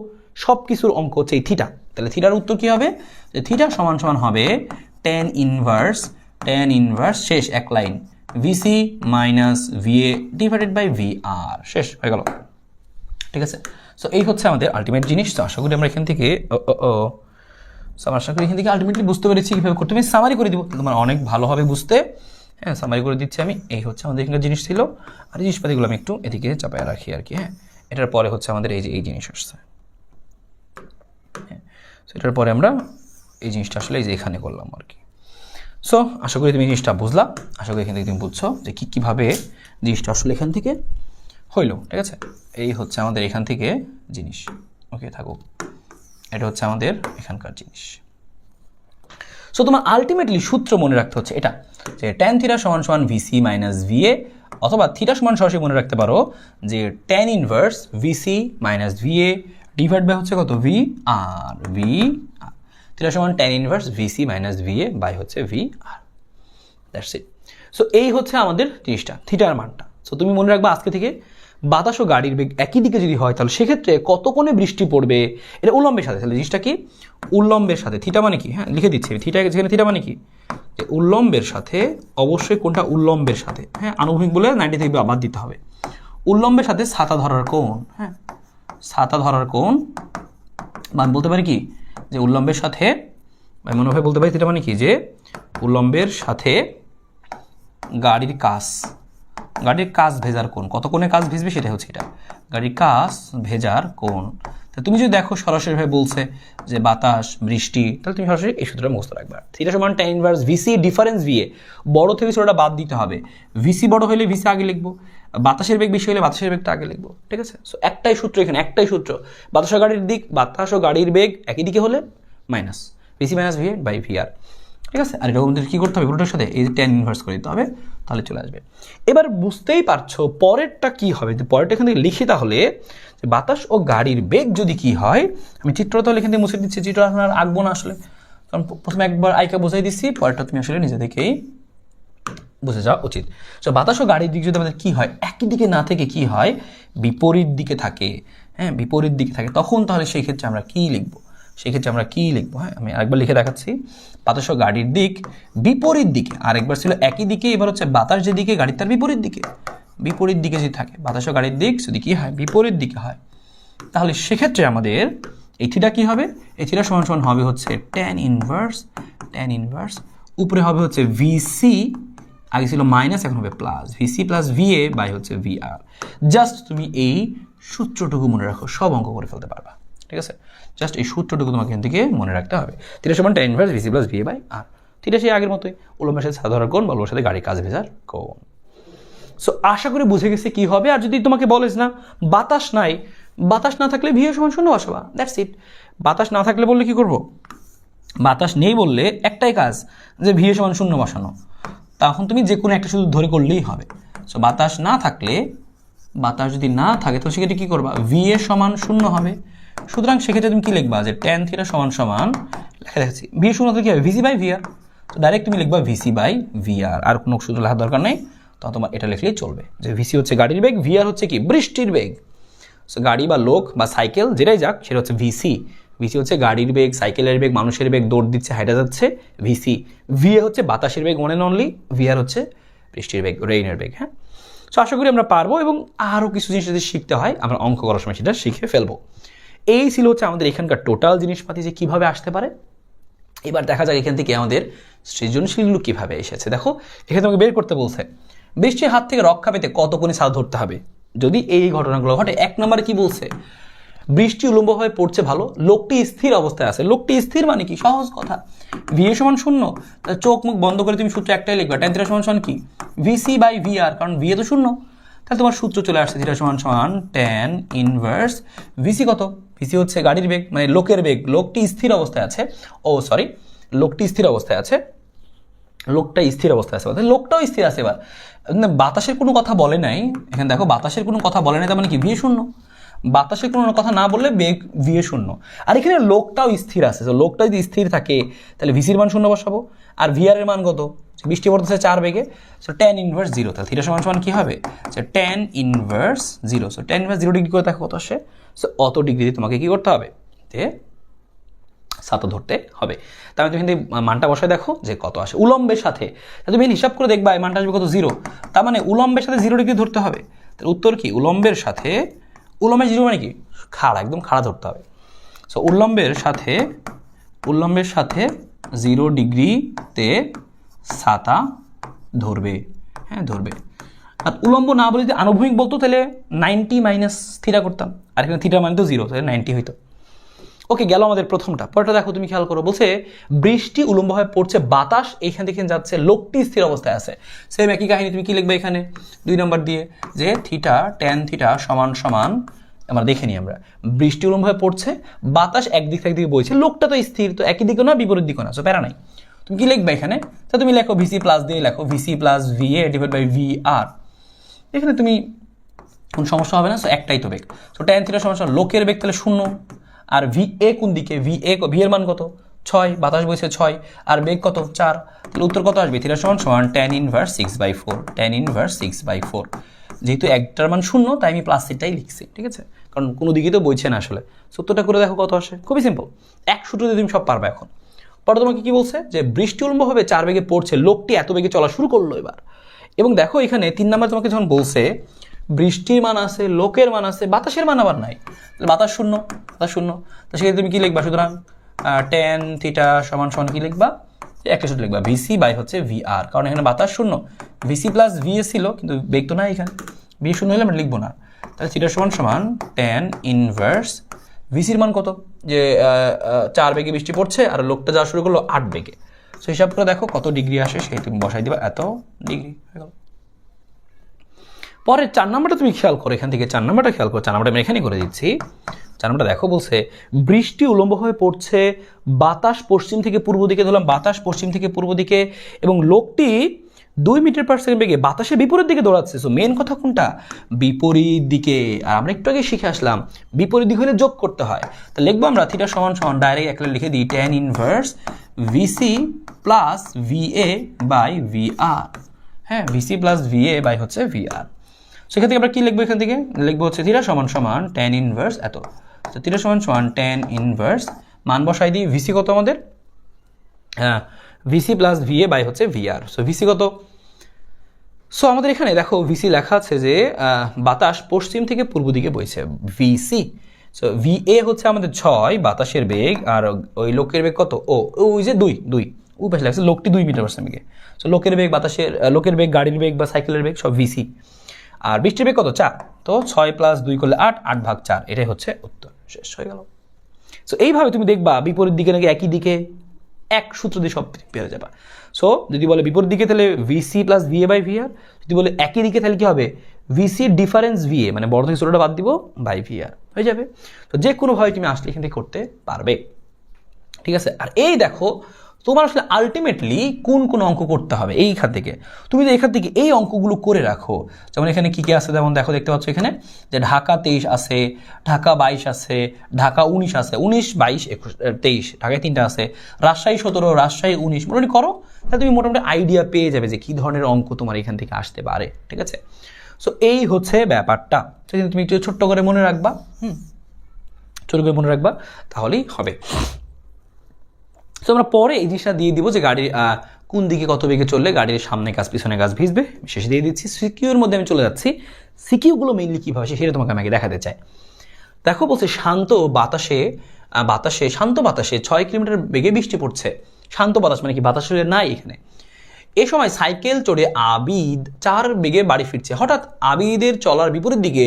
সব কিছুর অঙ্ক হচ্ছে এই থিটা। তাহলে থিটার উত্তর কী হবে, যে থিটা সমান সমান হবে ট্যান ইনভার্স শেষ এক line VC minus VA divided by V R, শেষ হয়ে গেল, ঠিক আছে। সো এই হচ্ছে আমাদের আলটিমেট জিনিস। তো আশা করি আমরা এখান থেকে আশা করি এখান থেকে আলটিমেটলি বুঝতে পেরেছি কীভাবে করতে, আমি সামারি করে দিব, তোমার অনেক ভালো হবে বুঝতে, হ্যাঁ সামারি করে দিচ্ছি আমি। এই হচ্ছে আমাদের এখানকার জিনিস ছিল, আর জিনিসপাতিগুলো আমি একটু এদিকে চাপায় রাখি আর কি, হ্যাঁ। এটার পরে হচ্ছে আমাদের এই যে এই জিনিস আসছে, হ্যাঁ। সো এটার পরে আমরা এই জিনিসটা আসলে এই যে এখানে করলাম আর কি। সো আশা করি তুমি জিনিসটা বুঝলা, আশা করি এখান থেকে তুমি বুঝছো যে কীভাবে জিনিসটা আসলে এখান থেকে হইলো, ঠিক আছে। এই হচ্ছে আমাদের এখান থেকে জিনিস, ওকে থাকুক, এটা হচ্ছে আমাদের এখানকার জিনিস। সো তোমার আলটিমেটলি সূত্র মনে রাখতে হচ্ছে এটা, যে ট্যান থিটা সমান সমান ভিসি মাইনাস ভিএ, অথবা থিটা সমান সরাসরি মনে রাখতে পারো যে tan inverse VC minus VA divide by হচ্ছে কত ভি আর, থিটা সমান tan inverse VC minus VA by হচ্ছে V R, that's it. So এই হচ্ছে আমাদের জিনিসটা, থিটার মানটা। সো তুমি মনে রাখবা আজকে থেকে বাতাস ও গাড়ির বেগ একই দিকে যদি হয়, তাহলে সেক্ষেত্রে কত কোণে বৃষ্টি পড়বে, এটা উল্লম্বের সাথে, তাহলে জিনিসটা কি উল্লম্বের সাথে, থিটা মানে কি, হ্যাঁ লিখে দিচ্ছি থিটা, যেখানে থিটা মানে কি যে উল্লম্বের সাথে, অবশ্যই কোনটা উল্লম্বের সাথে, হ্যাঁ আনুভূমিক বলে 90 থেকে বাদ দিতে হবে, উল্লম্বের সাথে ছাতা ধরার কোণ, হ্যাঁ ছাতা ধরার কোণ, মানে বলতে পারি কি যে উল্লম্বের সাথে, মনোভাবে বলতে পারি থিটা মানে কি যে উল্লম্বের সাথে গাড়ির কাজ ভেজার কোণ, কত কোণে কাজ ভেজবে সেটা হচ্ছে এটা, গাড়ির কাজ ভেজার কোণ। তা তুমি যদি দেখো সরাসরিভাবে বলছে যে বাতাস বৃষ্টি, তাহলে তুমি সরাসরি এই সূত্রটা মুখস্থ রাখবে। থিটা সমান tan inverse VC difference VA, বড় থেকে ছোটটা বাদ দিতে হবে, ভিসি বড় হলে ভিসি আগে লিখবো, বাতাসের বেগ বেশি হলে বাতাসের বেগটা আগে লিখবো, ঠিক আছে। সো একটাই সূত্র এখানে, একটাই সূত্র, বাতাস ও গাড়ির বেগ একই দিকে হলে minus VC minus VA by VR, ঠিক আছে। আর এটা আমাদের কী করতে হবে, পুরোটার সাথে এই ট্যান ইনভার্স করে দিতে হবে, তাহলে চলে আসবে। এবার বুঝতেই পারছো পরেরটা কি হবে, যে পরেরটা এখান থেকে লিখি, তাহলে যে বাতাস ও গাড়ির বেগ যদি কি হয়, আমি চিত্র তাহলে এখান থেকে মুছে দিচ্ছি, চিত্র এখন আর আঁকবো না আসলে, কারণ প্রথমে একবার আইকা বোঝাই দিচ্ছি, পরেরটা তুমি আসলে নিজে থেকেই বুঝে যাওয়া উচিত। সো বাতাস ও গাড়ির দিক যদি আমাদের কী হয়, একই দিকে না থেকে কি হয়, বিপরীত দিকে থাকে, হ্যাঁ বিপরীত দিকে থাকে, তখন তাহলে সেই ক্ষেত্রে আমরা কী লিখবো, হ্যাঁ আমি আরেকবার লিখে দেখাচ্ছি, বাতাস ও গাড়ির দিক বিপরীত দিকে, আরেকবার ছিল একই দিকে, এবার হচ্ছে বাতাস যেদিকে গাড়ির তার বিপরীত দিকে যদি থাকে, বাতাস ও গাড়ির দিক যদি কি হয় বিপরীত দিকে হয়, তাহলে সেক্ষেত্রে আমাদের এই থিটা কি হবে, এই থিটা সমান সমান হবে হচ্ছে ট্যান ইনভার্স, উপরে হবে হচ্ছে ভিসি, আগে ছিল মাইনাস এখন হবে plus, VC plus VA by হচ্ছে ভিআর। জাস্ট তুমি এই সূত্রটুকু মনে রাখো, সব অঙ্ক করে ফেলতে পারবা, ঠিক আছে। জাস্ট এই সূত্রটুকু তোমাকে এখান থেকে মনে রাখতে হবে, থিটা সমান tan inverse VC plus VA by R. Theta সেই আগের মতোই, উলম্বের সাথে ছায়া ধরার কোণ বা উলম্বের সাথে গাড়ির কাজ ভেজার কোণ। সো আশা করি বুঝে গেছি কি হবে। আর যদি তোমাকে বলেস না বাতাস নাই, বাতাস না থাকলে ভি এ সমান শূন্য বসাবা, দ্যাটস ইট। বাতাস না থাকলে বললে কি করব, বাতাস নেই বললে একটাই কাজ যে ভি এ সমান শূন্য বসানো, তখন তুমি যে কোনো একটা শুধু ধরে করলেই হবে। সো বাতাস না থাকলে, বাতাস যদি না থাকে তো সেক্ষেত্রে কী করবা, ভি এ সমান শূন্য হবে। সুতরাং সেক্ষেত্রে তুমি কী লিখবা, যে ট্যান থিটা সমান সমান লেখা দেখাচ্ছি ভি শূন্য থেকে কী হবে, ভিসি বাই ভিআর। তো ডাইরেক্ট তুমি লিখবা ভিসি বাই ভিআর, আর কোনো সূত্র লেখার দরকার নেই, তখন তোমার এটা লিখলেই চলবে যে ভিসি হচ্ছে গাড়ির বেগ, ভিআর হচ্ছে কি বৃষ্টির বেগ। সো গাড়ি বা লোক বা সাইকেল যেটাই যাক সেটা হচ্ছে ভিসি। ভিসি হচ্ছে গাড়ির বেগ, সাইকেলের বেগ, মানুষের বেগ, দৌড় দিচ্ছে, হাইটা যাচ্ছে, ভিসি। ভিএ হচ্ছে বাতাসের বেগ ওয়ান অ্যান্ড অনলি, ভিআর হচ্ছে বৃষ্টির বেগ, রেইনের বেগ। হ্যাঁ, সো আশা করি আমরা পারবো, এবং আরও কিছু জিনিস যদি শিখতে হয় আমরা অঙ্ক করার সময় সেটা শিখে ফেলবো। এই ছিল হচ্ছে আমাদের এখানকার টোটাল জিনিসপাতি যে কীভাবে আসতে পারে। এবার দেখা যাক এখান থেকে আমাদের সৃজনশীলগুলো কীভাবে এসেছে। দেখো এখানে তোমাকে বের করতে বলছে বৃষ্টির হাত থেকে রক্ষা পেতে কত কোণে ছাদ ধরতে হবে যদি এই ঘটনাগুলো ঘটে। এক নম্বরে কি বলছে, বৃষ্টি উলম্বভাবে পড়ছে ভালো, লোকটি স্থির অবস্থায় আছে। লোকটি স্থির মানে কি, সহজ কথা, ভি এ সমান শূন্য, চোখ মুখ বন্ধ করে তুমি সূত্র একটাই লিখবে, ট্যান থিটা সমান সমান কি, ভিসি বাই ভিআর, কারণ ভি এ তো শূন্য, তাহলে তোমার সূত্র চলে আসছে থিটা সমান সমান ট্যান ইনভার্স ভিসি কত, ভিসি হচ্ছে গাড়ির বেগ মানে লোকের বেগ, লোকটি স্থির অবস্থায় আছে, ও সরি লোকটি স্থির অবস্থায় আছে, লোকটা স্থির অবস্থায় আছে, লোকটাও স্থির আছে। এবার বাতাসের কোনো কথা বলে নাই এখানে, দেখো বাতাসের কোনো কথা বলে নাই, তার মানে কি ভি এ শূন্য, বাতাসের কোনো কথা না বললে বেগ ভি এ শূন্য। আর এখানে লোকটাও স্থির আছে, তো লোকটা যদি স্থির থাকে তাহলে ভিসির মান শূন্য বসাবো, আর ভিআর এর মান কত, বৃষ্টি পড়তেছে 4 বেগে, সো ট্যান ইনভার্স 0, তাহলে থিটা সমান সমান কী হবে, so tan inverse 0, so tan inverse 0 degree করে দেখো কত আসে, সো অত ডিগ্রি তোমাকে কী করতে হবে, যে ছাতা ধরতে হবে। তাহলে তুমি কিন্তু মানটা বসায় দেখো যে কত আসে উলম্বের সাথে, তুমি হিসাব করে দেখবা এই মানটা আসবে কত 0, তার মানে উলম্বের সাথে 0 ডিগ্রি ধরতে হবে। তাহলে উত্তর কি, উলম্বের সাথে, উলম্বের 0 মানে কি খাড়া, একদম খাড়া ধরতে হবে। সো উলম্বের সাথে 0 ডিগ্রিতে ছাতা ধরবে, হ্যাঁ ধরবে। আর উলম্ব না বলে যদি আনুভূমিক বলতো তাহলে 90 মাইনাস থিটা করতাম, আর এখানে থিটা মানে তো 0, তাহলে 90 হইতো। ওকে, গেল আমাদের প্রথমটা। পরেরটা দেখো তুমি খেয়াল করো, বলছে বৃষ্টি উলম্বভাবে পড়ছে, বাতাস এইখান থেকে যাচ্ছে, লোকটি স্থির অবস্থায় আছে। সেম একই কাহিনী, তুমি কি লিখবে এখানে 2 নম্বর দিয়ে, যে থিটা ট্যান থিটা সমান সমান, আমরা দেখে নিই আমরা, বৃষ্টি উলম্বভাবে পড়ছে, বাতাস একদিক থেকে একদিকে বইছে, লোকটা তো স্থির, তো একই দিকে না বিপরীত দিকে না, সো প্যারা নাই। তুমি কি লিখবে এখানে, তো তুমি লেখো ভিসি প্লাস দিয়ে লেখো VC plus VA divide by VR. এখানে তুমি কোন সমস্যা হবে না, সো একটাই তো বেগ, সো ট্যান থিটা সমান সমান লোকের বেগ তাহলে 0, আর ভি এ কোন দিকে, ভি এর মান কত 6, বাতাস বইছে 6, আর বেগ কত 4, তাহলে উত্তর কত আসবে, থিটা সমান সমান ট্যান ইনভার্স 6/4, ট্যান ইনভার্স 6/4। যেহেতু একটার মান 0 তাই আমি প্লাস সিটাই লিখছি, ঠিক আছে, কারণ কোনো দিকেই তো বইছে না আসলে। সূত্রটা করে দেখো কত আসে, খুবই সিম্পল, এক সূত্রতে তুমি সব পারবে। এখন পরে তোমাকে কি বলছে, যে বৃষ্টি উলম্বভাবে 4 বেগে পড়ছে, লোকটি এত বেগে চলা শুরু করলো এবার। এবং দেখো এখানে 3 নাম্বার তোমাকে যখন বলছে বৃষ্টির মান আছে, লোকের মান আছে, বাতাসের মান আবার নাই, তাহলে বাতাস 0, বাতাস 0, তো সেক্ষেত্রে তুমি কি লিখবা, সুতরাং ট্যান থিটা সমান সমান কি লিখবা, একটা সূত্র লিখবা ভিসি বাই হচ্ছে ভিআর, কারণ এখানে বাতাস 0, ভিসি প্লাস ভিএ ছিল কিন্তু বেগ তো না, এখানে ভি 0 হলে আমরা লিখবো না, তাহলে থিটা সমান সমান ট্যান ইনভার্স, ভিসির মান কত, যে 4 বেগে বৃষ্টি পড়ছে, আর লোকটা যাওয়া শুরু করলো 8 বেগে, সো হিসাব করে দেখো কত ডিগ্রি আসে, সেই তুমি বসাই দিবা, এত ডিগ্রি হয়ে গেল। পরে 4 নম্বরটা তুমি খেয়াল করো, এখান থেকে 4 নম্বরটা খেয়াল করো, 4 নম্বরটা আমি এখানে করে দিচ্ছি। 4 নম্বরটা দেখো, বলছে বৃষ্টি উলম্বভাবে পড়ছে, বাতাস পশ্চিম থেকে পূর্ব দিকে, ধরলাম বাতাস পশ্চিম থেকে পূর্ব দিকে, এবং লোকটি 2 মিটার পার সেকেন্ড বেগে বাতাসের বিপরীত দিকে দৌড়াচ্ছে। সো মেন কথা কোনটা, বিপরীত দিকে। আর আমরা একটু আগে শিখে আসলাম বিপরীত দিক হলে যোগ করতে হয়, তো লিখবো আমরা থিটা সমান সমান ডাইরেক্ট একলা লিখে দিই tan inverse VC plus VA by VR, হ্যাঁ ভিসি প্লাস ভিএ বাই হচ্ছে ভিআর। সেখান থেকে আমরা কি লিখবো, এখান থেকে লিখবো হচ্ছে থিটা সমান সমান ট্যান ইনভার্স এত, তো থিটা সমান সমান ট্যান ইনভার্স, মান বসাই দিই, ভিসি কত আমাদের, হ্যাঁ ভিসি প্লাস ভিএ বাই হচ্ছে ভিআর, সো ভিসি কত, সো আমাদের এখানে দেখো ভিসি লেখা আছে যে বাতাস পশ্চিম থেকে পূর্ব দিকে বইছে, ভিসি, সো ভিএ হচ্ছে আমাদের 6 বাতাসের বেগ, আর ওই লোকের বেগ কত, ওই যে 2 ওই পাশে লাগছে, লোকটি 2 মিটার পার সেকেন্ড বেগে, সো লোকের বেগ, বাতাসের লোকের বেগ, গাড়ির বেগ বা সাইকেলের বেগ সব ভিসি, আর বৃষ্টির বেগ কত 4, তো 6 প্লাস 2 করলে 8, 8/4, এটাই হচ্ছে উত্তর, শেষ হয়ে গেল। সো এইভাবে তুমি দেখবা বিপরীত দিকে নাকি একই দিকে, এক সূত্র দিয়ে সব পেরে যাবা। সো যদি বলে বিপরীত দিকে তাহলে VC plus VA by VR, যদি বলে একই দিকে তাহলে কি হবে ভিসি ডিফারেন্স ভিএ, মানে বড় থেকে ছোটটা বাদ দিব বাই ভিআর হয়ে যাবে। তো যে কোনোভাবে তুমি আসলে এখান থেকে করতে পারবে, ঠিক আছে। আর এই দেখো তোমার আসলে আলটিমেটলি কোন কোন অঙ্ক করতে হবে এইখান থেকে, তুমি যদি এখান থেকে এই অঙ্কগুলো করে রাখো, যেমন এখানে কী কী আছে, যেমন দেখো দেখতে পাচ্ছ এখানে যে ঢাকা 23 আছে, ঢাকা 22 আছে, ঢাকা 19 আছে, 19 22 21 23 ঢাকায় 3টা আছে, রাজশাহী 17, রাজশাহী 19, মোটামুটি করো তাহলে তুমি মোটামুটি আইডিয়া পেয়ে যাবে যে কী ধরনের অঙ্ক তোমার এখান থেকে আসতে পারে, ঠিক আছে। সো এই হচ্ছে ব্যাপারটা, তুমি একটু ছোট্ট করে মনে রাখবা, ছোট করে মনে রাখবা তাহলেই হবে। তো আমরা পরে এই জিনিসটা দিয়ে দিব যে গাড়ির কোন দিকে কত বেগে চললে গাড়ির সামনে গাছ পিছনে গাছ ভিজবে, শেষে দিয়ে দিচ্ছি। সিকিউর মধ্যে আমি চলে যাচ্ছি, সিকিউগুলো মেইনলি কীভাবে সেটা তোমাকে আমি দেখাতে চাই। দেখো বলছে শান্ত বাতাসে 6 কিলোমিটার বেগে বৃষ্টি পড়ছে। শান্ত বাতাস মানে কি, বাতাস নাই এখানে। এ সময় সাইকেল চড়ে আবিদ 4 বেগে বাড়ি ফিরছে। হঠাৎ আবিদের চলার বিপরীত দিকে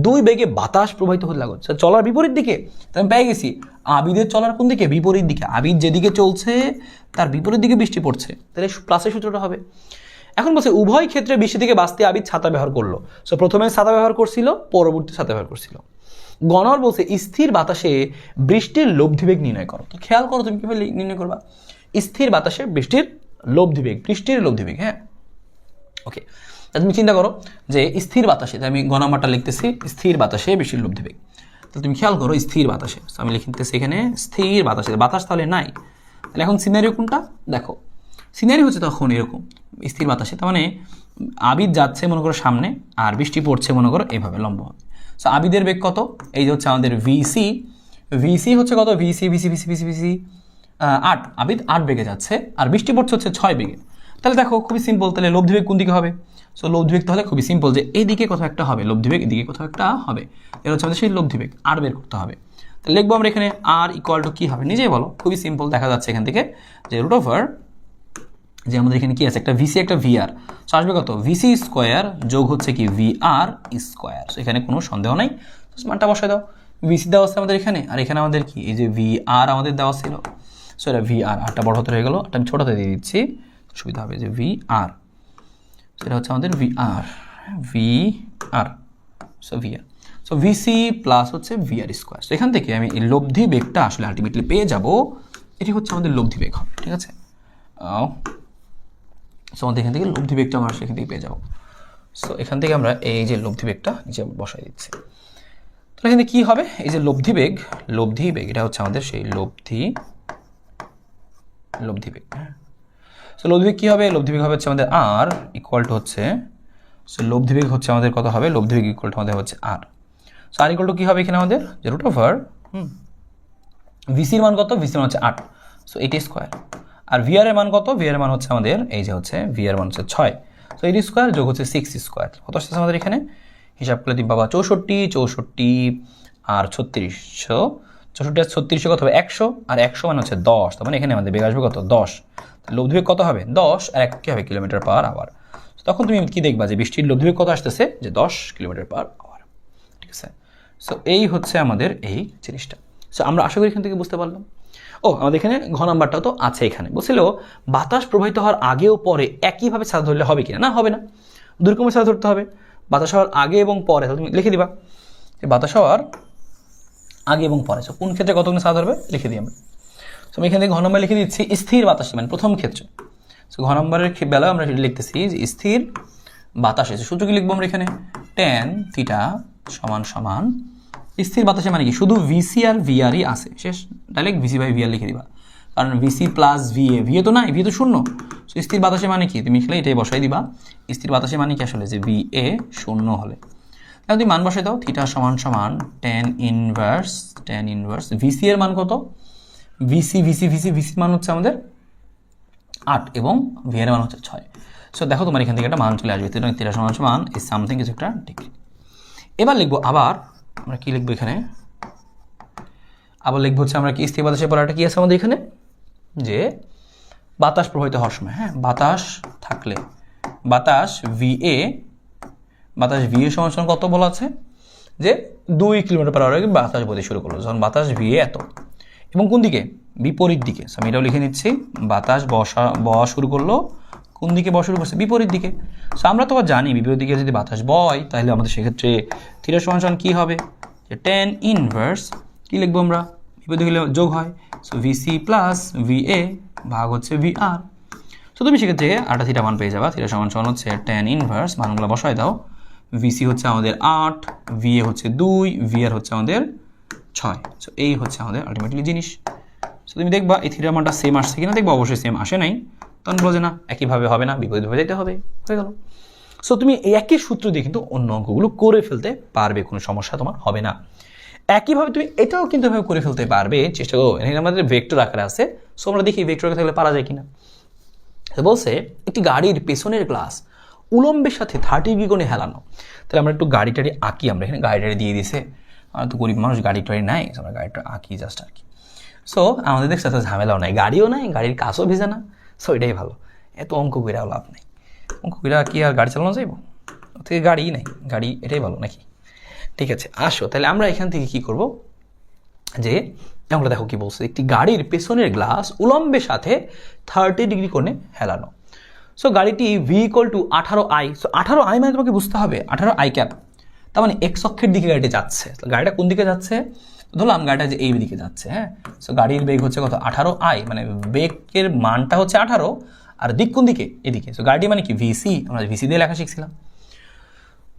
2 বেগে বাতাস প্রবাহিত হতে লাগলো। চলার বিপরীত দিকে আমি পেয়ে গেছি, আবিদের চলার কোন দিকে, বিপরীত দিকে। আবিদ যেদিকে চলছে তার বিপরীত দিকে বৃষ্টি পড়ছে, তাহলে প্লাসের সূত্রটা হবে। এখন বলছে উভয় ক্ষেত্রে বৃষ্টি থেকে বাঁচতে আবিদ ছাতা ব্যবহার করলো। সো প্রথমে ছাতা ব্যবহার করছিল, পরবর্তী ছাতা ব্যবহার করছিল। গণর বলছে স্থির বাতাসে বৃষ্টির লব্ধিবেগ নির্ণয় করো। তো খেয়াল করো তুমি কীভাবে নির্ণয় করবা, স্থির বাতাসে বৃষ্টির লব্ধিবেগ, বৃষ্টির লব্ধিবেগ, হ্যাঁ ওকে। তুমি চিন্তা করো যে স্থির বাতাসে, আমি গ নাম্বারটা লিখতেছি স্থির বাতাসে বৃষ্টির লব্ধিবেগ। তো তুমি খেয়াল করো স্থির বাতাসে, আমি লিখতেছি এখানে স্থির বাতাসে, বাতাস তাহলে নাই, তাহলে এখন সিনারিও কোনটা দেখো, সিনারি হচ্ছে তখন এরকম স্থির বাতাসে, তার মানে আবিদ যাচ্ছে মনে করো সামনে আর বৃষ্টি পড়ছে মনে করো এভাবে লম্বভাবে। সো আবিদের বেগ কত, এই যে হচ্ছে আমাদের ভিসি হচ্ছে কত, ভিসি 8, আবিদ 8 বেগে যাচ্ছে আর বৃষ্টি পড়ছে হচ্ছে 6 বেগে। তাহলে দেখো খুবই সিম্পল, তাহলে লব্ধিবেগ কোন দিকে হবে। সো লব্ধিবেগ তাহলে খুবই সিম্পল যে এইদিকে কোথাও একটা হবে লব্ধিবেগ, এদিকে কোথাও একটা হবে, এটা হচ্ছে আমাদের সেই লব্ধিবেগ আর বের করতে হবে। তাহলে লিখবো আমরা এখানে আর ইকুয়াল টু কী হবে, নিজেই বলো, খুবই সিম্পল দেখা যাচ্ছে এখান থেকে যে রুট ওভার যে আমাদের এখানে কি আছে একটা ভিসি একটা ভিআর, সো আসবে কত ভিসি স্কোয়ার যোগ হচ্ছে কি ভিআর স্কোয়ার। সো এখানে কোনো সন্দেহ নাই, মানটা বসায় দাও। ভিসি দেওয়া আছে আমাদের এখানে, আর এখানে আমাদের কি এই যে ভিআর আমাদের দেওয়া ছিল। সো এটা ভিআর, আরটা বড় হতে হয়ে গেলো, এটা আমি ছোটোতে দিয়ে দিচ্ছি সুবিধা হবে, যে ভিআর, সেটা হচ্ছে আমাদের VR, so VR, so VC plus হচ্ছে ভিআর স্কোয়ার। সো এখান থেকে আমি এই লব্ধি বেগটা আসলে আলটিমেটলি পেয়ে যাব, এটি হচ্ছে আমাদের লব্ধি বেগ হবে, ঠিক আছে। সো আমাদের এখান থেকে লব্ধি বেগটা আমরা সেখান থেকে পেয়ে যাবো। সো এখান থেকে আমরা এই যে লব্ধি বেগটা নিচে বসাই দিচ্ছি। তো এখানে কী হবে, এই যে লব্ধি বেগ এটা হচ্ছে আমাদের সেই লব্ধি বেগ, হ্যাঁ। সো লব্ধি বেগ কী হবে, লব্ধি বেগ হবে হচ্ছে আমাদের আর ইকুয়াল টু হচ্ছে, সো লব্ধি বেগ হচ্ছে আমাদের কত হবে, লব্ধি বেগ ইকুয়াল টু আমাদের হচ্ছে আর। সো আর ইকুয়াল টু কী হবে এখানে আমাদের, যে রুট ওভার ভিসির মান কত, ভিসির মান হচ্ছে 8, সো 8 স্কোয়ার। আর ভিআর এর মান কত, ভিআর এর মান হচ্ছে আমাদের এই যে হচ্ছে ভিআর মান হচ্ছে 6, সো 8 স্কোয়ার যোগ হচ্ছে 6 স্কোয়ার, কত আসছে আমাদের এখানে হিসাব করলে দিন বাবা 64 আর 36, 64 আর 36 কত হবে 100, আর 100 মানে হচ্ছে 10, তার মানে এখানে আমাদের বেগ আসবে কত 10, লব্ধিবেগ কত হবে 10 আর 1 কী হবে কিলোমিটার পার আওয়ার। তখন তুমি কি দেখবা যে বৃষ্টির লব্ধিবেগ কত আসতেছে, যে 10 কিলোমিটার পার আওয়ার, ঠিক আছে। সো এই হচ্ছে আমাদের এই জিনিসটা। সো আমরা আশা করি এখান থেকে বুঝতে পারলাম। ও আমাদের এখানে ঘ নাম্বারটা তো আছে, এখানে বলছিল বাতাস প্রবাহিত হওয়ার আগেও পরে একইভাবে ছাতা ধরলে হবে কিনা, না হবে না, দুরকমের ছাতা ধরতে হবে। বাতাস হওয়ার আগে এবং পরে তুমি লিখে দিবা যে বাতাস হওয়ার আগে এবং পরে, সো কোন ক্ষেত্রে কতক্ষণ ছাতা ধরবে লিখে দিই আমরা। সো আমি এখান থেকে ঘ নম্বর লিখে দিচ্ছি স্থির বাতাসে, মানে প্রথম ক্ষেত্রে। সো ঘ নম্বরের বেলায় আমরা সেটা লিখতেছি যে স্থির বাতাসে, সূত্র কি লিখবো আমরা এখানে, tan থিটা সমান সমান স্থির বাতাসে মানে কি শুধু ভিসি আর ভিআরই আছে, শেষ, ডাইরেক্ট ভিসি বাই ভিআর লিখে দিবা, কারণ ভিসি প্লাস ভিএ তো নাই, ভিএ তো শূন্য। সো স্থির বাতাসে মানে কি তুমি খেলে এটাই বসাই দিবা, স্থির বাতাসে মানে কি আসলে যে ভিএ শূন্য হলে, তাহলে তুমি মান বসাই দাও, থিটা সমান সমান tan ইনভার্স ভিসি এর মান কত, ভিসি মান হচ্ছে আমাদের 8 এবং ভি এর মান হচ্ছে 6। সো দেখো তোমার এখান থেকে একটা মান চলে আসবে, থিটা সমান সমান এই সামথিং কিছু একটা ডিগ্রি। এবার লিখবো আবার আমরা কি লিখবো এখানে, আবার লিখবো হচ্ছে আমরা কি স্থির বাতাসের পড়াটা কি আছে আমাদের এখানে, যে বাতাস প্রবাহিত হওয়ার সময়, হ্যাঁ বাতাস থাকলে বাতাস ভিএ সমান সমান কত বলা আছে, যে 2 কিলোমিটার পার আওয়ারে বাতাস বইতে শুরু করলো, যখন বাতাস ভিএ এত, এবং কোন দিকে, বিপরীত দিকে। সো আমি এটাও লিখে নিচ্ছি, বাতাস বওয়া শুরু করলো, কোন দিকে বওয়া শুরু করছে, বিপরীত দিকে। সো আমরা তো জানি বিপরীত দিকে যদি বাতাস বয় তাহলে আমাদের সেক্ষেত্রে থিটা সমান কী হবে, যে tan ইনভার্স কী লিখবো আমরা, বিপরীত দিকে যোগ হয়, সো ভিসি প্লাস ভিএ ভাগ হচ্ছে ভিআর। সো তুমি সেক্ষেত্রে আটা থিটা মান পেয়ে যাবা। থিটা সমান হচ্ছে tan ইনভার্স, মানগুলো বসায় দাও। ভিসি হচ্ছে আমাদের 8, ভিএ হচ্ছে 2, ভিআর হচ্ছে আমাদের 6। সো এই হচ্ছে আমাদের আলটিমেটলি জিনিস। সো তুমি দেখবা এই থিটার মানটা সেম আসছে কিনা, দেখবা অবশ্যই সেম আসে নাই, তখন বলো যে না একইভাবে হবে না, বিপরীতভাবে যেতে হবে, হয়ে গেল। সো তুমি এই একই সূত্র দিয়ে কিন্তু অন্য অঙ্কগুলো করে ফেলতে পারবে, কোনো সমস্যা তোমার হবে না। একইভাবে তুমি এটাও কিন্তু এভাবে করে ফেলতে পারবে, চেষ্টা করো। এখানে আমাদের ভেক্টর আকারে আছে, সো আমরা দেখি ভেক্টর আকারে থাকলে পারা যায় কিনা। বলছে একটি গাড়ির পেছনের গ্লাস উলম্বের সাথে 30 ডিগ্রি কোণে হেলানো। তাহলে আমরা একটু গাড়ি টাড়ি আঁকি, আমরা এখানে গাড়ি টাড়ি দিয়ে দিছে, আমরা তো গরিব মানুষ, গাড়ি টাড়ি নাই, আমরা গাড়িটা আঁকি জাস্ট আর কি। সো আমাদের দেখছে এত ঝামেলাও নাই, গাড়িও নাই, গাড়ির কাজও ভেজে না, সো এটাই ভালো। এত অঙ্ক কইরাও লাভ নেই, অঙ্ক কইরা কি আর গাড়ি চালানো যাইব, ওর থেকে গাড়িই নাই, গাড়ি এটাই ভালো নাকি। ঠিক আছে, আসো তাহলে আমরা এখান থেকে কি করব, যে আমরা দেখো কি বলছে, একটি গাড়ির পেছনের গ্লাস উলম্বের সাথে 30 ডিগ্রি কোণে হেলানো। সো গাড়িটি V equal to 18i। So 18i মানে তোমাকে বুঝতে হবে 18i ক্যাপ, তার মানে এক্স অক্ষের দিকে গাড়িটি যাচ্ছে। গাড়িটা কোন দিকে যাচ্ছে, ধরলাম গাড়িটা যে এই দিকে যাচ্ছে, হ্যাঁ। সো গাড়ির বেগ হচ্ছে কত, 18i, মানে বেগের মানটা হচ্ছে 18, আর দিক কোন দিকে, এদিকে। সো গাড়িটি মানে কি ভিসি, আমরা ভিসি দিয়ে লেখা শিখছিলাম।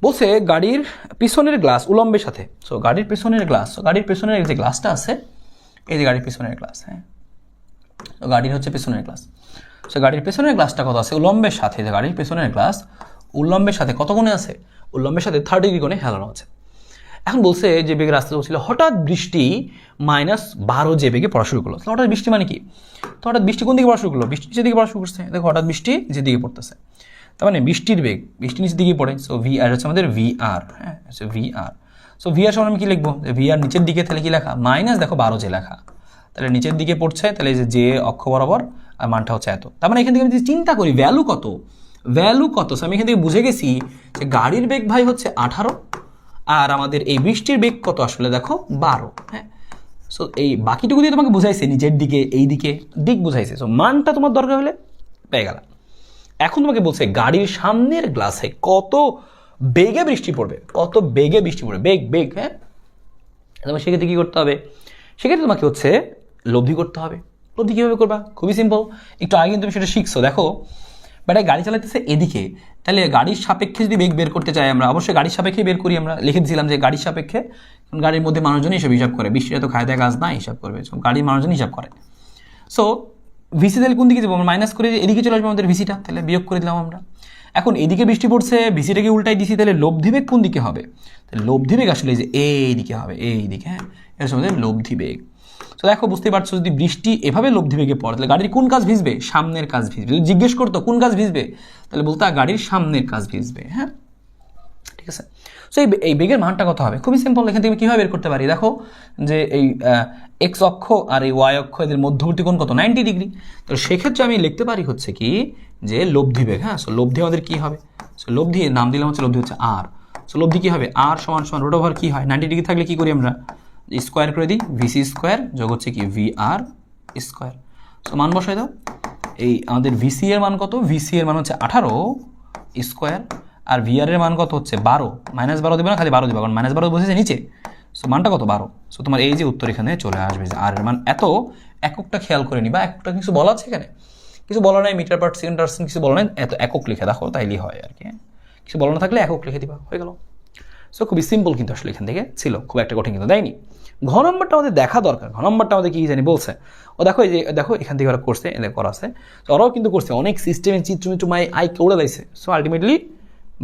বলছে গাড়ির পিছনের গ্লাস উলম্বের সাথে, সো গাড়ির পেছনের গ্লাস, গাড়ির পেছনের যে গ্লাসটা আছে, এই যে গাড়ির পেছনের গ্লাস, হ্যাঁ, তো গাড়ির হচ্ছে পেছনের গ্লাস। সো গাড়ির পেছনের গ্লাসটা কত আছে, উলম্বের সাথে, যে গাড়ির পেছনের গ্লাস উলম্বের সাথে কত কোণে আছে, উলম্বের সাথে 30 ডিগ্রি কোণে হেলানো আছে। এখন বলছে যে বেগে রাস্তা চলছিল, হঠাৎ বৃষ্টি -12 যে বেগে পড়া শুরু করলো। হঠাৎ বৃষ্টি মানে কি, তো হঠাৎ বৃষ্টি কোন দিকে পড়া শুরু করলো, বৃষ্টি নিচের দিকে পড়া শুরু করছে। দেখো হঠাৎ বৃষ্টি যে দিকে পড়তেছে, তার মানে বৃষ্টির বেগ, বৃষ্টি নিচের দিকে পড়ে। সো ভি আর হচ্ছে আমাদের ভিআর, হ্যাঁ, হচ্ছে ভিআর। সো ভিআর সমান আমি কি লিখবো, ভিআর নিচের দিকে, তাহলে কি লেখা, মাইনাস দেখো 12 যে লেখা, তাহলে নিচের দিকে পড়ছে, তাহলে যে অক্ষ বরাবর, আর মানটা হচ্ছে এত। তার মানে এখান থেকে আমি যদি চিন্তা করি ভ্যালু কত, ভ্যালু কত, সো আমি এখান থেকে বুঝে গেছি যে গাড়ির বেগ ভাই হচ্ছে 18, আর আমাদের এই বৃষ্টির বেগ কত আসলে দেখো 12, হ্যাঁ। সো এই বাকিটুকু দিয়ে তোমাকে বুঝাইছে নিচের দিকে, এই দিকে দিক বুঝাইছে। সো মানটা তোমার দরকার হলে পেয়ে গেল। এখন তোমাকে বলছে গাড়ির সামনের গ্লাসে কত বেগে বৃষ্টি পড়বে, কত বেগে বৃষ্টি পড়বে, বেগ বেগ, হ্যাঁ। তোমার সেক্ষেত্রে কী করতে হবে, সেক্ষেত্রে তোমাকে হচ্ছে লব্ধি করতে হবে। লব্ধি কীভাবে করবা, খুবই সিম্পল, একটু আগে তুমি সেটা শিখছো। দেখো বেটা গাড়ি চালাইতেছে এদিকে, তাহলে গাড়ির সাপেক্ষে যদি বেগ বের করতে চাই আমরা, অবশ্যই গাড়ির সাপেক্ষে বের করি। আমরা লিখে দিয়েছিলাম যে গাড়ির সাপেক্ষে, গাড়ির মধ্যে মানুষজন হিসাব করে, বৃষ্টিটা তো খায় দেয় কাজ না, হিসাব করবে, গাড়ির মানুষজন হিসাব করে। সো ভিসি তাহলে কোন দিকে যাবো, আমরা মাইনাস করে এদিকে চলে আসবো, আমাদের ভিসিটা তাহলে বিয়োগ করে দিলাম আমরা। এখন এদিকে বৃষ্টি পড়ছে, ভিসিটাকে উল্টাই দিছি, তাহলে লব্ধি বেগ কোন দিকে হবে, তাহলে লব্ধি বেগ আসলে যে এই দিকে হবে, এই দিকে, হ্যাঁ, এটা হচ্ছে আমাদের লব্ধি বেগ। তো দেখো বুঝতেই পারছো, যদি বৃষ্টি এভাবে লব্ধি বেগে পড়ে তাহলে গাড়ির কোন কাজ ভিজবে, সামনের কাজ ভিজবে। যদি জিজ্ঞেস করতো কোন কাজ ভিজবে, তাহলে বলতো গাড়ির সামনের কাজ ভিজবে, হ্যাঁ, ঠিক আছে। সো এই বেগের মানটা কত হবে, খুবই সিম্পল। এখান থেকে কীভাবে বের করতে পারি, দেখো যে এই এক্স অক্ষ আর এই ওয়াই অক্ষ এদের মধ্যবর্তী কোণ কত, 90 ডিগ্রি। তো সেক্ষেত্রে আমি লিখতে পারি হচ্ছে কি, যে লব্ধি বেগ, হ্যাঁ। সো লব্ধি আমাদের কী হবে, সো লব্ধি নাম দিলাম হচ্ছে লব্ধি হচ্ছে আর। সো লব্ধি কী হবে, আর সমান সমান রুট ওভার কী হয়, 90 ডিগ্রি থাকলে কী করি আমরা, স্কোয়ার করে দিই, ভিসি স্কোয়ার যোগ হচ্ছে কি ভিআর স্কোয়ার। সো মান বসাই দাও, এই আমাদের ভিসি এর মান কত, ভিসি এর মান হচ্ছে 18 স্কোয়ার, আর ভিআর এর মান কত হচ্ছে 12, -12 দেবে না, খালি 12 দেবে, কারণ -12 বসেছে নিচে। সো মানটা কত, 12। সো তোমার এই যে উত্তর এখানে চলে আসবে, যে আর এর মান এত। এককটা খেয়াল করে নিবা, এককটা কিছু বলা আছে এখানে, কিছু বলা নাই, মিটার পার সেকেন্ড পার্সেন্ট কিছু বলা নাই, এত একক লিখে দেখো তাইলেই হয় আর কি, কিছু বলা না থাকলে একক লিখে দিবা, হয়ে গেল। সো খুবই সিম্পল কিন্তু আসলে এখান থেকে ছিল, খুব একটা কঠিন কিন্তু দেয়নি। ঘ নম্বরটা আমাদের দেখা দরকার, ঘ নম্বরটা আমাদের কি জানি বলছে, ও দেখো এই যে দেখো এখান থেকে ওরা করছে, এদের করা আছে, তো ওরাও কিন্তু করছে অনেক সিস্টেমে চিত্রমিত্র আইকে উড়ে দিয়েছে। সো আলটিমেটলি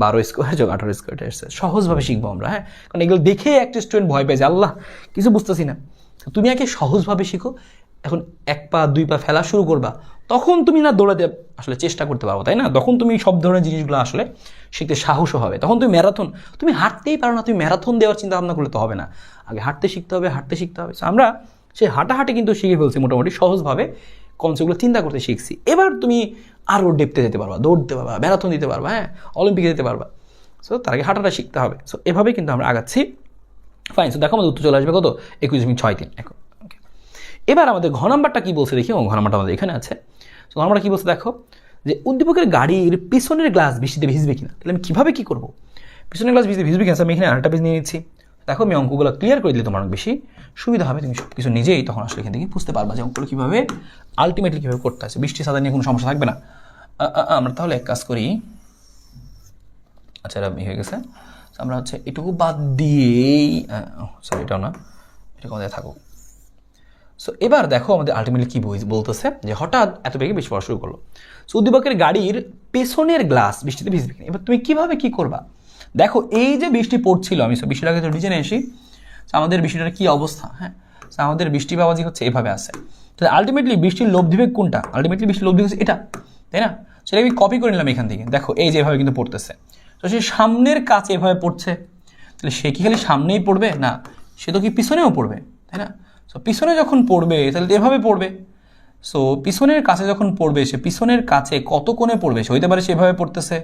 12 স্কোয়ার যোগ 18 স্কোয়ার এসছে, সহজভাবে শিখবো আমরা, হ্যাঁ। কারণ এগুলো দেখে একটা স্টুডেন্ট ভয় পেয়েছে, আল্লাহ কিছু বুঝতেছি না। তুমি আগে সহজভাবে শিখো, এখন 1 পা 2 পা ফেলা শুরু করবা, তখন তুমি না দৌড়াতে আসলে চেষ্টা করতে পারবো, তাই না? তখন তুমি সব ধরনের জিনিসগুলো আসলে শিখতে সাহসও হবে। তখন তুমি ম্যারাথন, তুমি হাঁটতেই পারো না, তুমি ম্যারাথন দেওয়ার চিন্তা ভাবনা করলে তো হবে না, আগে হাঁটতে শিখতে হবে, হাঁটতে শিখতে হবে। আমরা সেই হাঁটাহাঁটি কিন্তু শিখে ফেলছি, মোটামুটি সহজভাবে কনসেপ্টগুলো চিন্তা করতে শিখছি। এবার তুমি আরও ডেপতে যেতে পারবা, দৌড়তে পারবা, ম্যারাথন দিতে পারবা, হ্যাঁ, অলিম্পিকে যেতে পারবা। সো তার আগে হাঁটাটা শিখতে হবে। সো এভাবেই কিন্তু আমরা আগাচ্ছি। ফাইন। সো দেখো আমাদের উত্তর চলে আসবে কত, 21.63। এখন এবার আমাদের ঘ নাম্বারটা কি বলছে দেখি, ঘ নাম্বারটা আমাদের এখানে আছে। ঘ নাম্বারটা কি বলছে দেখো, যে উদ্দীপকের গাড়ির পিছনের গ্লাস বৃষ্টিতে ভিজবে কিনা। তাহলে আমি কীভাবে কী করবো, পিছনের গ্লাস বৃষ্টিতে ভিজবে কিনা, আমি এখানে আরেকটা পেজ নিয়ে নিচ্ছি। দেখো আমি অঙ্কগুলো ক্লিয়ার করে দিলে তোমার অনেক বেশি সুবিধা হবে, তুমি সব কিছু নিজেই তখন আসলে এখান থেকে বুঝতে পারবা যে অঙ্কগুলো কীভাবে আলটিমেটলি কীভাবে করতে আছে। বৃষ্টি সাদা নিয়ে কোনো সমস্যা থাকবে না। আমরা তাহলে এক কাজ করি, আচ্ছা এটা হয়ে গেছে, আমরা হচ্ছে এটুকু বাদ দিয়েই, সরি এটাও না, এটা কোথায় থাকুক। সো এবার দেখো আমাদের আলটিমেটলি কী বলতেছে, যে হঠাৎ এত বেগে বৃষ্টি পড়া শুরু করলো। সো উদ্দীপকের গাড়ির পেছনের গ্লাস বৃষ্টিতে ভিজবে কিনা। এবার তুমি কীভাবে কী করবা, দেখো এই যে বৃষ্টি পড়ছিল, আমি বৃষ্টিটাকে তো নিচে নিয়ে আসি, আমাদের বৃষ্টিটার কী অবস্থা, হ্যাঁ আমাদের বৃষ্টি বাবাজি হচ্ছে এভাবে আসে। তাহলে আলটিমেটলি বৃষ্টির লব্ধিবেগ কোনটা, আলটিমেটলি বৃষ্টির লব্ধিবেগ হচ্ছে এটা, তাই না। সেটা আমি কপি করে নিলাম এখান থেকে, দেখো এই যে এভাবে কিন্তু পড়তেছে। তো সে সামনের কাছে এভাবে পড়ছে, তাহলে সে কি খালি সামনেই পড়বে না, সে তো কি পিছনেও পড়বে, তাই না। সো পিছনে যখন পড়বে তাহলে এভাবে পড়বে। সো পিছনের কাছে যখন পড়বে, সে পিছনের কাছে কত কোণে পড়বে, সে হইতে পারে সেভাবে পড়তেছে,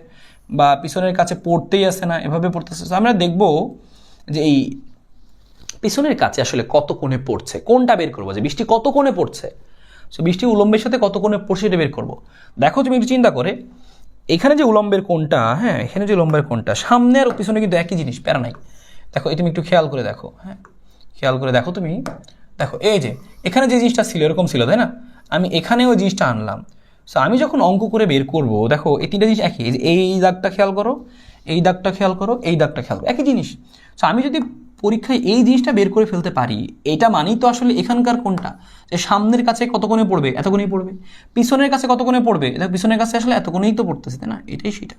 বা পিছনের কাছে পড়তেই আসে না, এভাবে পড়তেছে। সো আমরা দেখব যে এই পিছনের কাছে আসলে কত কোণে পড়ছে, কোনটা বের করবো, যে বৃষ্টি কত কোণে পড়ছে। সো বৃষ্টি উলম্বের সাথে কত কোণে পড়ছে এটা বের করবো। দেখো তুমি একটু চিন্তা করে, এখানে যে উলম্বের কোণটা, হ্যাঁ এখানে যে উলম্বের কোণটা, সামনে আর পিছনে কিন্তু একই জিনিস, প্যারা নাই। দেখো এই তুমি একটু খেয়াল করে দেখো, হ্যাঁ খেয়াল করে দেখো তুমি, দেখো এই যে এখানে যে জিনিসটা ছিল এরকম ছিল, তাই না, আমি এখানে ওই জিনিসটা আনলাম। সো আমি যখন অঙ্ক করে বের করব, দেখো এই তিনটা জিনিস একই, এই দাগটা খেয়াল করো, এই দাগটা খেয়াল করো, এই দাগটা খেয়াল করো, একই জিনিস। সো আমি যদি পরীক্ষায় এই জিনিসটা বের করে ফেলতে পারি, এটা মানেই তো আসলে এখানকার কোনটা, যে সামনের কাছে কত কোণে পড়বে, এত কোণেই পড়বে, পিছনের কাছে কত কোণে পড়বে, দেখো পিছনের কাছে আসলে এত কোণেই তো পড়তেছে, তাই না, এটাই সেটা।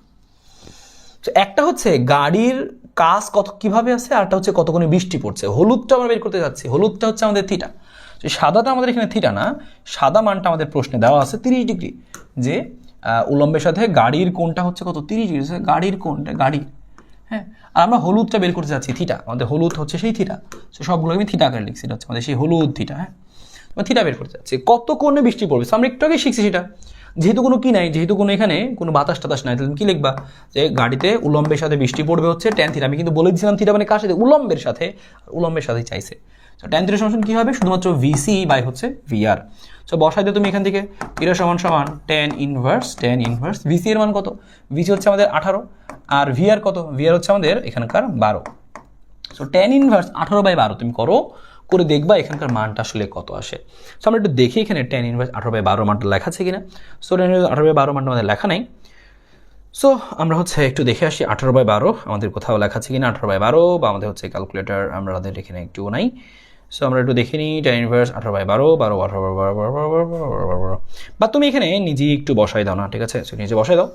তো একটা হচ্ছে গাড়ির কাজ কত কীভাবে আছে, আরটা হচ্ছে কত কোণে বৃষ্টি পড়ছে। হলুদটা আমরা বের করতে যাচ্ছি, হলুদটা হচ্ছে আমাদের থিটা, সাদাটা আমাদের এখানে থিটা না, সাদা মানটা আমাদের প্রশ্নে দেওয়া আছে 30 ডিগ্রি, যে উলম্বের সাথে গাড়ির কোণটা হচ্ছে কত, 30 ডিগ্রি, গাড়ির কোণটা গাড়ির, হ্যাঁ। আর আমরা হলুদটা বের করতে যাচ্ছি, থিটা, আমাদের হলুদ হচ্ছে সেই থিটা। সো সবগুলো আমি থিটা আকারে লিখছি, এটা হচ্ছে আমাদের সেই হলুদ থিটা, হ্যাঁ আমরা থিটা বের করতে যাচ্ছি, কত কোণে বৃষ্টি পড়বে। সো আমরা একটু আগে শিখছি সেটা, যেহেতু কোনো কি নাই, যেহেতু কোনো এখানে কোনো বাতাস টাতাস নাই, তাহলে কি লিখবা, যে গাড়িতে উলম্বের সাথে বৃষ্টি পড়বে হচ্ছে ট্যান থিটা। আমি কিন্তু বলে দিয়েছিলাম থিটা মানে কার সাথে, উলম্বের সাথে, উলম্বের সাথেই চাইছে। সো ট্যান থিটা সমান কী হবে, শুধুমাত্র ভিসি বাই হচ্ছে ভিআর। সো বসাই দিয়ে তুমি এখান থেকে থিটা সমান সমান ট্যান ইনভার্স ভিসি এর মান কত, ভিসি হচ্ছে আমাদের 18, আর ভিআর কত, ভিআর হচ্ছে আমাদের এখানকার 12। সো ট্যান ইনভার্স 18/12 তুমি করো, করে দেখবা এখানকার মানটা আসলে কত আসে। সো আমরা একটু দেখি এখানে ট্যান ইনভার্স 18/12 মানটা লেখা আছে কিনা। সো ট্যান ইনভার্স 18/12 মানটা আমাদের লেখা নাই। সো আমরা হচ্ছে একটু দেখে আসি 18/12 আমাদের কোথাও লেখা আছে কিনা, 18/12, বা আমাদের হচ্ছে ক্যালকুলেটার আমাদের এখানে একটু নাই। সো আমরা একটু দেখে নিই, ট্যান ইনভার্স 18/12, 12, বা তুমি এখানে নিজেই একটু বসাই দাও না, ঠিক আছে, নিজে বসাই দাও,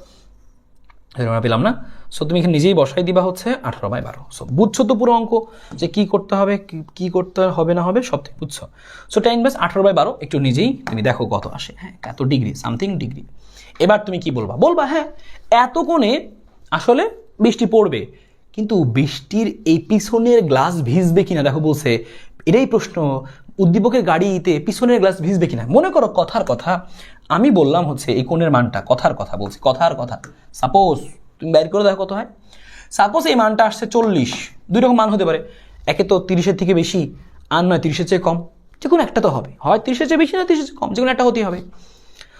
আমরা পেলাম না। সো তুমি এখানে নিজেই বসাই দিবা হচ্ছে 18/12। সো বুঝছো তো পুরো অঙ্ক, যে কী করতে হবে, কী করতে হবে না হবে সব থেকে বুঝছো। সো ট্যান ইনভার্স 18/12 একটু নিজেই তুমি দেখো কত আসে, হ্যাঁ এত ডিগ্রি সামথিং ডিগ্রি। এবার তুমি কি বলবা, হ্যাঁ এত কোণে আসলে বৃষ্টি পড়বে, কিন্তু বৃষ্টির এই পিছনের গ্লাস ভিজবে কিনা, দেখো বলছে এটাই প্রশ্ন, উদ্দীপকের গাড়িতে পিছনের গ্লাস ভিজবে কিনা। মনে করো কথার কথা আমি বললাম হচ্ছে এই কোণের মানটা, কথার কথা বলছি, কথার কথা, সাপোজ তুমি বাইর করে দেখো কত হয়। সাপোজ এই মানটা আসছে 40, দুই রকম মান হতে পারে, একে তো 30-এর থেকে বেশি, আর নয় 30-এর চেয়ে কম, যে কোনো একটা তো হবে, হয় 30-এর চেয়ে বেশি না 30-এর চেয়ে কম, যে কোনো একটা হতেই হবে।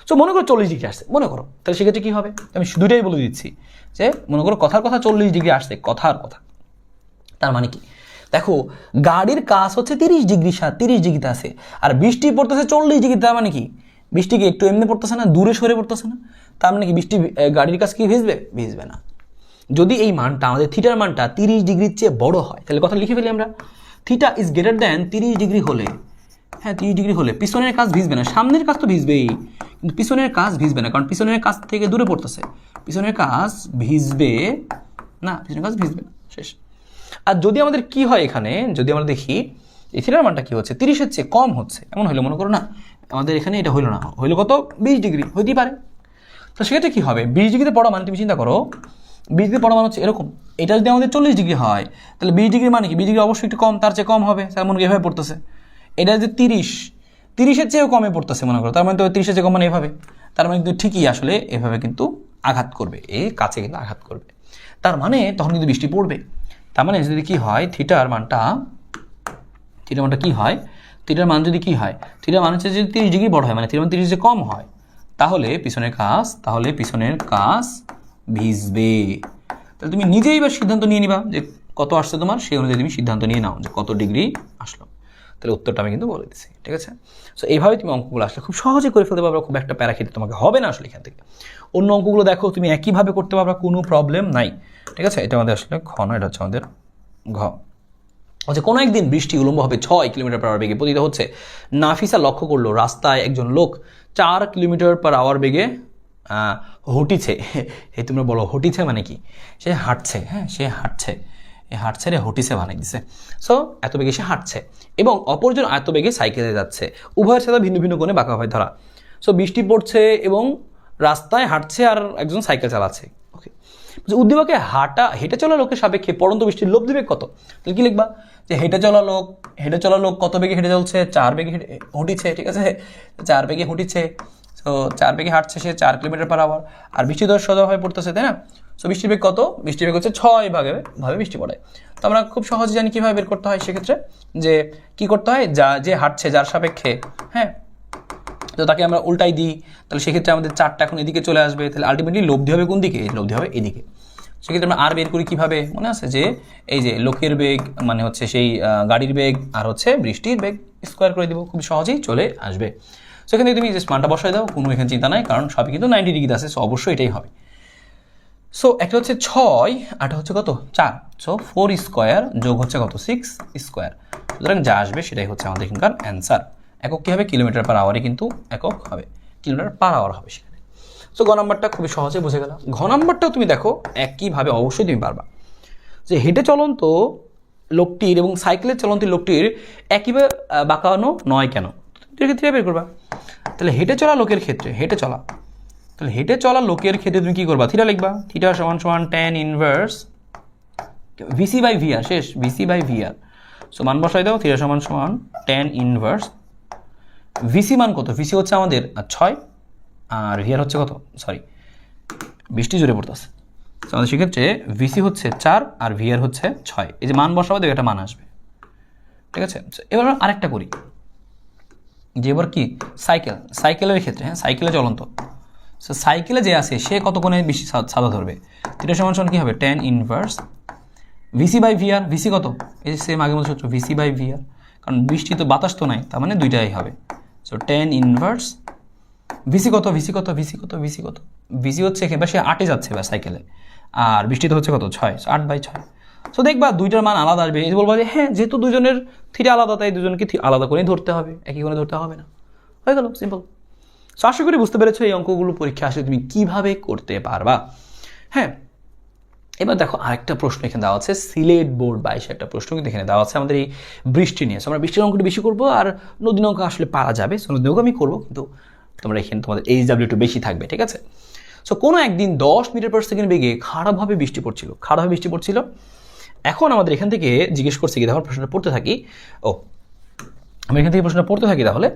সো মনে করো 40 ডিগ্রি আসছে, মনে করো, তাহলে সেক্ষেত্রে কী হবে, আমি দুটোই বলে দিচ্ছি, যে মনে করো কথার কথা 40 ডিগ্রি আসছে, কথার কথা, তার মানে কি, দেখো গাড়ির কাজ হচ্ছে 30 ডিগ্রিতে আছে, আর বৃষ্টি পড়তেছে 40 ডিগ্রি, তার মানে কি বৃষ্টি কি একটু এমনি পড়তেছে না, দূরে সরে পড়তেছে না, তার মানে কি বৃষ্টি গাড়ির কাজ কি ভিজবে না। যদি এই মানটা আমাদের থিটার মানটা 30 ডিগ্রির চেয়ে বড় হয়, তাহলে কথা লিখে ফেলি আমরা, theta is greater than 30 degree হলে, হ্যাঁ 30 ডিগ্রি হলে পিছনের কাজ ভিজবে না, সামনের কাজ তো ভিজবেই, কিন্তু পিছনের কাজ ভিজবে না, কারণ পিছনের কাজ থেকে দূরে পড়তেছে, পিছনের কাজ ভিজবে না, শেষ। আর যদি আমাদের কি হয় এখানে, যদি আমরা দেখি এই থিটার মানটা কি হচ্ছে 30-এর চেয়ে কম হচ্ছে, এমন হইলো মনে করো না, আমাদের এখানে এটা হইলো না, হইলো কত 20 ডিগ্রি, হইতেই পারে। তো সেক্ষেত্রে কী হবে, 20 ডিগ্রিতে পড়া মানে তুমি চিন্তা করো, 20 ডিগ্রি পড়া মানে হচ্ছে এরকম, এটা যদি আমাদের 40 ডিগ্রি হয়, তাহলে 20 ডিগ্রি মানে কি, 20 ডিগ্রি অবশ্যই একটু কম, তার চেয়ে কম হবে, তার মনে এভাবে পড়তেছে। এটা যে 30-এর চেয়েও কমে পড়তেছে মনে করো, তার মানে তো 30-এর চেয়ে কম মানে এভাবে, তার মানে কিন্তু ঠিকই আসলে এভাবে কিন্তু আঘাত করবে, এই কাছে কিন্তু আঘাত করবে, তার মানে তখন কিন্তু বৃষ্টি পড়বে। তার মানে যদি কি হয় থিটার মানটা কি হয়, থিটার মান যদি কি হয়, থিটার মান হচ্ছে যদি 30 ডিগ্রি বড় হয়, মানে থিটার মান 30 যে কম হয়, তাহলে পিছনের কাজ ভিজবে। তাহলে তুমি নিজেই এবার সিদ্ধান্ত নিয়ে নিবা যে কত আসছে তোমার, সেই অনুযায়ী তুমি সিদ্ধান্ত নিয়ে নাও যে কত ডিগ্রি আসলো। তাহলে উত্তরটা আমি কিন্তু বলে দিচ্ছি, ঠিক আছে। সো এইভাবে তুমি অঙ্কগুলো আসলে খুব সহজে করে ফেলতে পারবে, খুব একটা প্যারা খেতে তোমাকে হবে না আসলে এখান থেকে। অন্য অঙ্কগুলো দেখো তুমি একইভাবে করতে পারবে, কোনো প্রবলেম নাই, ঠিক আছে। এটা আমাদের আসলে ঘ নয়, এটা হচ্ছে আমাদের ঘ। আচ্ছা, কোনো একদিন বৃষ্টি উলম্বভাবে 6 কিলোমিটার পার আওয়ার বেগে পতিত হচ্ছে। নাফিসা লক্ষ্য করলো রাস্তায় একজন লোক 4 কিলোমিটার পার আওয়ার বেগে হটিছে। এই তোমরা বলো হটিছে মানে কি? সে হাঁটছে, হ্যাঁ সে হাঁটছে, এই হাঁটছে রে হটিছে বানাই দিছে। সো এত বেগে সে হাঁটছে এবং অপরজন এত বেগে সাইকেলে যাচ্ছে, উভয়ের সাথে ভিন্ন ভিন্ন কোণে বাঁকাভাবে ধরা। সো বৃষ্টি পড়ছে এবং রাস্তায় হাঁটছে আর একজন সাইকেল চালাচ্ছে। ওকে, উদ্দীপকে হেঁটে চলা লোকের সাপেক্ষে পড়ন্ত বৃষ্টির লব্ধি বেগ কত? তাহলে কি লিখবা যে হেঁটে চলা লোক কত বেগে হেঁটে চলছে? 4 বেগে হটিছে, ঠিক আছে, 4 বেগে হটিছে। সো 4 বেগে হাঁটছে সে 4 কিলোমিটার পার আওয়ার, আর বৃষ্টি তো সোজাভাবে পড়তেছে, তাই না? সো বৃষ্টির বেগ কত? বৃষ্টির বেগ হচ্ছে 6 ভাবে বৃষ্টি পড়ে। তো আমরা খুব সহজে জানি কীভাবে বের করতে হয় সেক্ষেত্রে, যে কি করতে হয়, যে হাঁটছে যার সাপেক্ষে, হ্যাঁ, তো তাকে আমরা উল্টাই দিই, তাহলে সেক্ষেত্রে আমাদের 4টা এখন এদিকে চলে আসবে। তাহলে আলটিমেটলি লব্ধি হবে কোন দিকে? লব্ধি হবে এদিকে। সেক্ষেত্রে আমরা আর বের করি কীভাবে, মনে আছে যে এই যে লোকের বেগ মানে হচ্ছে সেই গাড়ির বেগ আর হচ্ছে বৃষ্টির বেগ, স্কোয়ার করে দিব, খুব সহজেই চলে আসবে। সেখান থেকে তুমি জাস্ট মানটা বসাই দাও, কোনো এখানে চিন্তা নাই, কারণ সবই কিন্তু 90 ডিগ্রিতে আছে, সো অবশ্যই এটাই হবে। সো একটা হচ্ছে 6 আর হচ্ছে কত 4, সো 4 স্কোয়ার যোগ হচ্ছে কত 6 স্কোয়ার। সুতরাং যা আসবে সেটাই হচ্ছে আমাদের এখানকার অ্যান্সার। একক কী হবে? কিলোমিটার পার আওয়ারে কিন্তু একক হবে, কিলোমিটার পার আওয়ার হবে সেখানে। সো গ নাম্বারটা খুবই সহজে বুঝে গেল। ঘ নাম্বারটাও তুমি দেখো একইভাবে অবশ্যই তুমি পারবা, যে হেঁটে চলন্ত লোকটির এবং সাইকেলের চলন্ত লোকটির একইভাবে বাঁকানো নয় কেন? তুমি ক্ষেত্রে বের করবা। তাহলে হেঁটে চলা লোকের ক্ষেত্রে তাহলে হেঁটে চলা লোকের ক্ষেত্রে তুমি কী করবা? থিটা লিখবা। থিটা সমান সমান tan inverse VC by VR, শেষ ভিসি বাই ভিআর। সো মান বসাই দাও, থিটা সমান সমান tan ইনভার্স ভিসি মান কত? ভিসি হচ্ছে আমাদের 6 আর ভিআর হচ্ছে কত, সরি বৃষ্টি জুড়ে পড়তেছে, আমাদের সেক্ষেত্রে ভিসি হচ্ছে 4 আর ভিআর হচ্ছে 6। এই যে মান বসাবো দেখো একটা মান আসবে, ঠিক আছে। এবার আমরা আরেকটা করি, যে এবার কি সাইকেলের ক্ষেত্রে, হ্যাঁ সাইকেলে চলন্ত, সো সাইকেলে যে আছে সে কত কোণে বেশি সাদা ধরবে? থিটা সমান সমান কী হবে? tan inverse VC by VR. VC কত? এই যে সেম আগের মতো সূত্র, ভিসি বাই ভিআর, কারণ বৃষ্টি তো বাতাস তো নাই, তার মানে দুইটাই হবে। সো tan ইনভার্স ভিসি কত? ভিসি হচ্ছে এবার সে 8-এ যাচ্ছে এবার সাইকেলে, আর বৃষ্টিতে হচ্ছে কত 6, 8/6। সো দেখবা দুইটার মান আলাদা আসবে, এই বলবা যে হ্যাঁ যেহেতু দুজনের থিটা আলাদা তাই দুজনকে আলাদা করেই ধরতে হবে, একই করে ধরতে হবে না, হয়ে গেল সিম্পল। সো আশা করি বুঝতে পেরেছো এই অঙ্কগুলো পরীক্ষা আসলে তুমি কীভাবে করতে পারবা। হ্যাঁ, এবার দেখো আরেকটা প্রশ্ন এখানে দেওয়া আছে, সিলেট বোর্ড 22 একটা প্রশ্ন কিন্তু এখানে দেওয়া আছে আমাদের এই বৃষ্টি নিয়ে। সো আমরা বৃষ্টির অঙ্কটা বেশি করবো, আর নদীর অঙ্ক আসলে পারা যাবে, সো নদীর অঙ্ক আমি করবো, কিন্তু তোমরা এখানে তোমাদের HW একটু বেশি থাকবে, ঠিক আছে। সো কোনো একদিন 10 মিটার পার সেকেন্ড বেগে খারাপভাবে বৃষ্টি পড়ছিল। এখন আমাদের এখান থেকে জিজ্ঞেস করছে কি, দেখো প্রশ্নটা পড়তে থাকি, আমি এখান থেকে প্রশ্নটা পড়তে থাকি তাহলে,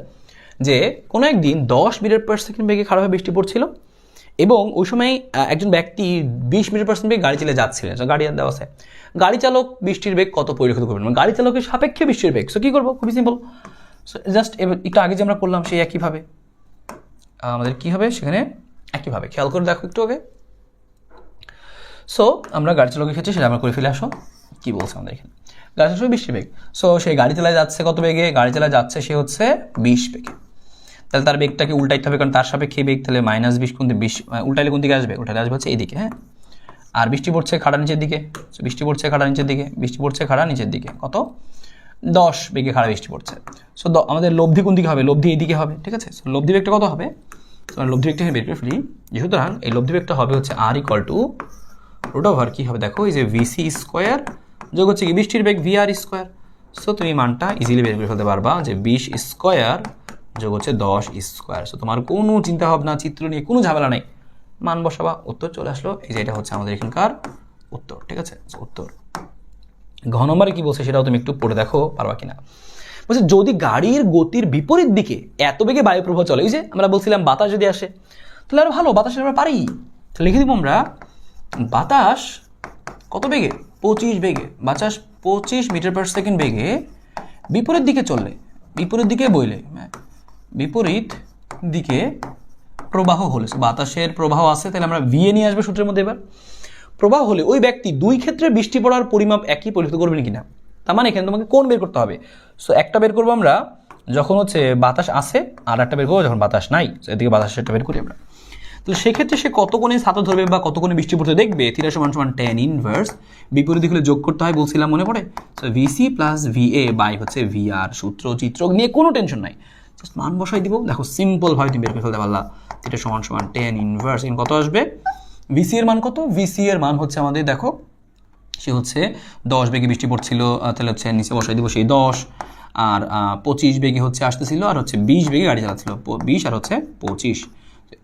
যে কোনো একদিন 10 মিটার পার সেকেন্ড বেগে খারাপভাবে বৃষ্টি পড়ছিল এবং ওই সময় একজন ব্যক্তি 20 মিটার পার সেকেন্ড বেগে গাড়ি চালিয়ে যাচ্ছিলেন। গাড়ি দেওয়া আছে, গাড়ি চালক বৃষ্টির বেগ কত পরিলক্ষিত করবেন? মানে গাড়ি চালকের সাপেক্ষে বৃষ্টির বেগ। সো কী করবো? খুবই সিম্পল, সো জাস্ট একটু আগে যে আমরা করলাম সেই একইভাবে আমাদের কী হবে সেখানে, একইভাবে খেয়াল করে দেখো একটু আগে। সো আমরা গাড়ি চালকের ক্ষেত্রে সেটা আমরা করে ফেলে আসো, কী বলছে আমাদের এখানে, গাড়ি চালানো বৃষ্টির বেগ। সো সেই গাড়ি চালায় যাচ্ছে কত বেগে? গাড়ি চালায় যাচ্ছে সে হচ্ছে 20 বেগে। তাহলে তার বেগটাকে উল্টাইতে হবে, কারণ তার সাপেক্ষে বেগ, তাহলে -20 কোন দিকে? 20 উল্টাইলে কোন দিকে আসবে? উল্টাইলে আসবে হচ্ছে এইদিকে, হ্যাঁ। আর বৃষ্টি পড়ছে খাড়া নিচের দিকে, বৃষ্টি পড়ছে খাড়া নিচের দিকে, কত 10 বেগে খাড়া বৃষ্টি পড়ছে। সো আমাদের লব্ধি কোন দিকে হবে? লব্ধি এইদিকে হবে, ঠিক আছে। সো লব্ধি বেগটা কত হবে? লব্ধি বেগটা বের করে ফেলি, যেহেতু এই লব্ধি বেগটা হবে হচ্ছে R √, কি হবে দেখো, এই যে ভিসি স্কোয়ার যোগ হচ্ছে কি বৃষ্টির বেগ VR স্কোয়ার। সো তুমি মানটা ইজিলি বের করে ফেলতে পারবা যে 20 স্কোয়ার যোগ হচ্ছে 10 স্কোয়ার। সো তোমার কোনো চিন্তা ভাবনা চিত্র নিয়ে কোনো ঝামেলা নেই, মান বসাবা, উত্তর চলে আসলো। এই যে এটা হচ্ছে আমাদের এখানকার উত্তর, ঠিক আছে। উত্তর। ঘ নম্বরে কি বলছে সেটাও তুমি একটু পড়ে দেখো পারবা কিনা। বলছে যদি গাড়ির গতির বিপরীত দিকে এত বেগে বায়ু প্রবাহ চলে, এই যে আমরা বলছিলাম বাতাস যদি আসে তাহলে আরো ভালো, বাতাসে আমরা পারি, তাহলে লিখে দিব আমরা বাতাস কত বেগে? 25 বেগে, বাতাস 25 মিটার পার সেকেন্ড বেগে বিপরীত দিকে চললে, বিপরীত দিকে বইলে, বিপরীত দিকে প্রবাহ হলে, বাতাসের প্রবাহ আছে, তাহলে আমরা ভিএ নিয়ে আসবো সূত্রের মধ্যে। এবার প্রবাহ হলে ওই ব্যক্তি দুই ক্ষেত্রে বৃষ্টি পড়ার পরিমাপ একই পরিবর্তিত করবেন কিনা, তার মানে এখানে তোমাকে কোন বের করতে হবে। সো একটা বের করবো আমরা যখন হচ্ছে বাতাস আছে, আর একটা বের করবো যখন বাতাস নাই। এদিকে বাতাসটা বের করি আমরা। তাহলে সেক্ষেত্রে সে কত কোণে ছাতা ধরবে বা কত কোণে বৃষ্টি পড়তে দেখবে, থিটা সমান সমান tan ইনভার্স, বিপরীত দিকে যোগ করতে হয় বলছিলাম, মনে পড়ে। So VC plus VA by হচ্ছে ভিআর। সূত্র চিত্র নিয়ে কোনো টেনশন নাই, জাস্ট মান বসাই দিব। দেখো সিম্পল ভাবে তুমি বের করে ফেলতে পারলা। থিটা সমান সমান tan ইনভার্স, কত আসবে, ভিসি এর মান কত, ভিসি এর মান হচ্ছে আমাদের, দেখো সে হচ্ছে 10 বেগে বৃষ্টি পড়ছিল, তাহলে হচ্ছে নিচে বসাই দিব সেই 10, আর 25 বেগে হচ্ছে আসতেছিল, আর হচ্ছে 20 বেগে গাড়ি চালাচ্ছিল, 20 আর হচ্ছে 25।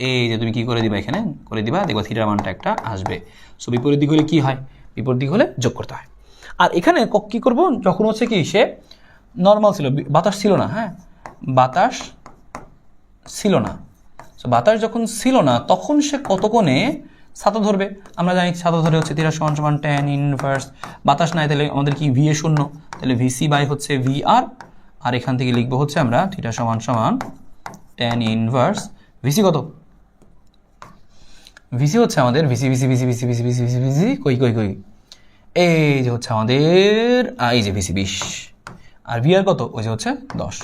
এই যে তুমি কি করে দিবা, এখানে করে দিবা, দেখবা থিটার মানটা একটা আসবে। সো বিপরীত দিক হলে কি হয়, বিপরীত দিক হলে যোগ করতে হয়। আর এখানে কি করব, যখন হচ্ছে কি সে নর্মাল ছিল, বাতাস ছিল না, হ্যাঁ বাতাস ছিল না, সো বাতাস যখন ছিল না তখন সে কত কোণে ছাতা ধরবে। আমরা জানি ছাতা ধরে হচ্ছে থিটা সমান সমান tan ইনভার্স, বাতাস নাই তাহলে আমাদের কি ভিএ শূন্য, তাহলে ভিসি বাই হচ্ছে ভিআর, আর এখান থেকে লিখবো হচ্ছে আমরা থিটা সমান সমান tan ইনভার্স, ভিসি কত, ভিসি হচ্ছে আমাদের VC VC VC VC VC VC VC VC কই কই কই, এই যে হচ্ছে আমাদের এই যে ভিসি 20, আর ভিআর কত, ওই যে হচ্ছে 10।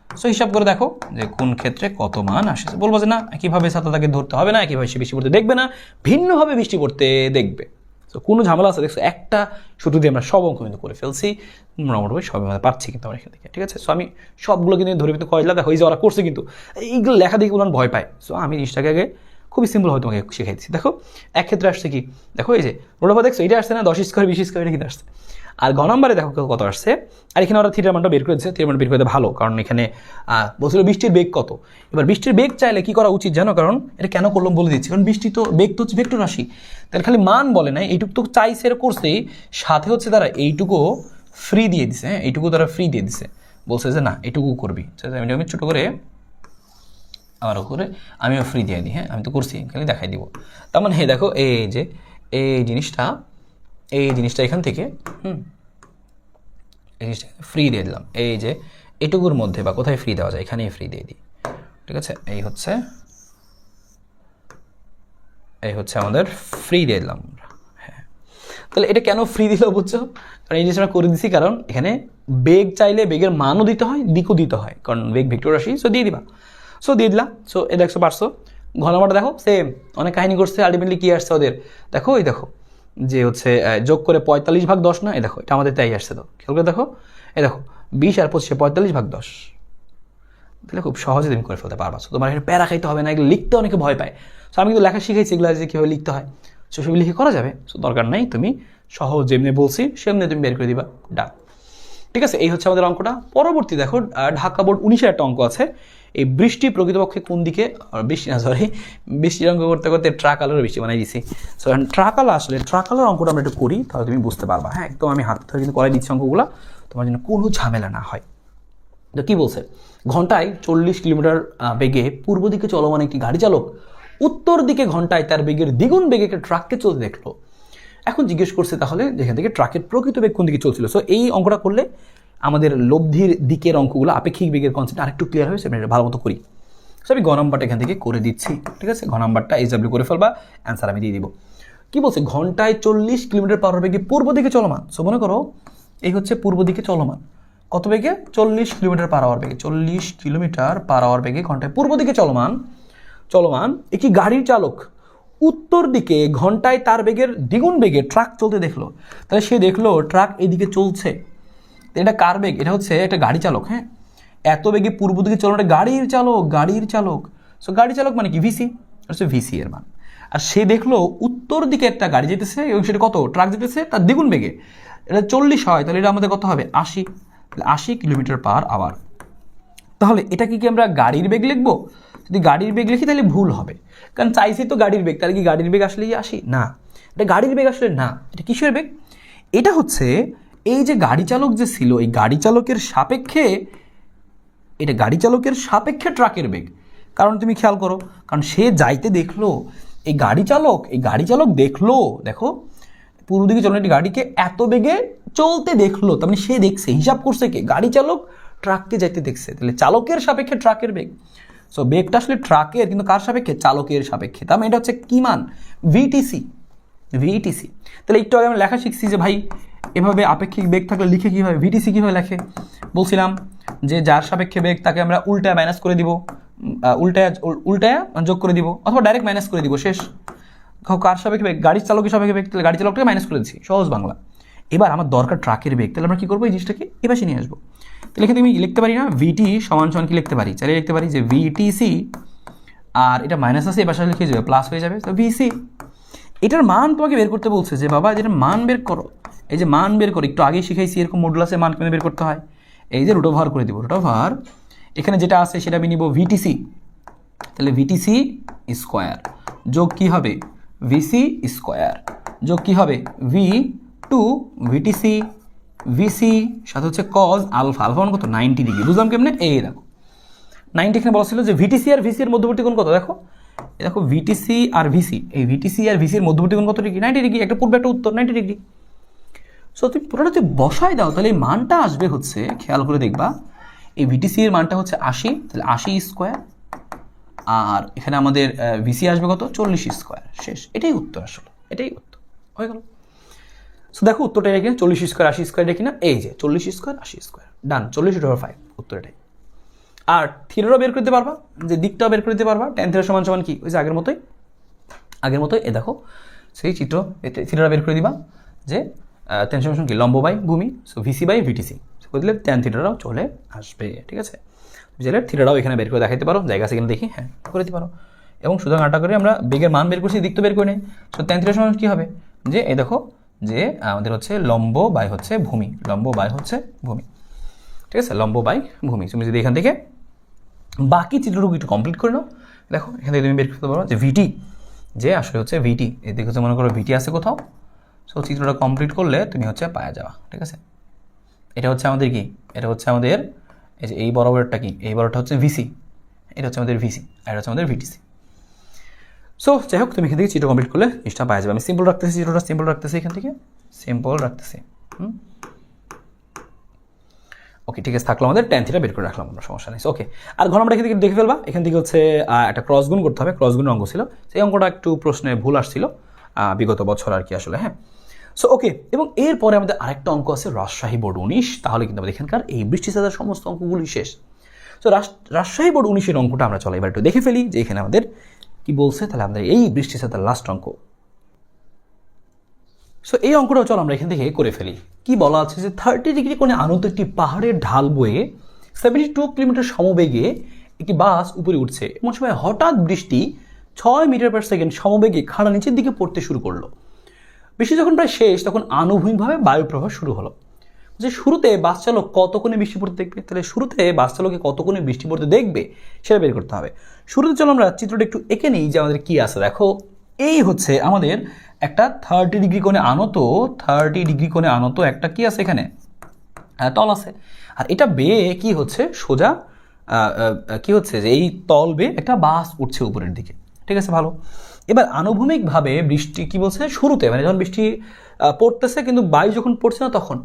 সো হিসাব করে দেখো যে কোন ক্ষেত্রে কত মান আসে। বলবো যে না একইভাবে ছাতাটাকে ধরতে হবে না, একইভাবে সে বৃষ্টি পড়তে দেখবে না, ভিন্নভাবে বৃষ্টি পড়তে দেখবে। তো কোনো ঝামেলা আছে দেখছো, একটা সূত্র দিয়ে আমরা সব অঙ্ক কিন্তু করে ফেলছি, মোটামুটি সবই আমরা পাচ্ছি কিন্তু আমরা এখান থেকে, ঠিক আছে। সো আমি সবগুলো কিন্তু ধরে কিন্তু কয়লা দেখো, এই যে ওরা করছে কিন্তু এইগুলো লেখা দেখে ওনার ভয় পায়। সো আমি জিনিসটাকে আগে খুবই সিম্পল হয় তোমাকে শিখাই দিচ্ছি। দেখো এক ক্ষেত্রে আসছে কি, দেখো এই যে রোডাফা দেখছো, এটা আসছে না 10 স্কোয়ার 20 স্কোয়ার, এটা কিন্তু আসছে। আর গ নম্বরে দেখো কত আসছে, আর এখানে ওরা থিটার মানটা বের করে দিচ্ছে, থিটার মানটা বের করে ভালো, কারণ এখানে বলছিল বৃষ্টির বেগ কত। এবার বৃষ্টির বেগ চাইলে কি করা উচিত জানো, কারণ এটা কেন করলাম বলে দিচ্ছি, কারণ বৃষ্টি তো বেগ তো হচ্ছে ভেক্টর রাশি, তাহলে খালি মান বলে নাই, এইটুকু তো চাইছে এর করছে, সাথে হচ্ছে তারা এইটুকু ফ্রি দিয়ে দিছে, হ্যাঁ এইটুকু তারা ফ্রি দিয়ে দিছে, বলছে যে না এটুকু করবি, আমি ছোটো করে আমার করে আমিও ফ্রি দিয়ে দিই, হ্যাঁ আমি তো করছি, খালি দেখাই দিব। তার মানে হ্যাঁ দেখো এই যে এই জিনিসটা এখান থেকে এই জিনিসটা ফ্রি দিয়ে দিলাম, এই যে এটুকুর মধ্যে বা কোথায় ফ্রি দেওয়া যায় এখানেই ফ্রি দিয়ে দিই, ঠিক আছে। এই হচ্ছে আমাদের ফ্রি দিয়ে দিলাম, হ্যাঁ। তাহলে এটা কেন ফ্রি দিল বুঝছো, কারণ এই জিনিসটা করে দিছি, কারণ এখানে বেগ চাইলে বেগের মানও দিতে হয়, দিকও দিতে হয়, কারণ বেগ ভেক্টর রাশি। সো দিয়ে দিবা, সো দিয়ে দিলাম। সো এ দেখছো পারছো, ঘ নম্বরটা দেখো সেম অনেক কাহিনী করছে, আলটিমেটলি কি আসছে ওদের, দেখো এই দেখো যে হচ্ছে যোগ করে 45/10 না, এই দেখো এটা আমাদের তাই আসছে, তো খেয়াল করে দেখো, এই দেখো 20 আর 25 45/10, তাহলে খুব সহজে তুমি করে ফেলতে পারবা। তোমার এখানে প্যারা খাইতে হবে না, এগুলো লিখতে অনেকে ভয় পায়। সো আমি কিন্তু লেখা শিখাইছি এগুলো যে কীভাবে লিখতে হয়, সো সেগুলো লিখে করা যাবে। সো দরকার নাই, তুমি সহজ যেমনি বলছি সেমনি তুমি বের করে দিবা, ডান, ঠিক আছে। এই হচ্ছে আমাদের অঙ্কটা। পরবর্তী দেখো ঢাকা বোর্ড 19-এর একটা অঙ্ক আছে, এই বৃষ্টি প্রকৃতপক্ষে কোন দিকে, বৃষ্টির অঙ্ক করতে করতে ট্রাক আলোর বৃষ্টি বানাই দিছি। সো ট্রাক আলো, আসলে ট্রাক আলোর অঙ্কটা আমরা একটু করি, তাহলে তুমি বুঝতে পারবা, হ্যাঁ একদম আমি হাত ধরে কিন্তু করাই দিচ্ছি অঙ্কগুলো, তোমার জন্য কোনো ঝামেলা না হয়। তো কী বলছে, ঘন্টায় 40 কিলোমিটার বেগে পূর্ব দিকে চলমান একটি গাড়ি চালক উত্তর দিকে ঘন্টায় তার বেগের দ্বিগুণ বেগে একটা ট্রাককে চলতে দেখলো। এখন জিজ্ঞেস করছে তাহলে যেখান থেকে ট্রাকের প্রকৃত বেগ কোন দিকে চলছিল। সো এই অঙ্কটা করলে আমাদের লব্ধির দিকের অঙ্কগুলো, আপেক্ষিক বেগের কনসেপ্ট আরেকটু ক্লিয়ার হয়েছে, আমি ভালো মতো করি। সো আমি ঘ নাম্বারটা এখান থেকে করে দিচ্ছি, ঠিক আছে। ঘ নাম্বারটা এইচডব্লিউ করে ফেলবা, অ্যান্সার আমি দিয়ে দিব। কি বলছে, ঘন্টায় 40 কিলোমিটার পার বেগে পূর্ব দিকে চলমান। সো মনে করো এই হচ্ছে পূর্ব দিকে চলমান, কত বেগে, 40 কিলোমিটার পার আওয়ার বেগে, 40 কিলোমিটার পার আওয়ার বেগে ঘন্টায় পূর্ব দিকে চলমান একটি গাড়ির চালক উত্তর দিকে ঘন্টায় তার বেগের দ্বিগুণ বেগে ট্রাক চলতে দেখলো। তাহলে সে দেখলো ট্রাক এদিকে চলছে, এটা কার বেগ, এটা হচ্ছে একটা গাড়ি চালক, হ্যাঁ এত বেগে পূর্ব দিকে চলো, এটা গাড়ির চালক। সো গাড়ি চালক মানে কি, ভিসি, হচ্ছে ভিসি এর মান। আর সে দেখলো উত্তর দিকে একটা গাড়ি যেতেছে এবং সেটা কত, ট্রাক যেতেছে তার দ্বিগুণ বেগে, এটা 40 হয়, তাহলে এটা আমাদের কত হবে 80 কিলোমিটার পার আওয়ার। তাহলে এটা কি আমরা গাড়ির বেগ লিখবো, যদি গাড়ির বেগ লিখি তাহলে ভুল হবে, কারণ চাইছি তো গাড়ির বেগ, তাহলে কি গাড়ির বেগ আসলে 80 না, এটা গাড়ির বেগ আসলে না, এটা কিসের বেগ, এটা হচ্ছে এই যে গাড়ি চালক যে ছিল, এই গাড়ি চালকের সাপেক্ষে, এটা গাড়ি চালকের সাপেক্ষে ট্রাকের বেগ। কারণ তুমি খেয়াল করো, কারণ সে যাইতে দেখলো, এই গাড়ি চালক দেখলো, দেখো পূর্ব দিকে চলনো একটি গাড়িকে এত বেগে চলতে দেখলো, তার মানে সে দেখছে, হিসাব করছে কে, গাড়ি চালক ট্রাককে যাইতে দেখছে, তাহলে চালকের সাপেক্ষে ট্রাকের বেগ। সো বেগটা আসলে ট্রাকের, কিন্তু কার সাপেক্ষে? চালকের সাপেক্ষে। তার মানে এটা হচ্ছে কি মান? ভিটিসি। তাহলে একটু আগে আমরা লেখা শিখছি যে ভাই এভাবে আপেক্ষিক বেগ থাকলে লিখে কীভাবে, ভিটিসি কীভাবে লেখে বলছিলাম যে যার সাপেক্ষে বেগ তাকে আমরা উল্টায় মাইনাস করে দিব, উল্টায় যোগ করে দিব, অথবা ডাইরেক্ট মাইনাস করে দিব, শেষ। কার সাপেক্ষে বেগ? গাড়ির চালকের সাপেক্ষে বেগ, তাহলে গাড়ি চালকটাকে মাইনাস করে দিচ্ছি, সহজ বাংলা। এবার আমার দরকার ট্রাকের বেগ, তাহলে আমরা কী করবো? এই জিনিসটাকে এ পাশে নিয়ে আসবো। তাহলে এখানে আমি লিখতে পারি না ভিটি সমান কি লিখতে পারি? চালিয়ে লিখতে পারি যে ভিটিসি, আর এটা মাইনাস আছে এ পাশে লিখে যাবে, প্লাস হয়ে যাবে, তো ভিসি। এটার মান তোমাকে বের করতে বলছে যে বাবা যেটা মান বের করো, এই যে মান বের করো, একটু আগেই শিখাইছি এরকম মডুলাসের মান কেন বের করতে হয়। এই যে রুট ওভার করে দিব, রুট ওভার এখানে যেটা আছে সেটা আমি নিব ভিটিসি, তাহলে ভিটিসি স্কোয়ার যোগ কী হবে? ভিসি স্কোয়ার যোগ কী হবে? ভি টু ভিটিসি ভিসি সাথে হচ্ছে কজ আলফা, আলফা মান কত? 90 ডিগ্রি। বুঝলাম কেমনে? এই দেখো 90, এখানে বলা ছিল যে ভিটিসি আর ভিসি এর মধ্যবর্তী কোণ কত, দেখো দেখো ভিটিসি আর ভিসি, এই ভিটিসি আর ভিসির মধ্যবর্তী কোণ কত ডিগ্রি? 90 ডিগ্রি। একটা পূর্বে একটা উত্তর 90 ডিগ্রি। সো তুমি পুরোটা যদি বসাই দাও তাহলে এই মানটা আসবে হচ্ছে, খেয়াল করে দেখবা, এই ভিটিসি এর মানটা হচ্ছে 80, তাহলে 80 স্কোয়ার, আর এখানে আমাদের ভিসি আসবে কত? 40 স্কোয়ার, শেষ। এটাই উত্তর, আসলে এটাই উত্তর হয়ে গেল। সো দেখো উত্তরটা এটা কিনা, 40 স্কোয়ার 80 স্কোয়ার এটা কিনা, এই যে 40 স্কোয়ার 80 স্কোয়ার, ডান, 40/5 উত্তর এটাই। আর থিটাও বের করতে পারবা, যে দিকটাও বের করতে পারবা, ট্যান থিটা সমান কি? ওই যে আগের মতোই এ দেখো সেই চিত্র, থিটাটা বের করে দিবা যে ট্যান সমান কি? লম্ব বাই ভূমি, সো ভিসি বাই ভিটিসি করে দিলে ট্যান থিটাটাও চলে আসবে, ঠিক আছে। বুঝলে থিটাটাও এখানে বের করে দেখাতে পারো, জায়গা আছে কিনা দেখি, হ্যাঁ করে দিতে পারো। এবং সুতরাং আটা করে আমরা বেগের মান বের করছি, দিক তো বের করে নেই। সো ট্যান থিটা সমান কী হবে? যে এই দেখো যে আমাদের হচ্ছে লম্ব বাই হচ্ছে ভূমি, লম্ব বাই হচ্ছে ভূমি, ঠিক আছে, লম্ব বাই ভূমি। তুমি যদি এখান থেকে বাকি চিত্রটুকু একটু কমপ্লিট করে নাও, দেখো এখান থেকে তুমি বের করতে পারো যে ভিটি, যে আসলে হচ্ছে ভিটি, এদিকে হচ্ছে মনে করো ভিটি আছে কোথাও। সো চিত্রটা কমপ্লিট করলে তুমি হচ্ছে পাওয়া যাওয়া, ঠিক আছে। এটা হচ্ছে আমাদের কি? এটা হচ্ছে আমাদের এই যে এই বরাবরটা কি? এই বরাবরটা হচ্ছে ভিসি, এটা হচ্ছে আমাদের ভিসি, আর এটা হচ্ছে আমাদের ভিটিসি। সো যাই হোক তুমি এখান থেকে চিত্র কমপ্লিট করলে জিনিসটা পাওয়া যাবে। আমি সিম্পল রাখতেছি, চিত্রটা সিম্পল রাখতেছি, এখান থেকে সিম্পল রাখতেছি। ওকে, ঠিক আছে, থাকলো আমাদের ট্যান থিটা বের করে রাখলাম আমরা, সমস্যা নেই। ওকে, আর ঘন আমরা এখান থেকে দেখে ফেলবা। এখান থেকে হচ্ছে একটা ক্রস গুণ করতে হবে, ক্রস গুণের অঙ্ক ছিল, সেই অঙ্কটা একটু প্রশ্নে ভুল আসছিল বিগত বছর আর কি আসলে, হ্যাঁ। সো ওকে, এবং এরপরে আমাদের আরেকটা অঙ্ক আছে রাজশাহী বোর্ড 19, তাহলে কিন্তু আমাদের এখানকার এই বৃষ্টি সাজার সমস্ত অঙ্কগুলি শেষ। সো রাজশাহী বোর্ড 19-এর অঙ্কটা আমরা চলো এবার একটু দেখে ফেলি যে এখানে আমাদের কি বলছে। তাহলে আমাদের এই বৃষ্টি সাজার লাস্ট অঙ্ক। সো এই অঙ্কটাও চলো আমরা এখান থেকে করে ফেলি। কি বলা আছে যে 30 ডিগ্রি কোণে আনত একটি পাহাড়ের ঢাল বয়ে 72 কিলোমিটার সমবেগে একটি বাস উপরে উঠছে, এমন সময় হঠাৎ বৃষ্টি 6 মিটার পার সেকেন্ড সমবেগে খাড়া নিচের দিকে পড়তে শুরু করলো। বৃষ্টি যখন প্রায় শেষ তখন আনুভূমিকভাবে বায়ুপ্রবাহ শুরু হলো। যে শুরুতে বাস চালক কতক্ষণে বৃষ্টি পড়তে দেখবে, তাহলে শুরুতে বাস চালকে কতক্ষণে বৃষ্টি পড়তে দেখবে সেটা বের করতে হবে। শুরুতে চলো আমরা চিত্রটা একটু এঁকে নিই যে আমাদের কি আছে। দেখো এই হচ্ছে আমাদের একটা 30 ডিগ্রি কোণে আনত, 30 ডিগ্রি কোণে আনত একটা কি আছে এখানে তল আছে, আর এটা বেয়ে কি হচ্ছে সোজা কি হচ্ছে যে এই তল বেয়ে একটা বাস উঠছে উপরের দিকে, ঠিক আছে, ভালো। এবার আনুভূমিকভাবে বৃষ্টি কি বলছে শুরুতে, মানে যখন বৃষ্টি পড়তেছে কিন্তু বায়ু যখন পড়ছে না তখন।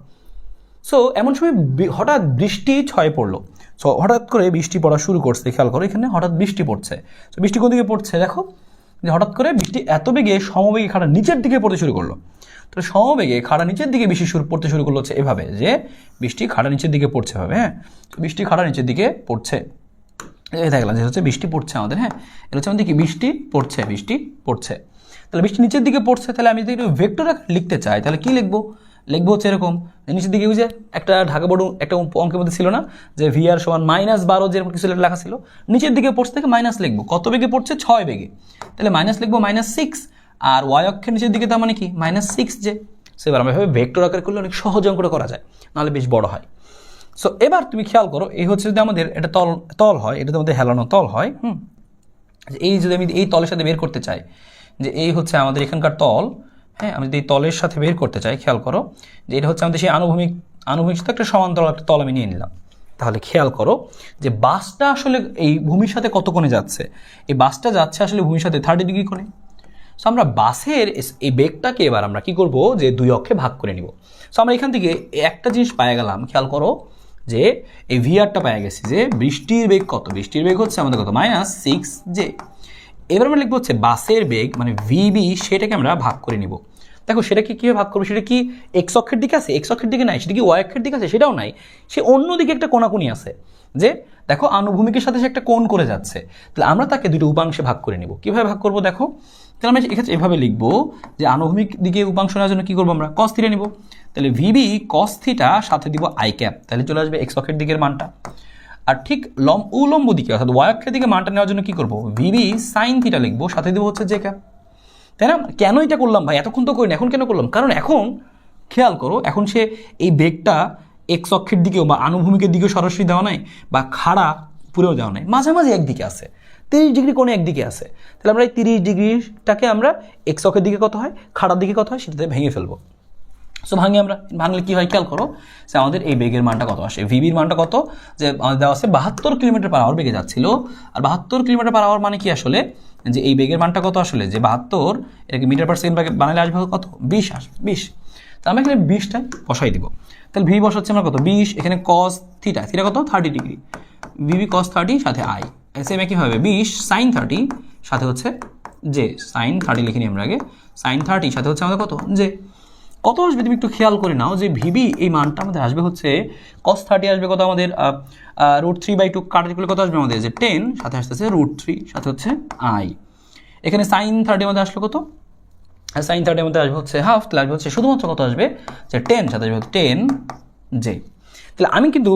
সো এমন সময় হঠাৎ বৃষ্টি ছয়ে পড়লো। সো হঠাৎ করে বৃষ্টি পড়া শুরু করছে, খেয়াল করো এখানে হঠাৎ বৃষ্টি পড়ছে। সো বৃষ্টি কোন দিকে পড়ছে দেখো, যে হঠাৎ করে বৃষ্টি এত বেগে সমবেগে খাড়া নিচের দিকে পড়তে শুরু করলো। তো সমবেগে খাড়া নিচের দিকে বৃষ্টি পড়তে শুরু করলো হচ্ছে এভাবে, যে বৃষ্টি খাড়া নিচের দিকে পড়ছে হবে, হ্যাঁ। তো বৃষ্টি খাড়া নিচের দিকে পড়ছে, এই দেখলাম যে হচ্ছে বৃষ্টি পড়ছে আমাদের, হ্যাঁ। এটা হচ্ছে আমাদের কি বৃষ্টি পড়ছে, বৃষ্টি পড়ছে। তাহলে বৃষ্টি নিচের দিকে পড়ছে, তাহলে আমি যদি একটু ভেক্টর লিখতে চাই তাহলে কি লিখবো? লিখবো হচ্ছে এরকম, নিচের দিকে যে একটা ঢাকা বোর্ড একটা অঙ্কের মধ্যে ছিল না যে ভিআর সমান -12 যেরকম কিছু লেখা ছিল, নিচের দিকে পড়ছে থেকে মাইনাস লিখবো। কত বেগে পড়ছে? 6 বেগে, তাহলে মাইনাস লিখবো -6, আর ওয়াই অক্ষের নিচের দিকে তার মানে কি -6 যে। সেবার আমরা এভাবে ভেক্টর আকারে করলে অনেক সহজ অঙ্কটা করা যায়, নাহলে বেশ বড় হয়। সো এবার তুমি খেয়াল করো, এই হচ্ছে যদি আমাদের এটা তল হয়, এটা আমাদের হেলানো তল হয়, এই যদি আমি এই তলের সাথে বের করতে চাই যে এই হচ্ছে আমাদের এখানকার তল, হ্যাঁ, আমি যদি এই তলের সাথে বের করতে চাই, খেয়াল করো যে এটা হচ্ছে আমাদের সেই আনুভূমিক সাথে একটা সমান্তরাল একটা তল আমি নিয়ে নিলাম। তাহলে খেয়াল করো যে বাসটা আসলে এই ভূমির সাথে কত কোণে যাচ্ছে, এই বাসটা যাচ্ছে আসলে ভূমির সাথে 30 ডিগ্রি কোণে। সো আমরা বাসের এই বেগটাকে এবার আমরা কি করব যে দুই অক্ষে ভাগ করে নিব। সো আমরা এখান থেকে একটা জিনিস পাই গেলাম, খেয়াল করো যে এই ভিআরটা পাওয়া গেছি যে বৃষ্টির বেগ কত, বৃষ্টির বেগ হচ্ছে আমাদের কত -6j। এবার আমরা লিখবো হচ্ছে বাসের বেগ মানে ভিবি, সেটাকে আমরা ভাগ করে নিব। দেখো সেটাকে কীভাবে ভাগ করবো, সেটা কি এক্স অক্ষের দিকে আছে, এক্স অক্ষের দিকে নাই, সেটা কি ওয়াই অক্ষের দিকে আছে, সেটাও নাই, সে অন্যদিকে একটা কোণাকুনি আছে। যে দেখো আনুভূমিকের সাথে সে একটা কোণ করে যাচ্ছে, তাহলে আমরা তাকে দুটো উপাংশে ভাগ করে নিব। কীভাবে ভাগ করবো দেখো, তাহলে আমরা এক্ষেত্রে এভাবে লিখবো যে আনুভূমিক দিকে উপাংশ নেওয়ার জন্য কী করবো আমরা cos থিটা নিব। তাহলে ভিবি cos থিটা সাথে দিব আই ক্যাপ, তাহলে চলে আসবে এক্স অক্ষের দিকের মানটা। আর ঠিক উলম্ব দিকে অর্থাৎ ওয়াই অক্ষের দিকে মানটা নেওয়ার জন্য কী করবো, ভিবি সাইন থিটা লিখবো, সাথে দিব হচ্ছে জে ক্যাপ। তাই না? কেন এটা করলাম ভাই, এতক্ষণ তো করিনি, এখন কেন করলাম, কারণ এখন খেয়াল করো, এখন সে এই বেগটা এক্স অক্ষের দিকেও বা আনুভূমিকের দিকেও সরাসরি দেওয়া নাই বা খাড়া পুরেও দেওয়া নাই, মাঝামাঝি একদিকে আছে, 30 ডিগ্রি কোণে একদিকে আছে। তাহলে আমরা এই 30 ডিগ্রিটাকে আমরা এক্স অক্ষের দিকে কত হয়, খাড়ার দিকে কত হয়, সেটাতে ভেঙে ফেলবো। সো ভাঙলে কী হয় খেয়াল করো, যে আমাদের এই বেগের মানটা কত আসে, ভিবির মানটা কত, যে আমাদের দেওয়া আছে 72 কিলোমিটার পার আওয়ার বেগে যাচ্ছিল। আর 72 কিলোমিটার পার আওয়ার মানে কি আসলে, যে এই বেগের মানটা কত আসলে, যে 72 এটাকে মিটার পার সেকেন্ড বানালে আসবে কত, 20 আসবে, 20। তাহলে আমরা এখানে 20টা বসাই দিব। তাহলে ভি বসাচ্ছে আমরা কত, 20, এখানে cos থিটা, থিটা কত 30 ডিগ্রি, ভিবি cos 30 সাথে আই, সেম একইভাবে 20 sin 30 সাথে হচ্ছে জে, sin 30 লিখে নিই আমরা আগে, sin 30 সাথে হচ্ছে আমাদের কত, জে। কত আসবে তুমি একটু খেয়াল করে নাও, যে ভিবি এই মানটা আমাদের আসবে হচ্ছে cos 30 আসবে কত আমাদের √3/2 কাটাতে করলে কত আসবে আমাদের, যে 10 সাথে আসতেছে √3 সাথে হচ্ছে আই। এখানে sin 30 মধ্যে আসলো কত, sin 30 মধ্যে আসবে হচ্ছে হাফ, তাহলে আসবে হচ্ছে শুধুমাত্র কত আসবে, যে 10 সাথে আসবে 10 জে। তাহলে আমি কিন্তু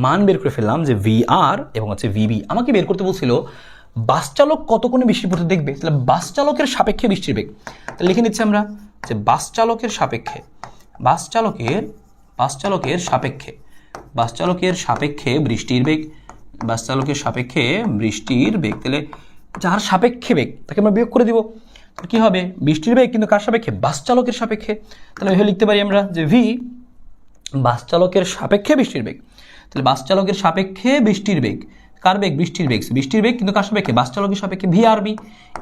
মান বের করে ফেললাম যে ভিআর এবং হচ্ছে ভিবি। আমাকে বের করতে বলছিল বাস চালক কত কোণে বৃষ্টি পড়তে দেখবে, তাহলে বাস চালকের সাপেক্ষে বৃষ্টির বেগ। তাহলে লিখে নিচ্ছি আমরা যে বাস চালকের সাপেক্ষে বৃষ্টির বেগ, বাস চালকের সাপেক্ষে বৃষ্টির বেগ। তাহলে যার সাপেক্ষে বেগ তাকে আমরা বিয়োগ করে দিব, কি হবে, বৃষ্টির বেগ কিন্তু কার সাপেক্ষে, বাস চালকের সাপেক্ষে। তাহলে এভাবে লিখতে পারি আমরা যে ভি বাস চালকের সাপেক্ষে বৃষ্টির বেগ। তাহলে বাস চালকের সাপেক্ষে বৃষ্টির বেগ, কার বেগ, বৃষ্টির বেগ, বৃষ্টির বেগ কিন্তু কার সাপেক্ষে, বাস চালকের সাপেক্ষে ভিআরবি।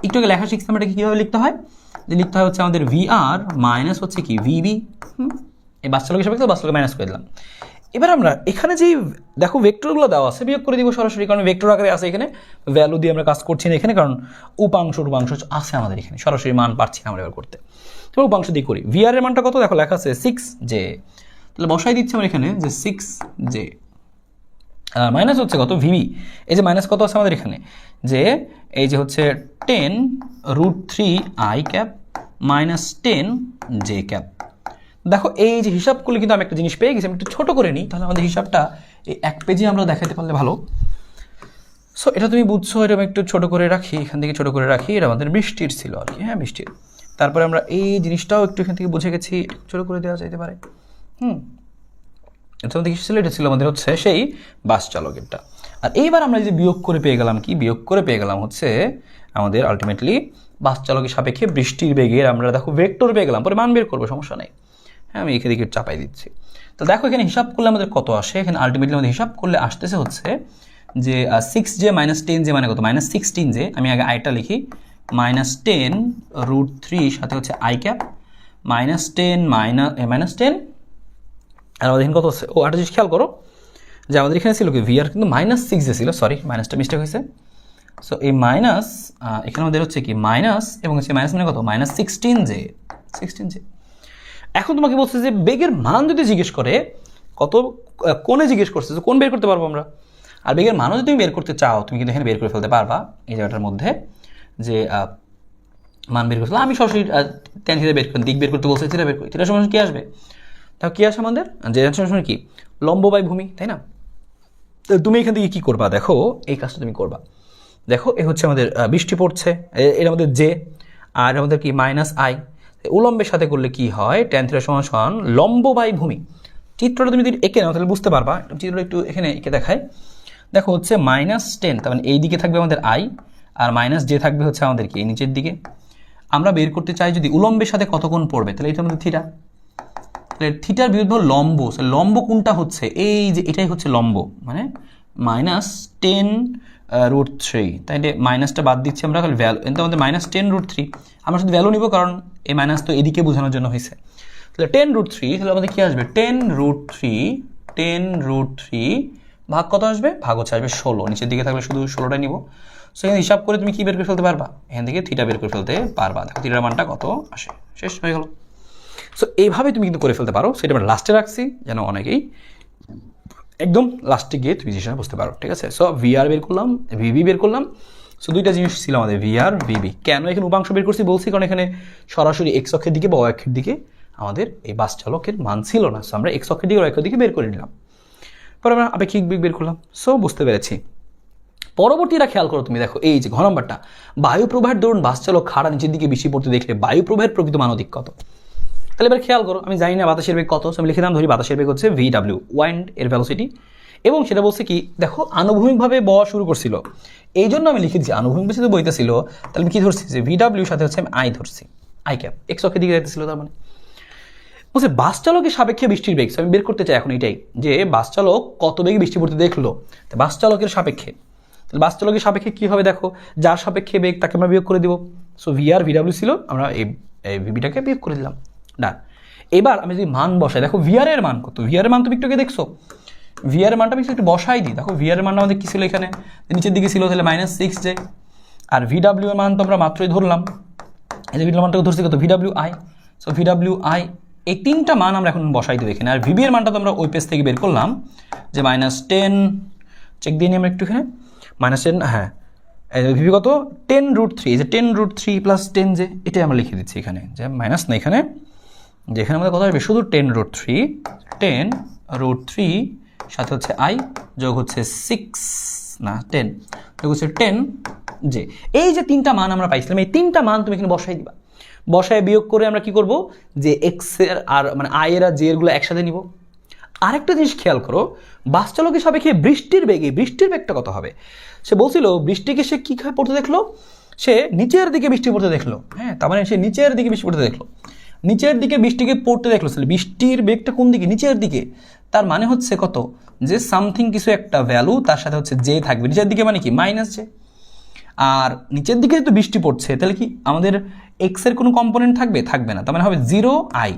একটু আগে লেখা শিখতাম, এটাকে কীভাবে লিখতে হয়, যে লিখতে হয় হচ্ছে আমাদের ভিআর মাইনাস হচ্ছে কি ভিবি, এই বাস চালকের সাপেক্ষে বাস চালকে মাইনাস করে দিলাম। এবার আমরা এখানে যেই দেখো ভেক্টরগুলো দেওয়া আছে বিয়োগ করে দিব সরাসরি, কারণ ভেক্টর আকারে আছে, এখানে ভ্যালু দিয়ে আমরা কাজ করছি না এখানে, কারণ উপাংশ আছে আমাদের এখানে, সরাসরি মান পাচ্ছি না আমরা এবার করতে। তো উপাংশ দিয়ে করি, ভিআর এর মানটা কত দেখো লেখা আছে 6j, তাহলে বসাই দিচ্ছি আমরা এখানে যে 6j মাইনাস হচ্ছে কত ভিবি, এই যে মাইনাস কত আছে আমাদের এখানে, যে এই যে হচ্ছে 10√3 I cap minus 10j cap. দেখো এই যে হিসাব করলে কিন্তু আমি একটা জিনিস পেয়ে গেছি, আমি একটু ছোটো করে নিই, তাহলে আমাদের হিসাবটা এই এক পেজে আমরা দেখাতে পারলে ভালো। সো এটা তুমি বুঝছো, এটা আমি একটু ছোটো করে রাখি, এখান থেকে ছোটো করে রাখি, এটা আমাদের বৃষ্টির ছিল আর কি, হ্যাঁ বৃষ্টির। তারপরে আমরা এই জিনিসটাও একটু এখান থেকে বুঝে গেছি, ছোটো করে দেওয়া যেতে পারে। এটা আমাদের ছিল, এটা ছিল আমাদের হচ্ছে সেই বাস চালকেরটা। আর এইবার আমরা যে বিয়োগ করে পেয়ে গেলাম কি, বিয়োগ করে পেয়ে গেলাম হচ্ছে আমাদের আলটিমেটলি বাস চালকের সাপেক্ষে বৃষ্টির বেগের আমরা দেখো ভেক্টর পেয়ে গেলাম, পরে মান বের করবো, সমস্যা নেই। হ্যাঁ আমি এখানে দিকে চাপাই দিচ্ছি। তো দেখো এখানে হিসাব করলে আমাদের কত আসে, এখানে আলটিমেটলি আমাদের হিসাব করলে আসতেছে হচ্ছে যে 6j মাইনাস 10j মানে কত, -16j। আমি আগে আইটা লিখি, -10√3 সাথে হচ্ছে আই ক্যাপ -10 -10। আর আমাদের এখানে কত হচ্ছে, ও একটা জিনিস খেয়াল করো, যে আমাদের এখানে ছিল কি ভিআর কিন্তু -6j ছিল, সরি মাইনাসটা মিস্টেক হয়েছে। সো এই মাইনাস এখানে আমাদের হচ্ছে কি মাইনাস, এবং হচ্ছে মাইনাস মানে কত, -16j। এখন তোমাকে বলছে যে বেগের মান যদি জিজ্ঞেস করে, কত কোণে জিজ্ঞেস করছে, কোন বের করতে পারবো আমরা। আর বেগের মানও যদি তুমি বের করতে চাও, তুমি কিন্তু এখানে বের করে ফেলতে পারবা এই জায়গাটার মধ্যে, যে মান বের করতে। আমি সরাসরি tan থিটা বের দিক বের করতে বলছি, থিটা বের করি, থিটার সময় কি আসবে, তাও কি আসে আমাদের, যে সময় কি লম্ব বাই ভূমি, তাই না। তুমি এখান থেকে কী করবা, দেখো এই কাজটা তুমি করবা, দেখো এ হচ্ছে আমাদের বৃষ্টি পড়ছে, এটা আমাদের জে, আর আমাদের কি -i, উলম্বের সাথে করলে কি হয়, tan থিটা সমান লম্ব বাই ভূমি। চিত্রটা তুমি যদি এঁকে নাও তাহলে বুঝতে পারবা, চিত্রটা একটু এখানে এঁকে দেখায়। দেখো হচ্ছে -10, তার মানে এই দিকে থাকবে আমাদের i, আর -j থাকবে হচ্ছে আমাদের কি নিচের দিকে। আমরা বের করতে চাই যদি উলম্বের সাথে কত কোণ পড়বে, তাহলে এটা আমাদের থিটা। তাহলে থিটার বিরুদ্ধে লম্ব, লম্ব কোনটা হচ্ছে, এই যে এটাই হচ্ছে লম্ব, মানে -10√3, তাই মাইনাসটা বাদ দিচ্ছি আমরা, ভ্যালু কিন্তু আমাদের -10√3, আমরা শুধু ভ্যালু নিব, কারণ এই মাইনাস তো এদিকে বোঝানোর জন্য হয়েছে। তাহলে 10√3, তাহলে আমাদের কি আসবে, 10√3 ভাগ কত আসবে, ভাগ হচ্ছে আসবে 16, নিচের দিকে থাকলে শুধু 16টাই নিব। সো এখানে হিসাব করে তুমি কি বের করে ফেলতে পারবা, এখান থেকে থিটা বের করে ফেলতে পারবা। দেখো থিটার মানটা কত আসে, শেষ হয়ে গেল। সো এইভাবে তুমি কিন্তু করে ফেলতে পারো, সেটা আমরা লাস্টে রাখছি যেন অনেকেই একদম লাস্টে গিয়ে তুমি জিনিসটা বুঝতে পারো, ঠিক আছে। সো ভিআর বের করলাম, ভিবি বের করলাম। সো দুইটা জিনিস ছিল আমাদের, ভিআর ভিবি। কেন এখানে উপাংশ বের করছি বলছি, কারণ এখানে সরাসরি এক্স অক্ষের দিকে বা ওয়াই অক্ষের দিকে আমাদের এই বাস চালকের মান ছিল না। সো আমরা এক্স অক্ষের দিকে ওয়াই অক্ষের দিকে বের করে নিলাম, পরে আমরা আপেক্ষিক বেগ বের করলাম। সো বুঝতে পেরেছি। পরবর্তীটা খেয়াল করো তুমি, দেখো এই যে ঘ নম্বরটা, বায়ু প্রবাহের দরুন বাস চালক খাড়া নিচের দিকে বেশি পড়তে দেখলে বায়ু প্রবাহের প্রকৃত মান অধিক কত। তাহলে এবার খেয়াল করো, আমি জানি না বাতাসের বেগ কত, আমি লিখে দিলাম, ধরি বাতাসের বেগ হচ্ছে VW, ওয়াইন্ড এর ভেলোসিটি, এবং সেটা বলছে কি দেখো আনুভূমিকভাবে বওয়া শুরু করছিল, এই জন্য আমি লিখে দিচ্ছি আনুভূমিক যেহেতু বইতেছিল, তাহলে আমি কি ধরছি যে VW সাথে হচ্ছে আমি আই ধরছি, আই ক্যাপ এক্স অক্ষের দিকে যাইতেছিল। তার মানে বলছে বাস চালকের সাপেক্ষে বৃষ্টির বেগ। আমি বের করতে চাই এখন এটাই, যে বাস চালক কত বেগে বৃষ্টি পড়তে দেখলো, বাস চালকের সাপেক্ষে। তাহলে বাস চালকের সাপেক্ষে কী হবে দেখো, যার সাপেক্ষে বেগ তাকে আমরা বিয়োগ করে দিব। সো ভিআর ভিডাব্লিউ ছিল, আমরা এই ভিবিটাকে বিয়োগ করে দিলাম, ডান। এবার আমি যদি মান বসাই, দেখো ভিআর এর মান কত, ভিআর এর মান তুমি একটু দেখছো, ভিআর এর মানটা আমি একটু বসাই দিই। দেখো ভিআর এর মানটা আমাদের কী ছিল, এখানে নিচের দিকে ছিল, তাহলে -6 যে, আর ভিডাব্লিউ এর মান তো আমরা মাত্রই ধরলাম, এই যে ভিডাব্লিউ মানটাকে ধরছি কত, VWI। সো VWI, এই তিনটা মান আমরা এখন বসাই দেবো এখানে। আর ভিবি এর মানটা তো আমরা ওই পেজ থেকে বের করলাম, যে -10, চেক দিয়ে নিই আমরা একটু এখানে, -10, হ্যাঁ ভিবি কত 10√3, যে 10√3 + 10, যে এটাই আমরা লিখে দিচ্ছি এখানে, যে মাইনাস না এখানে, যেখানে আমাদের কথা হবে শুধু 10√3 সাথে হচ্ছে আই যোগ হচ্ছে 6 না 10 যোগ হচ্ছে 10, যে এই যে তিনটা মান আমরা পাইছিলাম, এই তিনটা মান তুমি এখানে বসাই দিবা। বসায় বিয়োগ করে আমরা কি করব, যে এক্স এর আর মানে আই এর আর জে এরগুলো একসাথে নিব। আরেকটা জিনিস খেয়াল করো, বাস চালকের সাপেক্ষে বৃষ্টির বেগটা কত হবে। সে বলছিল বৃষ্টিকে সে কী পড়তে দেখলো, সে নিচের দিকে বৃষ্টি পড়তে দেখলো, হ্যাঁ তার মানে সে নিচের দিকে বৃষ্টি পড়তে দেখলো, নিচের দিকে বৃষ্টিকে পড়তে দেখলো। বৃষ্টির বেগটা কোন দিকে, নিচের দিকে। তার মানে হচ্ছে কত, যে সামথিং কিছু একটা ভ্যালু তার সাথে হচ্ছে জে থাকবে, নিচের দিকে মানে কি -জে। আর নিচের দিকে যেহেতু বৃষ্টি পড়ছে, তাহলে কি আমাদের এক্স এর কোনো কম্পোনেন্ট থাকবে না, তার মানে হবে 0I,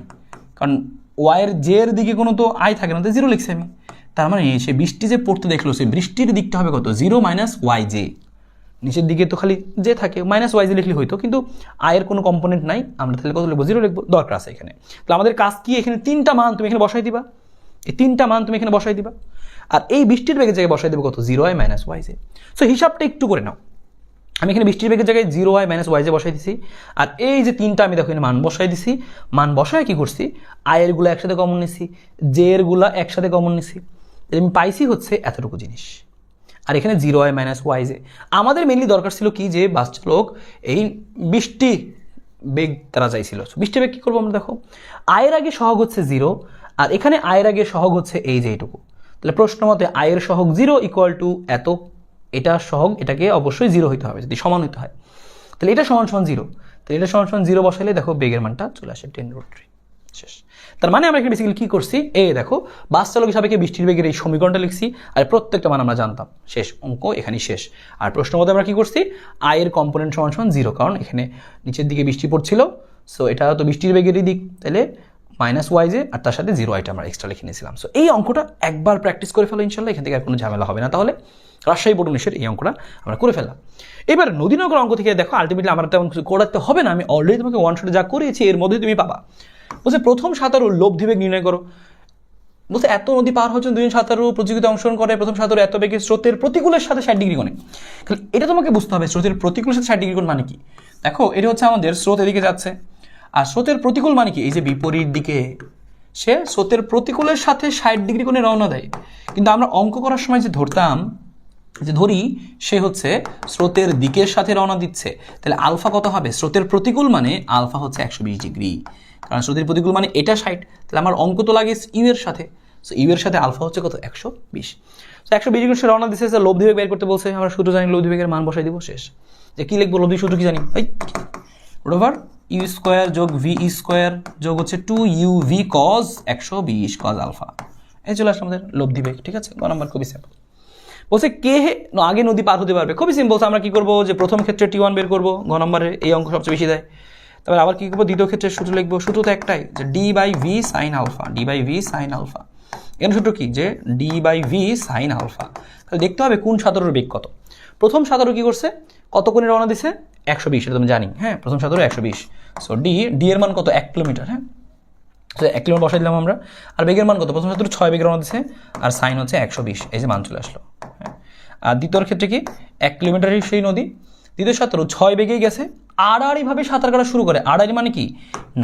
কারণ ওয়াই এর জে এর দিকে কোনো তো আই থাকে না, তো 0 লিখছি আমি। তার মানে সে বৃষ্টি যে পড়তে দেখলো, সে বৃষ্টির দিকটা হবে কত, 0 - YJ। নিচের দিকে তো খালি জে থাকে, -YJ লিখলে হইতো, কিন্তু আয়ের কোনো কম্পোনেন্ট নাই, আমরা তাহলে কত লিখবো, 0 লিখবো, দরকার আছে এখানে। তাহলে আমাদের কাজ কি, এখানে তিনটা মান তুমি এখানে বসাই দিবা, এই তিনটা মান তুমি এখানে বসাই দিবা, আর এই বৃষ্টির বেগের জায়গায় বসাই দেবো কত, 0I - YJ। সো হিসাবটা একটু করে নাও, আমি এখানে বৃষ্টির বেগের জায়গায় 0I - YJ বসাই দিছি, আর এই যে তিনটা আমি দেখো এখানে মান বসাই দিছি। মান বসায় কি করছি, আয়ের গুলো একসাথে কমন নিছি, জে এর গুলা একসাথে কমন নিছি, আমি পাইছি হচ্ছে এতটুকু জিনিস। আর এখানে 0I - YJ। আমাদের মেনলি দরকার ছিল কি, যে বাস চালক এই বৃষ্টি বেগ তারা চাইছিল। বৃষ্টি বেগ কী করবো আমরা, দেখো আয়ের আগে সহগ হচ্ছে 0, আর এখানে আয়ের আগে সহগ হচ্ছে এই যে এইটুকু। তাহলে প্রশ্ন মতে আয়ের সহগ 0 = এত, এটা সহগ, এটাকে অবশ্যই 0 হইতে হবে যদি সমান হইতে হয়। তাহলে এটা সমান 0, তাহলে এটা সমান 0 বসাইলে দেখো বেগের মানটা চলে আসে 10√3, শেষ। তার মানে আমরা এখানে বেসিক্যালি কী করছি, দেখো বাস চালকের সাপেক্ষে বৃষ্টির বেগের এই সমীকরণটা লিখছি, আর প্রত্যেকটা মান আমরা জানতাম, শেষ, অঙ্ক এখানেই শেষ। আর প্রশ্ন মতে আমরা কী করছি, আয়ের কম্পোনেন্ট সমান 0, কারণ এখানে নিচের দিকে বৃষ্টি পড়ছিল, সো এটা তো বৃষ্টির বেগেরই দিক, তাহলে -YJ, আর তার সাথে 0I আমরা এক্সট্রা লিখে নিয়েছিলাম। সো এই অঙ্কটা একবার প্র্যাকটিস করে ফেলো, ইনশাল্লাহ এখান থেকে আর কোনো ঝামেলা হবে না। তাহলে রাজশাহী বোর্ড 19-এর এই অঙ্কটা আমরা করে ফেললাম। এবার নদীনগর অঙ্ক থেকে দেখো আলটিমেটলি আমার তেমন কিছু করাতে হবে না, আমি অলরেডি তোমাকে ওয়ান শটে যা করিয়েছি এর মধ্যে তুমি পাবা। বলছে প্রথম সাঁতারু লব্ধি বেগ নির্ণয় করো। বলছে এত নদী পার হচ্ছেন দুজন সাঁতারু প্রতিযোগিতা অংশগ্রহণ করে, প্রথম সাঁতারু এত বেগে স্রোতের প্রতিকূলের সাথে 60 ডিগ্রি কোণে। এটা তোমাকে বুঝতে হবে, স্রোতের প্রতিকূলের সাথে 60 ডিগ্রি কোণ মানে কি। দেখো এটা হচ্ছে আমাদের স্রোত এদিকে যাচ্ছে, আর স্রোতের প্রতিকূল মানে কি, এই যে বিপরীত দিকে সে স্রোতের প্রতিকূলের সাথে 60 ডিগ্রি কোণে রওনা দেয়। কিন্তু আমরা অঙ্ক করার সময় যে ধরতাম, যে ধরি সে হচ্ছে স্রোতের দিকের সাথে রওনা দিচ্ছে, তাহলে আলফা কত হবে, স্রোতের প্রতিকূল মানে আলফা হচ্ছে 120 ডিগ্রি, কারণ স্রোতের প্রতিকূল মানে এটা 60, তাহলে আমার অঙ্ক তো লাগে ইউ এর সাথে, সো ইউ এর সাথে আলফা হচ্ছে কত, 120। সো 120 ডিগ্রি সে রওনা দিচ্ছে, লব্ধি বেগ বের করতে বলছে, আমরা সূত্র জানি, লব্ধি বেগের মান বসাই দিব, শেষ। যে কী লিখবো, লব্ধি সূত্র কি জানি, ওভার U² যোগ VE² যোগ হচ্ছে 2UV cos 120 cos আলফা, এই চলে আসলে আমাদের লব্ধি বেগ, ঠিক আছে। গ নম্বর খুবই সিম্পল। বলছে কে আগে নদী পার হতে পারবে, খুবই সিম্পল। আমরা কি করবো, যে প্রথম ক্ষেত্রে T1 বের করবো, গ নম্বরে এই অঙ্ক সবচেয়ে বেশি দেয়। তারপর আবার কি করবো, দ্বিতীয় ক্ষেত্রে সূত্র লিখবো, সূত্র তো একটাই, যে D/V sin alpha, D/V sin alpha. এখানে সূত্র কি যে d/v sin আলফা। তাহলে দেখতে হবে কোন সাধারণের বেগ কত। প্রথম সাধারণ কি করছে, কত কোণে রওনা দিছে 120, এটা তুমি জানি। হ্যাঁ, প্রথম সাধারণ 120। সো ডি এর মান কত, 1 কিলোমিটার। হ্যাঁ, তো 1 কিলোমিটার বসাই দিলাম আমরা। আর বেগের মান কত, প্রথম সাধারণ 6 বেগে রওনা দিছে, আর সাইন হচ্ছে 120, এই যে মান চলে আসলো। হ্যাঁ, আর দ্বিতীয় ক্ষেত্রে কি 1 কিলোমিটারের সেই নদী, দ্বিতীয় সাঁতারু 6 বেগেই গেছে, আড়াআড়িভাবে সাঁতার কাটা শুরু করে। আড়াআড়ি মানে কি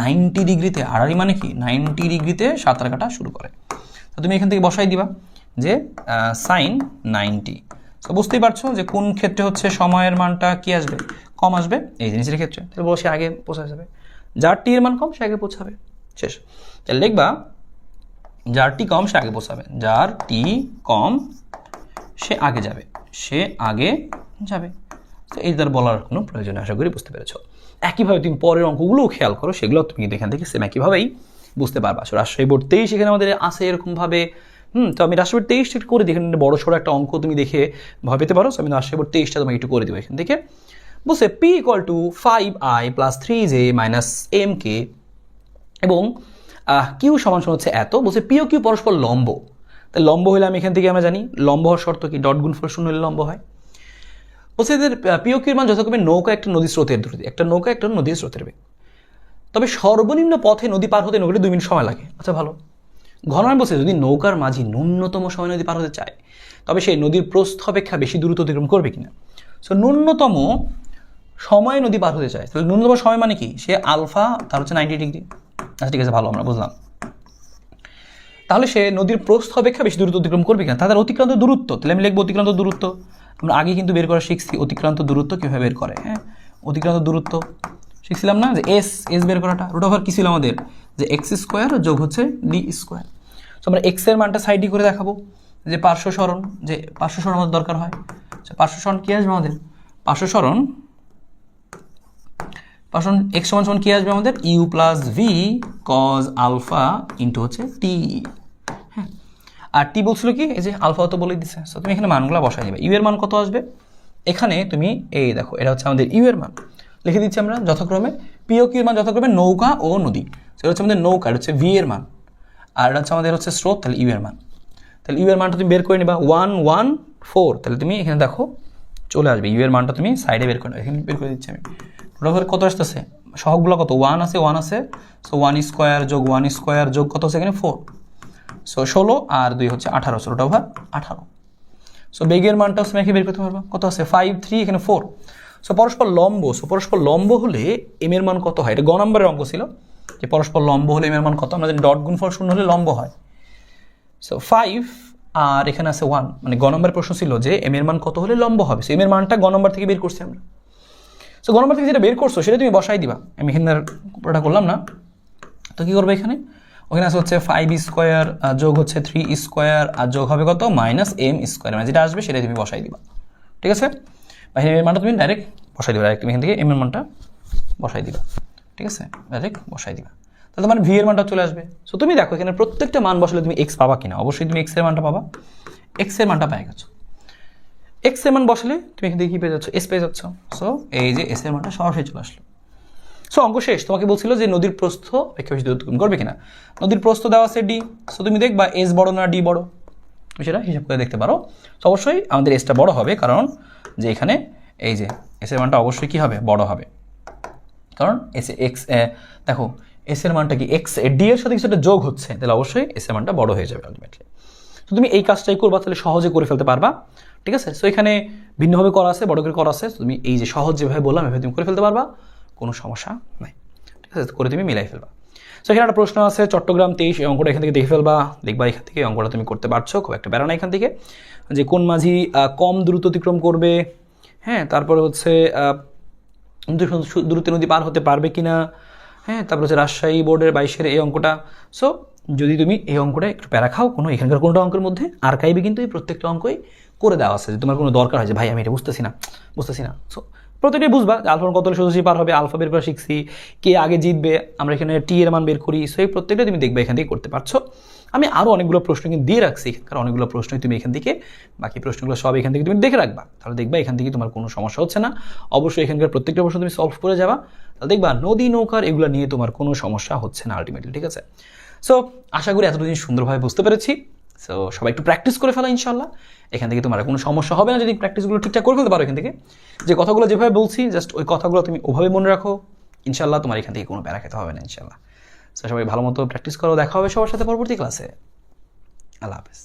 90 ডিগ্রিতে, আড়াআড়ি মানে কি 90 ডিগ্রিতে সাঁতার কাটা শুরু করে। তো তুমি এখান থেকে বসাই দিবা যে সাইন 90। তো বুঝতেই পারছো যে কোন ক্ষেত্রে হচ্ছে সময়ের মানটা কি আসবে, কম আসবে, এই জিনিসের ক্ষেত্রে। তাহলে বসে আগে পৌঁছা যাবে, যার টি এর মান কম সে আগে পৌঁছাবে, শেষ। তাহলে লিখবা যার টি কম সে আগে পৌঁছাবে, যার টি কম সে আগে যাবে, সে আগে যাবে। তো এই তার বলার কোনো প্রয়োজন, আশা করি বুঝতে পেরেছো। একইভাবে তুমি পরের অঙ্কগুলোও খেয়াল করো, সেগুলো তুমি কিন্তু এখান থেকে সেম একইভাবেই বুঝতে পারবা। রাজশাহী বোর্ড 23 এখানে আমাদের আছে এরকমভাবে। তো আমি রাজশাহী বোর্ড 23 করে দিই, এখানে বড় সড়ো একটা অঙ্ক তুমি দেখে ভয় পেতে পারো। আমি রাজশাহী বোর্ড 23টা তোমাকে একটু করে দেবো এখান থেকে। বলছে P = 5i + 3j - mk এবং কিউ সমান হচ্ছে এত। বলছে পি ও কিউ পরস্পর লম্ব। তাই লম্ব হলে আমি এখান থেকে আমরা জানি লম্ব হওয়ার শর্ত কি, ডট গুণফল 0 হলে লম্ব হয়। বলছে এদের পি ও কিউর মান যথাক্রমে নৌকা একটা নদী স্রোতের দ্রুতি, একটা নৌকা একটা নদীর স্রোতের বেগ। তবে সর্বনিম্ন পথে নদী পার হতে নৌকাটি 2 মিনিট সময় লাগে। আচ্ছা ভালো। ঘটনা বলছে যদি নৌকার মাঝি ন্যূনতম সময় নদী পার হতে চায়, তবে সেই নদীর প্রস্থ অপেক্ষা বেশি দূরত্ব অতিক্রম করবে কিনা। সো ন্যূনতম সময় নদী পার হতে চায়, তাহলে ন্যূনতম সময় মানে কি, সে আলফা তার হচ্ছে 90 ডিগ্রি। আচ্ছা ঠিক আছে, ভালো, আমরা বুঝলাম। তাহলে সে নদীর প্রস্থ অপেক্ষা বেশি দূরত্ব অতিক্রম করবে কিনা, তাদের অতিক্রান্ত দূরত্ব। তাহলে আমি লিখবো অতিক্রান্ত দূরত্ব। আমরা আগে কিন্তু বের করা শিখছি অতিক্রান্ত দূরত্ব কীভাবে বের করে। হ্যাঁ, অতিক্রান্ত দূরত্ব শিখছিলাম না, যে এস বের করাটা। রুট ওভার কী ছিল আমাদের, যে x² যোগ হচ্ছে d²। সো আমরা x এর মানটা সাইডে করে দেখাবো, যে পার্শ্ব সরণ, যে পার্শ্ব সরণ আমাদের দরকার হয়। পার্শ্ব সরণ কী আসবে আমাদের, পার্শ্ব সরণ x সমান কি আসবে আমাদের, u + v cos alpha into হচ্ছে t। হ্যাঁ, আর টি বলছিল কি, এই যে আলফা তো বলে দিচ্ছে। সো তুমি এখানে মানগুলো বসাই দিবে। ইউ এর মান কত আসবে, এখানে তুমি এই দেখো, এটা হচ্ছে আমাদের ইউ এর মান লিখে দিচ্ছি আমরা যথাক্রমে। পি ও কিউর মান যথাক্রমে নৌকা ও নদী। সেটা হচ্ছে আমাদের নৌকা, এটা হচ্ছে ভি এর মান, আর এটা হচ্ছে আমাদের হচ্ছে স্রোত, তাহলে ইউ এর মান। তাহলে ইউ এর মানটা তুমি বের করে নিবা 114। তাহলে তুমি এখানে দেখো চলে আসবে, ইউ এর মানটা তুমি সাইডে বের করে নেবে। এখানে বের করে দিচ্ছি আমি। টোটাল কত আসতেছে, সহগগুলো কত, 1 আছে। সো 1² যোগ 1² যোগ কত হচ্ছে এখানে 4। সো 16 আর 2 হচ্ছে 18। So total 18। সো বেগের মানটাও তুমি বের করতে পারবা, কত আছে 5 3 এখানে 4। সো পরস্পর লম্ব। সো পরস্পর লম্ব হলে এম এর মান কত হয়, এটা গ নম্বরের অঙ্ক ছিল যে পরস্পর লম্ব হলে এম এর মান কত, আমরা জানি ডট গুণফল 0 হলে লম্ব হয়। সো 5 আর এখানে আছে 1, মানে গ নম্বরের প্রশ্ন ছিল যে এম এর মান কত হলে লম্ব হবে। সো এম এর মানটা গ নম্বর থেকে বের করছি আমরা। সো গ নম্বর থেকে যেটা বের করছো সেটা তুমি বসাই দিবা। আমি এখানে পুরোটা করলাম না, তো কী করবে এখানে, ওখানে আছে হচ্ছে 5² যোগ হচ্ছে 3² আর যোগ হবে কত -m², মানে যেটা আসবে সেটাই তুমি বসাই দিবা। ঠিক আছে, বা এম এর মানটা তুমি ডাইরেক্ট বসাই দিবা, ডাইরেক্ট তুমি এখান থেকে এম এর মানটা বসাই দিবা। ঠিক আছে, ডাইরেক্ট বসাই দিবা, তাহলে তোমার ভি এর মানটা চলে আসবে। সো তুমি দেখো এখানে প্রত্যেকটা মান বসালে তুমি এক্স পাবা কিনা, অবশ্যই তুমি এক্স এর মানটা পাবা। এক্স এর মানটা পেয়ে গেছো, এক্স এর মান বসালে তুমি এখান থেকে কী পেয়ে যাচ্ছ, এস পেয়ে যাচ্ছ। সো এই যে এস এর মানটা সরাসরি চলে আসলো। সো অঙ্ক শেষ। তোমাকে বলছিল যে নদীর প্রস্থ অপেক্ষা বেশি দূরত্ব করবে কিনা। নদীর প্রস্থ দেওয়া আছে ডি। সো তুমি দেখবা এস বড় না ডি বড়, তুমি সেটা হিসাব করে দেখতে পারো। সো অবশ্যই আমাদের এসটা বড় হবে, কারণ যে এখানে এই যে এস এর মানটা অবশ্যই কী হবে, বড় হবে। কারণ এস এক্স দেখো এস এর মানটা কি এক্স ডি এর সাথে কিছুটা যোগ হচ্ছে, তাহলে অবশ্যই এস এর মানটা বড় হয়ে যাবে আলটিমেটলি। তো তুমি এই কাজটাই করবা, তাহলে সহজে করে ফেলতে পারবা। ঠিক আছে, সো এখানে ভিন্নভাবে করা আছে, বড় করে করা আছে। তুমি এই যে সহজ যেভাবে বললাম এভাবে তুমি করে ফেলতে পারবা, কোনো সমস্যা নাই। ঠিক আছে, করে তুমি মিলাই ফেলবা। সো এখানে একটা প্রশ্ন আছে চট্টগ্রাম 23, এই অঙ্কটা এখান থেকে দেখে ফেলবা, দেখবা এখান থেকে অঙ্কটা তুমি করতে পারছো, খুব একটা বেড়া না এখান থেকে। যে কোন মাঝি কম দ্রুত অতিক্রম করবে, হ্যাঁ, তারপরে হচ্ছে দ্রুত নদী পার হতে পারবে কিনা, হ্যাঁ, তারপর হচ্ছে রাজশাহী বোর্ডের 22-এর এই অঙ্কটা। সো যদি তুমি এই অঙ্কটা একটু প্যারা খাও, কোনো এখানকার কোনোটা অঙ্কের মধ্যে আর্কাইভে কিন্তু এই প্রত্যেকটা অঙ্কই করে দেওয়া আছে, যে তোমার কোনো দরকার হয় যে ভাই আমি এটা বুঝতেছি না। সো প্রত্যেকটাই বুঝবা যে আলফার কত হলে সোজাসুজি পার হবে, আলফা বের করা শিখছি, কে আগে জিতবে, আমরা এখানে টি এর মান বের করি। সো এই প্রত্যেকটা তুমি দেখবে এখান থেকে করতে পারছো। আমি আরও অনেকগুলো প্রশ্ন কিন্তু দিয়ে রাখছি, কারণ অনেকগুলো প্রশ্নই তুমি এখান থেকে, বাকি প্রশ্নগুলো সব এখান থেকে তুমি দেখে রাখবা, তাহলে দেখবা এখান থেকে তোমার কোনো সমস্যা হচ্ছে না। অবশ্যই এখানকার প্রত্যেকটা প্রশ্ন তুমি সলভ করে যাবা, তাহলে দেখবা নদী নৌকার এগুলো নিয়ে তোমার কোনো সমস্যা হচ্ছে না আলটিমেটলি। ঠিক আছে, সো আশা করি এতটুকু সুন্দরভাবে বুঝতে পেরেছি। সো সবাই একটু প্র্যাকটিস করে ফেলো ইনশাল্লাহ, এখান থেকে তোমার কোনো সমস্যা হবে না যদি প্র্যাকটিসগুলো ঠিকঠাক করে ফেলতে পারো। এখান থেকে যে কথাগুলো যেভাবে বলছি জাস্ট ওই কথাগুলো তুমি ওভাবে মনে রাখো, ইনশাল্লাহ তোমার এখান থেকে কোনো প্যারা খেতে হবে না ইনশাল্লাহ। সো সবাই ভালো মতো প্র্যাকটিস করো, দেখা হবে সবার সাথে পরবর্তী ক্লাসে। আল্লাহ হাফেজ।